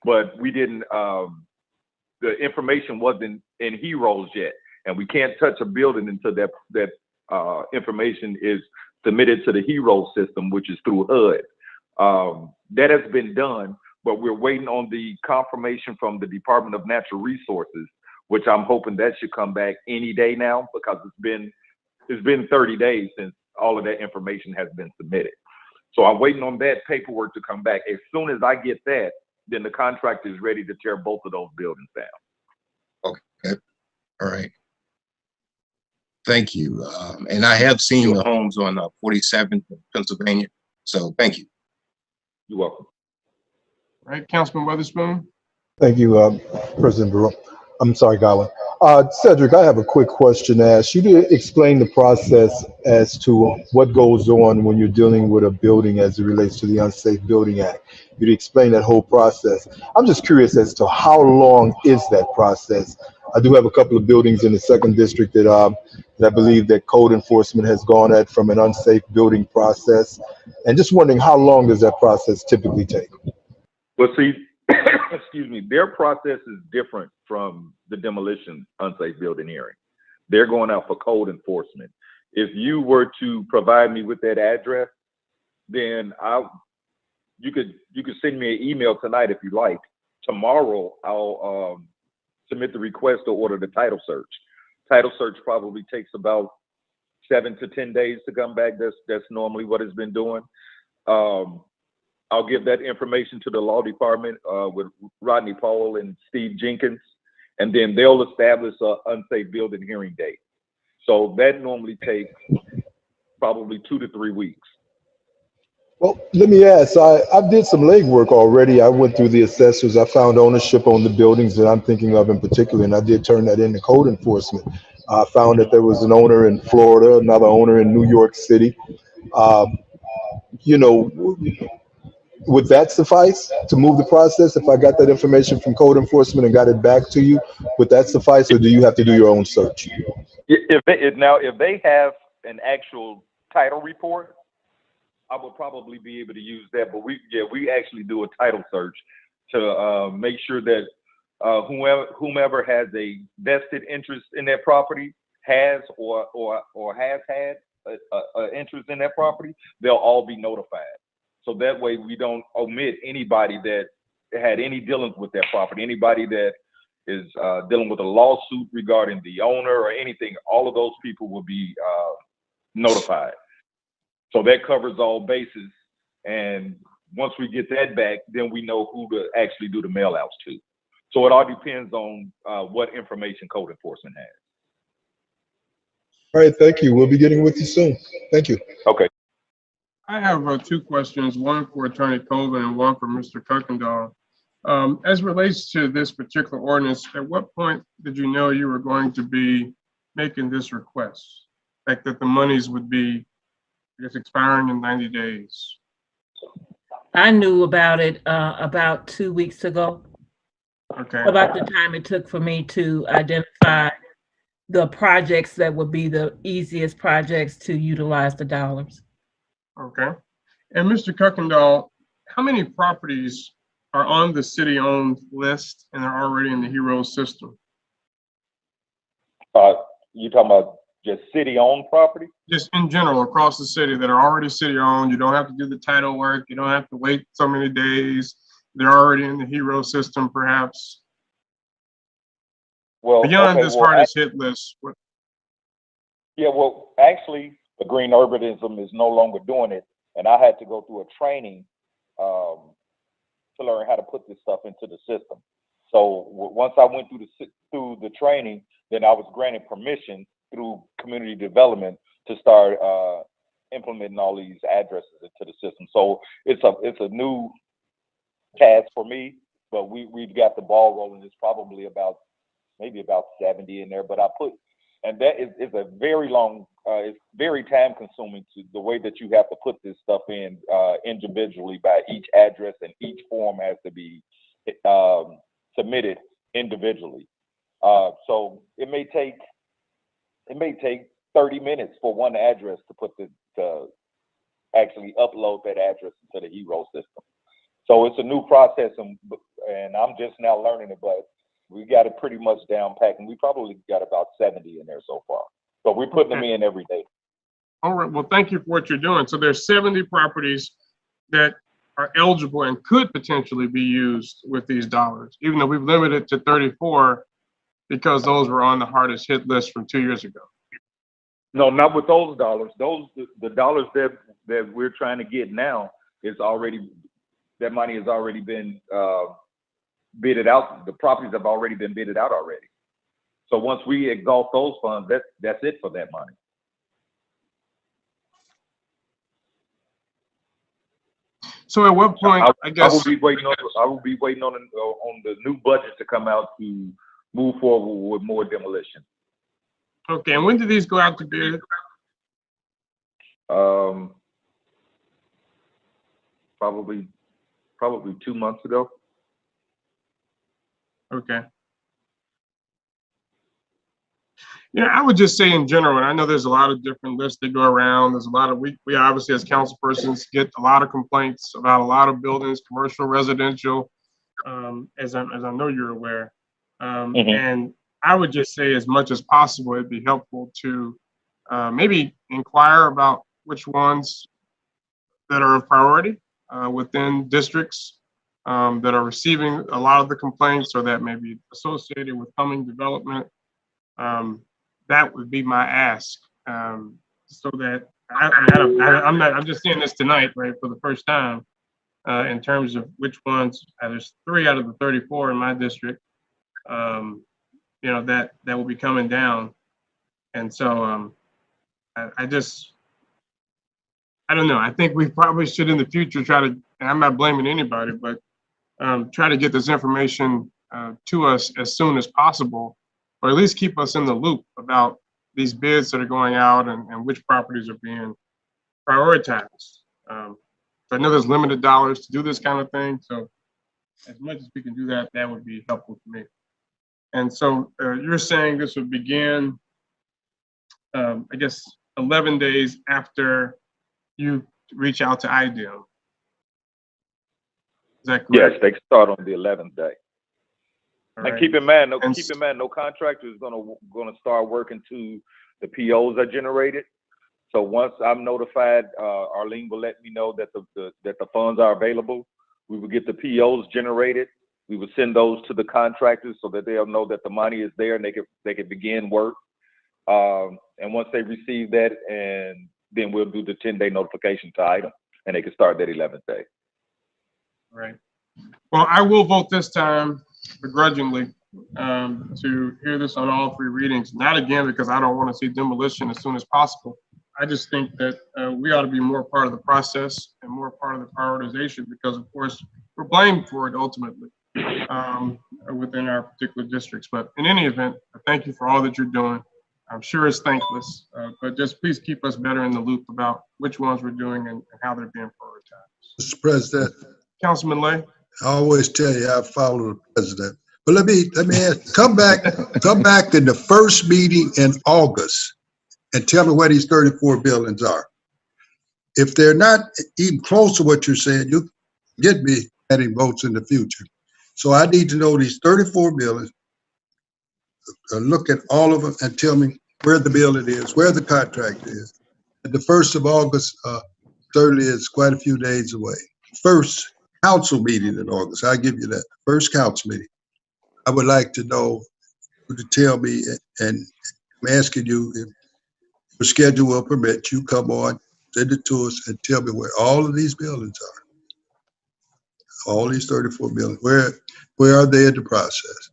But we didn't, the information wasn't in HEROES yet, and we can't touch a building until that information is submitted to the HEROES system, which is through HUD. That has been done, but we're waiting on the confirmation from the Department of Natural Resources, which I'm hoping that should come back any day now, because it's been 30 days since all of that information has been submitted. So I'm waiting on that paperwork to come back. As soon as I get that, then the contractor is ready to tear both of those buildings down. Okay. All right. Thank you. And I have seen the homes on 47th in Pennsylvania. So thank you. You're welcome. All right, Councilman Weatherspoon. Thank you, President Burrow. I'm sorry, Godwin. Cedric, I have a quick question to ask. You to explain the process as to what goes on when you're dealing with a building as it relates to the Unsafe Building Act. You to explain that whole process. I'm just curious as to how long is that process? I do have a couple of buildings in the 2nd District that I believe that code enforcement has gone at from an unsafe building process. And just wondering, how long does that process typically take? Well, see, excuse me, their process is different from the demolition unsafe building hearing. They're going out for code enforcement. If you were to provide me with that address, then you could send me an email tonight if you like. Tomorrow, I'll submit the request to order the title search. Title search probably takes about 7 to 10 days to come back. That's normally what it's been doing. I'll give that information to the law department with Rodney Paul and Steve Jenkins, and then they'll establish an unsafe building hearing date. So that normally takes probably 2 to 3 weeks. Well, let me ask, I did some legwork already. I went through the assessors. I found ownership on the buildings that I'm thinking of in particular, and I did turn that into code enforcement. I found that there was an owner in Florida, another owner in New York City. You know, would that suffice to move the process? If I got that information from code enforcement and got it back to you, would that suffice, or do you have to do your own search? If they have an actual title report, I would probably be able to use that. But we actually do a title search to make sure that whomever has a vested interest in that property has or has had an interest in that property, they'll all be notified. So that way we don't omit anybody that had any dealings with that property, anybody that is dealing with a lawsuit regarding the owner or anything. All of those people will be notified. So that covers all bases. And once we get that back, then we know who to actually do the mail outs to. So it all depends on what information code enforcement has. All right, thank you. We'll be getting with you soon. Thank you. Okay. I have 2 questions, one for Attorney Colvin and one for Mr. Kirkendall. As relates to this particular ordinance, at what point did you know you were going to be making this request? Like that the monies would be, I guess, expiring in 90 days? I knew about it about 2 weeks ago. Okay. About the time it took for me to identify the projects that would be the easiest projects to utilize the dollars. Okay. And Mr. Kirkendall, how many properties are on the city-owned list and are already in the HEROES system? You talking about Just city-owned property? Just in general, across the city that are already city-owned. You don't have to do the title work. You don't have to wait so many days. They're already in the HERO system, perhaps. Well, Beyond okay, this well, hardest hit list. yeah, well, actually, the Green Urbanism is no longer doing it, and I had to go through a training to learn how to put this stuff into the system. So once I went through the training, then I was granted permission through community development to start implementing all these addresses into the system. So it's a new task for me, but we've got the ball rolling. It's probably maybe about 70 in there, but and that is a very long, it's very time consuming to the way that you have to put this stuff in individually by each address, and each form has to be submitted individually. So it may take 30 minutes for one address to actually upload that address into the HERO system. So it's a new process, and I'm just now learning it, but we got it pretty much down packed, and we probably got about 70 in there so far. But we're putting them in every day. All right. Well, thank you for what you're doing. So there's 70 properties that are eligible and could potentially be used with these dollars, even though we've limited to 34 because those were on the hardest hit list from 2 years ago. No, not with those dollars. The dollars that we're trying to get now that money has already been bidded out. The properties have already been bidded out already. So once we exhaust those funds, that's it for that money. So at what point, I guess, I will be waiting on the new budget to come out to move forward with more demolition. okay, and when do these go out to bid? Probably 2 months ago. Okay. Yeah, I would just say in general, and I know there's a lot of different lists that go around. There's a lot of, we obviously as council persons get a lot of complaints about a lot of buildings, commercial, residential, as I know you're aware. And I would just say as much as possible, it'd be helpful to maybe inquire about which ones that are of priority within districts that are receiving a lot of the complaints or that may be associated with coming development. That would be my ask, so that I'm just saying this tonight, right, for the first time, in terms of which ones. There's 3 out of the 34 in my district, that will be coming down, and so I don't know. I think we probably should in the future try to, and I'm not blaming anybody, but try to get this information to us as soon as possible, or at least keep us in the loop about these bids that are going out and which properties are being prioritized. So I know there's limited dollars to do this kind of thing, so as much as we can do that, that would be helpful to me. And so you're saying this would begin, I guess, 11 days after you reach out to IDEM. Is that correct? Yes, they start on the 11th day. All and right. keep in mind, no contractor is gonna start working to the POs are generated. So once I'm notified, Arlene will let me know that the funds are available. We will get the POs generated. We will send those to the contractors so that they'll know that the money is there and they can begin work. And once they receive that, and then we'll do the 10-day notification to IDEM, and they can start that 11th day. Right. Well, I will vote this time begrudgingly to hear this on all 3 readings. Not again because I don't want to see demolition as soon as possible. I just think that we ought to be more part of the process and more part of the prioritization, because of course we're blamed for it ultimately within our particular districts. But in any event, thank you for all that you're doing. I'm sure it's thankless, but just please keep us better in the loop about which ones we're doing and how they're being prioritized. Mr. President, Councilman Lay. I always tell you I follow the president. But let me ask, come back in the first meeting in August and tell me where these 34 buildings are. If they're not even close to what you're saying, you get me adding votes in the future. So I need to know these 34 buildings, look at all of them and tell me where the building is, where the contract is. And the 1st of August certainly is quite a few days away. First council meeting in August, I'll give you that. First council meeting. I would like to know, to tell me, and I'm asking you if your schedule will permit, you come on, send it to us, and tell me where all of these buildings are. All these 34 buildings, where are they in the process?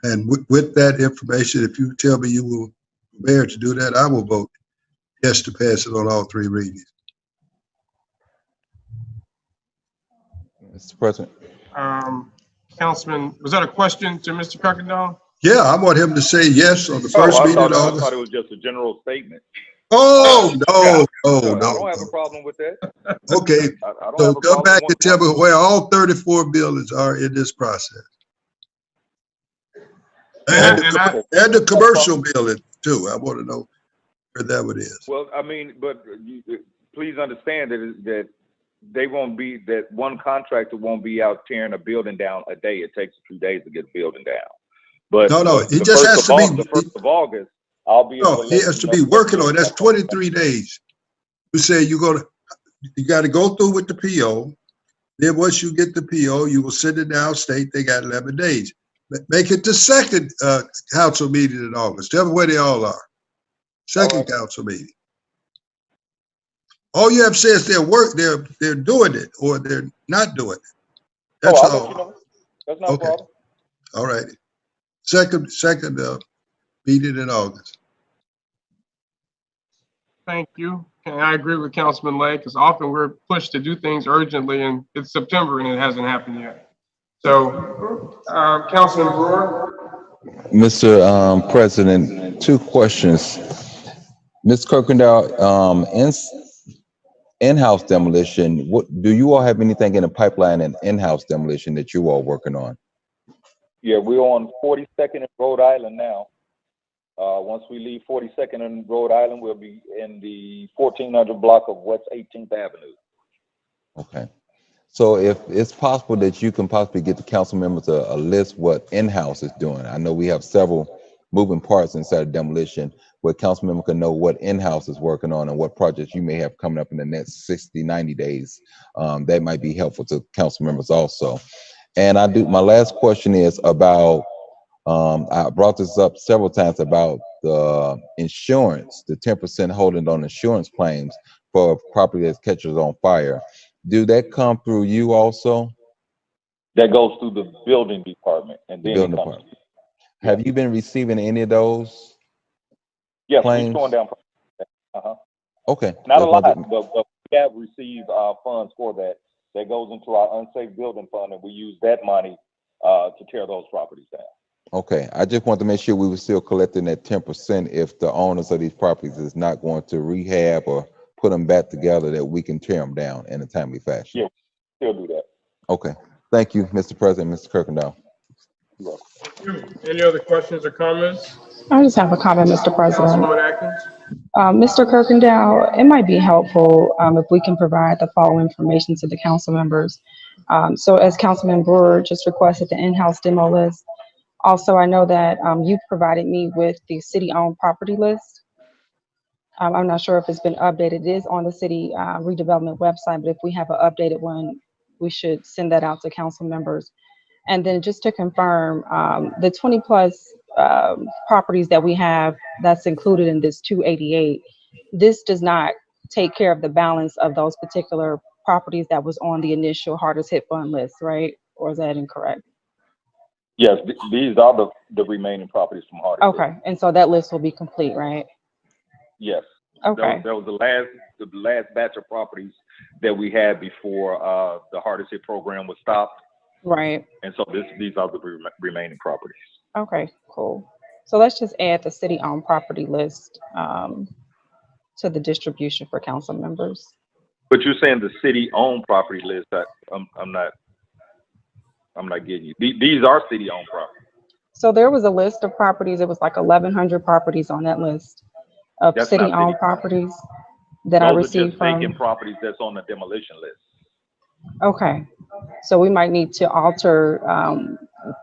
And with that information, if you tell me you will bear to do that, I will vote yes to pass it on all 3 readings. Mr. President. Councilman, was that a question to Mr. Kirkendall? Yeah, I want him to say yes on the first meeting in I August. thought it was just a general statement. Oh, no. I don't have a problem with that. Okay, so come back and tell me where all 34 buildings are in this process. And the commercial building too. I want to know where that one is. Well, I mean, but please understand that they won't be, that one contractor won't be out tearing a building down a day. It takes 2 days to get a building down. But no, he just has to be the 1st of August. I'll be. No, he has to be working on it. That's 23 days. You say you got to go through with the PO. Then once you get the PO, you will send it down state. They got 11 days. Make it the second council meeting in August. Tell me where they all are. Second council meeting. All you have to say is they're doing it or they're not doing it. That's I'll all. let you know. That's not a problem. All right. Second meeting in August. Thank you. And I agree with Councilman Lay, because often we're pushed to do things urgently and it's September and it hasn't happened yet. So, Councilman Brewer. Mr. President, 2 questions. Ms. Kirkendall, in-house demolition, do you all have anything in the pipeline in in-house demolition that you all working on? Yeah, we're on 42nd and Rhode Island now. Once we leave 42nd and Rhode Island, we'll be in the 1400 block of West 18th Avenue. Okay. So if it's possible that you can possibly get the council members a list what in-house is doing. I know we have several moving parts inside of demolition where council member can know what in-house is working on and what projects you may have coming up in the next 60, 90 days. That might be helpful to council members also. And my last question is about, I brought this up several times about the insurance, the 10% holding on insurance claims for property that catches on fire. Do that come through you also? That goes through the building department and then Building it comes. department. Have you been receiving any of those? Yes, claims? we're going down. Okay. Not a lot, but we have received funds for that. That goes into our unsafe building fund, and we use that money to tear those properties down. Okay, I just want to make sure we were still collecting that 10% if the owners of these properties is not going to rehab or put them back together, that we can tear them down in a timely fashion. Yeah, still do that. Okay, thank you, Mr. President, Mr. Kirkendall. You're welcome. Any other questions or comments? I just have a comment, Mr. President. Councilwoman Atkins? Mr. Kirkendall, it might be helpful if we can provide the following information to the council members. So as Councilman Brewer just requested the in-house demo list. Also, I know that you provided me with the city-owned property list. I'm not sure if it's been updated. It is on the city redevelopment website, but if we have an updated one, we should send that out to council members. And then just to confirm, the 20 plus properties that we have that's included in this 288, this does not take care of the balance of those particular properties that was on the initial hardest hit fund list, right? Or is that incorrect? Yes, these are the remaining properties from hardest hit. Okay, and so that list will be complete, right? Yes. Okay. That was the last batch of properties that we had before the hardest hit program was stopped. Right. And so these are the remaining properties. Okay, cool. So let's just add the city-owned property list to the distribution for council members. But you're saying the city-owned property list. I'm not getting you. These are city-owned properties. So there was a list of properties. It was like 1,100 properties on that list of city-owned properties that I received from. Vacant properties that's on the demolition list. Okay, so we might need to alter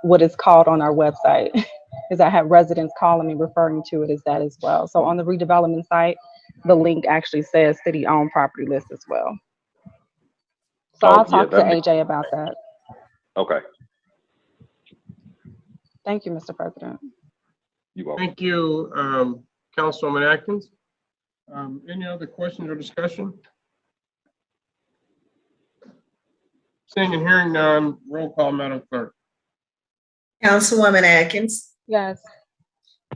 what is called on our website because I have residents calling me referring to it as that as well. So on the redevelopment site, the link actually says city-owned property list as well. So Oh, I'll yeah, talk to that makes- AJ about that. Okay, Thank you, Mr. President. you welcome. Thank you, Councilwoman Atkins. Any other questions or discussion? Seeing and hearing none, roll call, Madam Clerk. Councilwoman Atkins, Yes.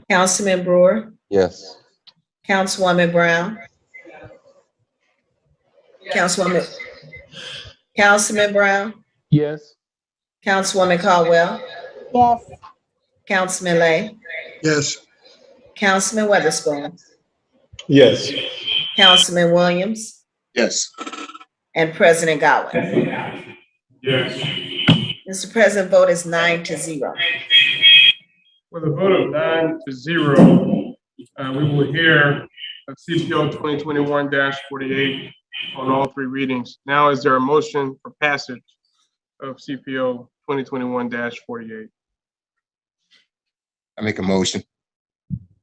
Councilman Brewer, Yes. Councilwoman Brown, Councilman Brown, Yes. Councilwoman Caldwell, Yes. Councilman Lay, Yes. Councilman Weatherspoon, Yes. Councilman Williams, Yes. and President Godwin. Yes. Mr. President, vote is 9-0. With a vote of 9-0, we will hear CPO 2021-48 on all three readings. Now, is there a motion for passage of CPO 2021-48? I make a motion.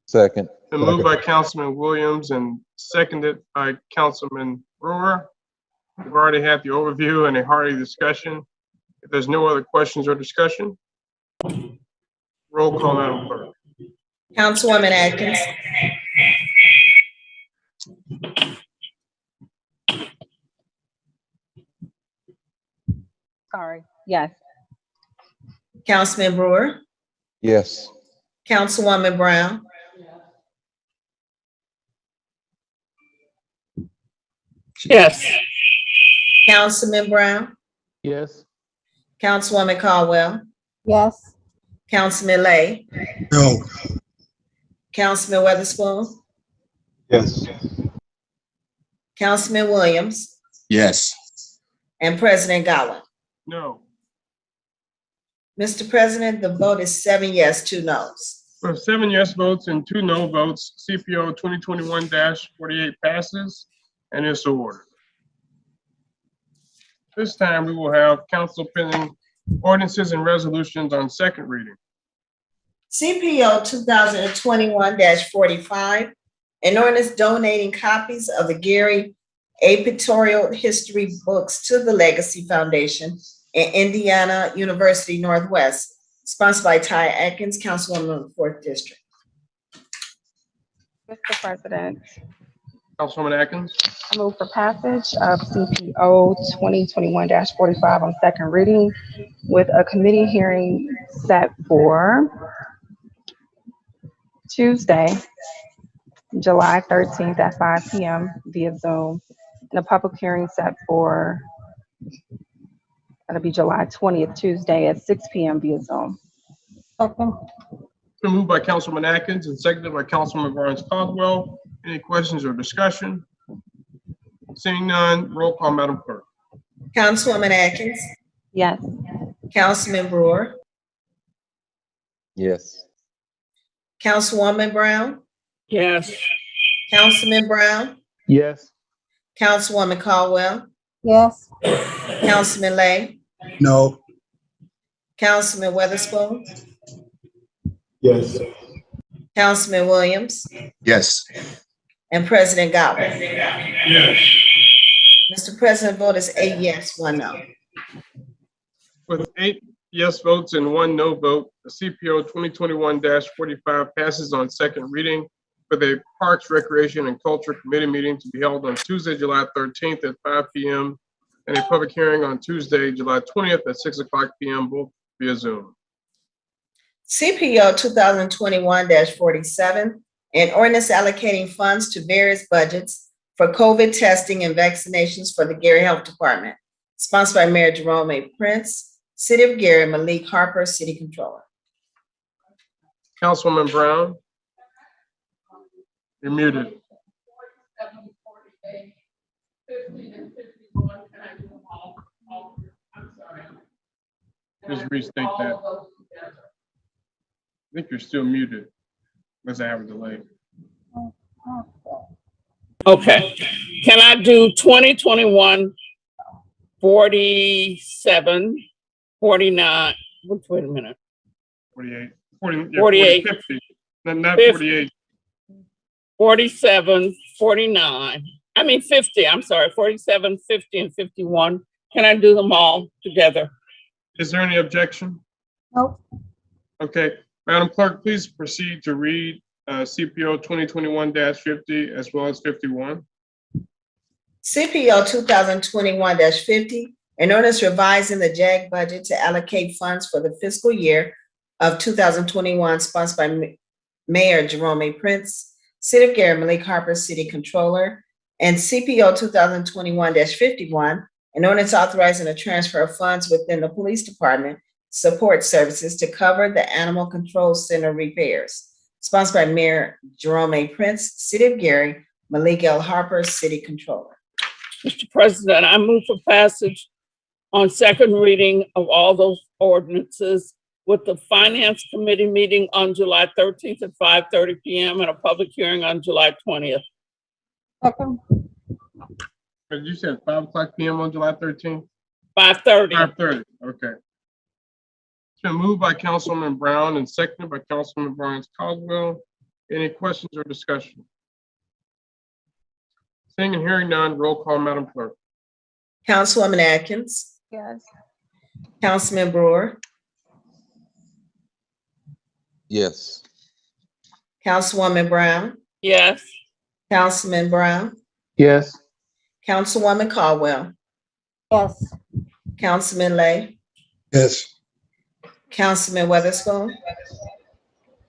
Second. Been moved by Councilman Williams and seconded by Councilman Brewer. We've already had the overview and a hearty discussion. If there's no other questions or discussion, roll call, Madam Clerk. Councilwoman Atkins, Sorry. Yes. Councilman Brewer, Yes. Councilwoman Brown, Yes. Councilman Brown, Yes. Councilwoman Caldwell, Yes. Councilman Lay, No. Councilman Weatherspoon, Yes. Councilman Williams, Yes. and President Godwin. No. Mr. President, the vote is 7 yes, 2 noes. With 7 yes votes and 2 no votes, CPO 2021-48 passes and is so ordered. This time, we will have council pending ordinances and resolutions on second reading. CPO 2021-45, an ordinance donating copies of the Gary A. Pictorial History books to the Legacy Foundation and Indiana University Northwest, sponsored by Ty Atkins, Councilwoman of the 4th District. Mr. President, Councilwoman Atkins. I move for passage of CPO 2021-45 on second reading with a committee hearing set for Tuesday, July 13th at 5 p.m. via Zoom, and a public hearing set for, that'll be July 20th, Tuesday at 6 p.m. via Zoom. Second. Been moved by Councilwoman Atkins and seconded by Councilwoman Barnes Caldwell. Any questions or discussion? Seeing none, roll call, Madam Clerk. Councilwoman Atkins, Yes. Councilman Brewer, Yes. Councilwoman Brown, Yes. Councilman Brown, Yes. Councilwoman Caldwell, Yes. Councilman Lay, No. Councilman Weatherspoon, Yes. Councilman Williams, Yes. and President Godwin. Yes. Mr. President, vote is 8 yes, 1 no. With 8 yes votes and 1 no vote, the CPO 2021-45 passes on second reading with a Parks, Recreation, and Culture Committee meeting to be held on Tuesday, July 13th at 5 p.m. and a public hearing on Tuesday, July 20th at 6 o'clock p.m., both via Zoom. CPO 2021-47, an ordinance allocating funds to various budgets for COVID testing and vaccinations for the Gary Health Department, sponsored by Mayor Jerome A. Prince, City of Gary, Malik Harper, City Controller. Councilwoman Brown, you're muted. 50 and 51, can I do them all? I'm sorry. Just restate that. I think you're still muted, unless I have a delay. Okay, can I do 2021, 47, 49, wait a minute, 48. 48. 50, not 50. 48. 47, 49. 50, I'm sorry, 47, 50, and 51. Can I do them all together? Is there any objection? Nope. Okay, Madam Clerk, please proceed to read CPO 2021-50 as well as 51. CPO 2021-50, an ordinance revising the JAG budget to allocate funds for the fiscal year of 2021, sponsored by Mayor Jerome A. Prince, City of Gary, Malik Harper, City Controller, and CPO 2021-51, an ordinance authorizing a transfer of funds within the Police Department support services to cover the Animal Control Center repairs, sponsored by Mayor Jerome A. Prince, City of Gary, Malik L. Harper, City Controller. Mr. President, I move for passage on second reading of all those ordinances with the Finance Committee meeting on July 13th at 5:30 p.m. and a public hearing on July 20th. Second. You said 5 o'clock p.m. on July 13th? 5:30. 5:30, okay. It's been moved by Councilman Brown and seconded by Councilman Barnes Caldwell. Any questions or discussion? Seeing and hearing none, roll call, Madam Clerk. Councilwoman Atkins. Yes. Councilman Brewer. Yes. Councilwoman Brown. Yes. Councilman Brown. Yes. Councilwoman Caldwell. Yes. Councilman Lay. Yes. Councilman Weatherspoon.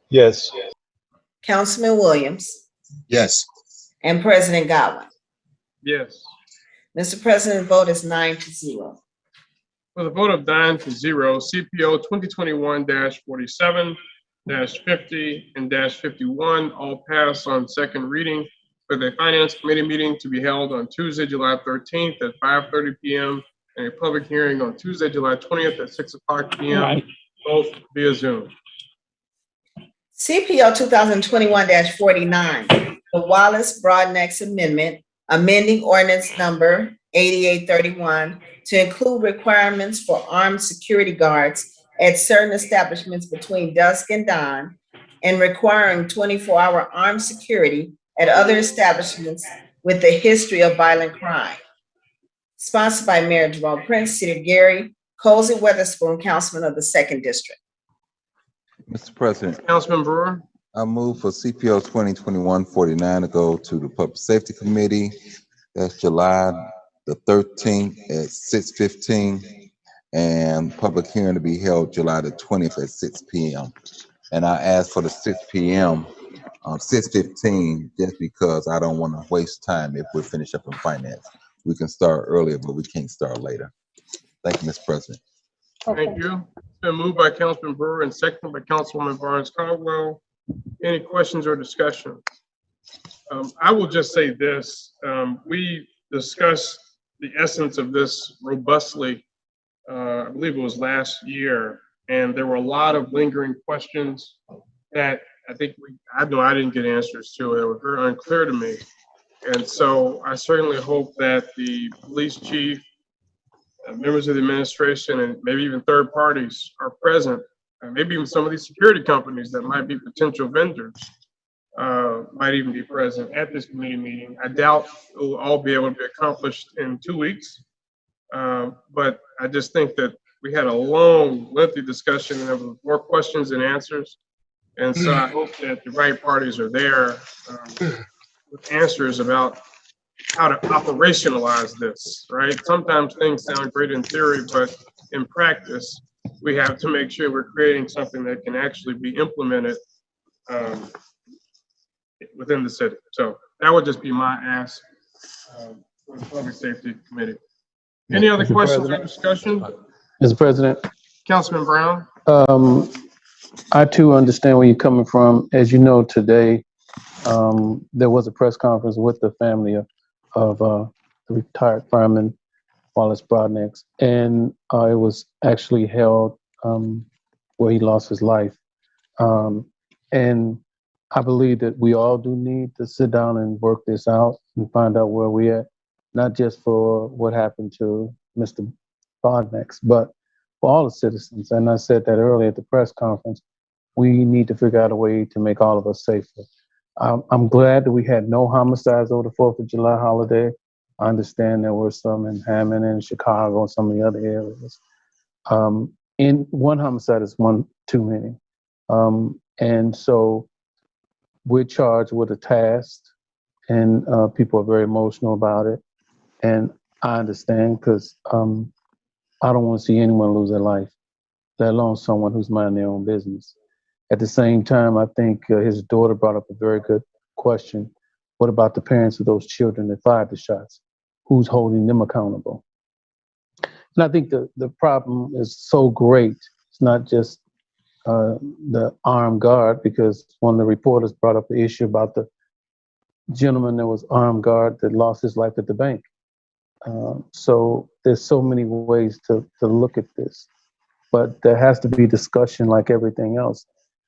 Yes. Councilman Williams. Yes. And President Godwin. Yes. Mr. President, the vote is 9-0. With a vote of 9-0, CPO 2021-47, -50, and -51 all pass on second reading, with a Finance Committee meeting to be held on Tuesday, July 13th at 5:30 p.m. and a public hearing on Tuesday, July 20th at 6 o'clock p.m., Right. both via Zoom. CPO 2021-49, the Wallace Broadnax Amendment, amending ordinance number 8831 to include requirements for armed security guards at certain establishments between dusk and dawn, and requiring 24-hour armed security at other establishments with a history of violent crime. Sponsored by Mayor Jerome Prince, City of Gary, Cozy Weatherspoon, Councilman of the 2nd District. Mr. President, Councilman Brewer. I move for CPO 2021-49 to go to the Public Safety Committee. That's July the 13th at 6:15, and public hearing to be held July the 20th at 6 p.m. And I asked for the 6 p.m., 6:15, just because I don't want to waste time if we finish up in finance. We can start earlier, but we can't start later. Thank you, Mr. President. Thank you. It's been moved by Councilman Brewer and seconded by Councilwoman Barnes Caldwell. Any questions or discussion? I will just say this. We discussed the essence of this robustly, I believe it was last year, and there were a lot of lingering questions that I think I know I didn't get answers to. They were very unclear to me. And so I certainly hope that the police chief, members of the administration, and maybe even third parties are present, and maybe even some of these security companies that might be potential vendors might even be present at this committee meeting. I doubt it will all be able to be accomplished in 2 weeks, but I just think that we had a long, lengthy discussion, and there were more questions than answers. And so I hope that the right parties are there with answers about how to operationalize this, right? Sometimes things sound great in theory, but in practice, we have to make sure we're creating something that can actually be implemented within the city. So that would just be my ask for the Public Safety Committee. Any other Mr. questions or President. discussion? Mr. President, Councilman Brown? I too understand where you're coming from. As you know, today, there was a press conference with the family of the retired fireman, Wallace Broadnax, and it was actually held where he lost his life. And I believe that we all do need to sit down and work this out and find out where we're at, not just for what happened to Mr. Broadnax, but for all the citizens. And I said that earlier at the press conference. we need to figure out a way to make all of us safer. I'm glad that we had no homicides over the 4th of July holiday. I understand there were some in Hammond and Chicago and some of the other areas. In one homicide is one too many. And so we're charged with a task, and people are very emotional about it. And I understand, because I don't want to see anyone lose their life, let alone someone who's minding their own business. At the same time, I think his daughter brought up a very good question. What about the parents of those children that fired the shots? Who's holding them accountable? And I think the problem is so great. It's not just the armed guard, because one of the reporters brought up the issue about the gentleman that was armed guard that lost his life at the bank. So there's so many ways to look at this, but there has to be discussion like everything else.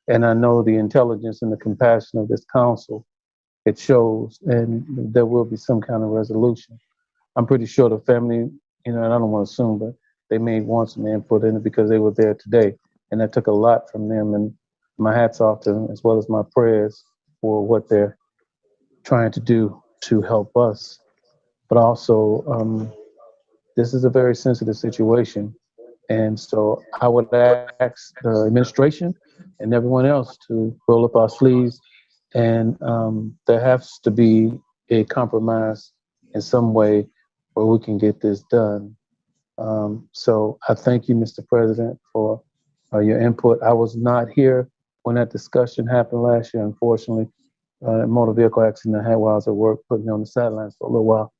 And I know the intelligence and the compassion of this council, it shows, and there will be some kind of resolution. I'm pretty sure the family, and I don't want to assume, but they may want some input in it because they were there today, and that took a lot from them. And my hat's off to them, as well as my prayers for what they're trying to do to help us. But also, this is a very sensitive situation. And so I would ask the administration and everyone else to roll up our sleeves, and there has to be a compromise in some way where we can get this done. So I thank you, Mr. President, for your input. I was not here when that discussion happened last year, unfortunately. A motor vehicle accident I had while I was at work, put me on the sidelines for a little while,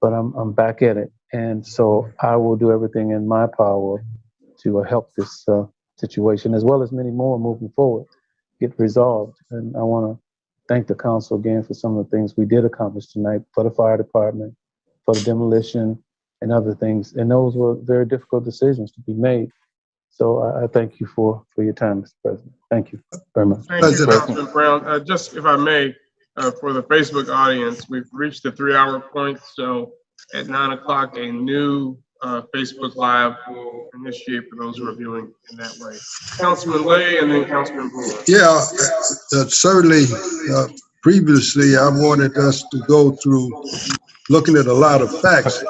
but I'm back at it. And so I will do everything in my power to help this situation, as well as many more moving forward, get resolved. And I want to thank the council again for some of the things we did accomplish tonight, for the fire department, for the demolition and other things. And those were very difficult decisions to be made. So I thank you for your time, Mr. President. Thank you very much. Thank you, Councilman Brown. Just if I may, for the Facebook audience, we've reached the 3-hour point. So at 9 o'clock, a new Facebook Live will initiate for those who are viewing in that way. Councilman Lay and then Councilman Brewer. Yeah, certainly. Previously, I wanted us to go through looking at a lot of facts,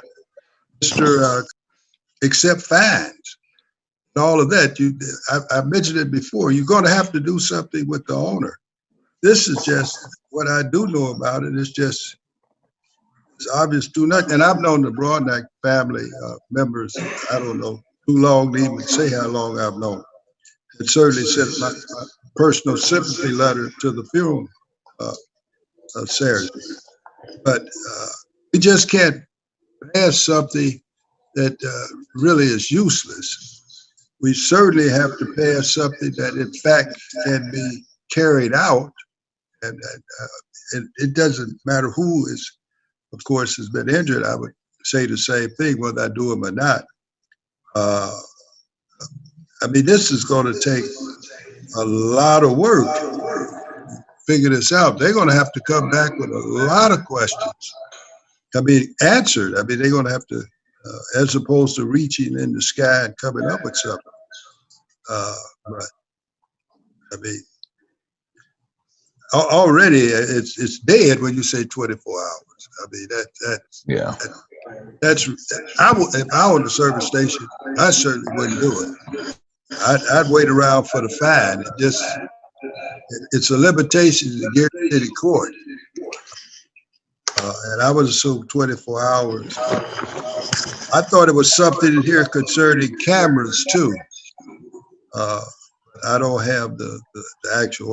except fines and all of that. I mentioned it before. You're going to have to do something with the owner. This is just what I do know about it. It's just it's obvious to nothing. And I've known the Broadnax family members, I don't know too long to even say how long I've known. It certainly sent my personal sympathy letter to the funeral of Saturday. But we just can't pass something that really is useless. We certainly have to pass something that in fact can be carried out. And it doesn't matter who is, of course, has been injured. I would say the same thing whether I do them or not. I mean, this is going to take a lot of work to figure this out. They're going to have to come back with a lot of questions. I mean, answered. I mean, they're going to have to, as opposed to reaching in the sky and coming up with something. But I mean, already it's dead when you say 24 hours. I mean, that's if I were the service station, I certainly wouldn't do it. I'd wait around for the fine. It's a limitation in the Gary City Court. And I would assume 24 hours. I thought it was something in here concerning cameras too. I don't have the actual ordinance.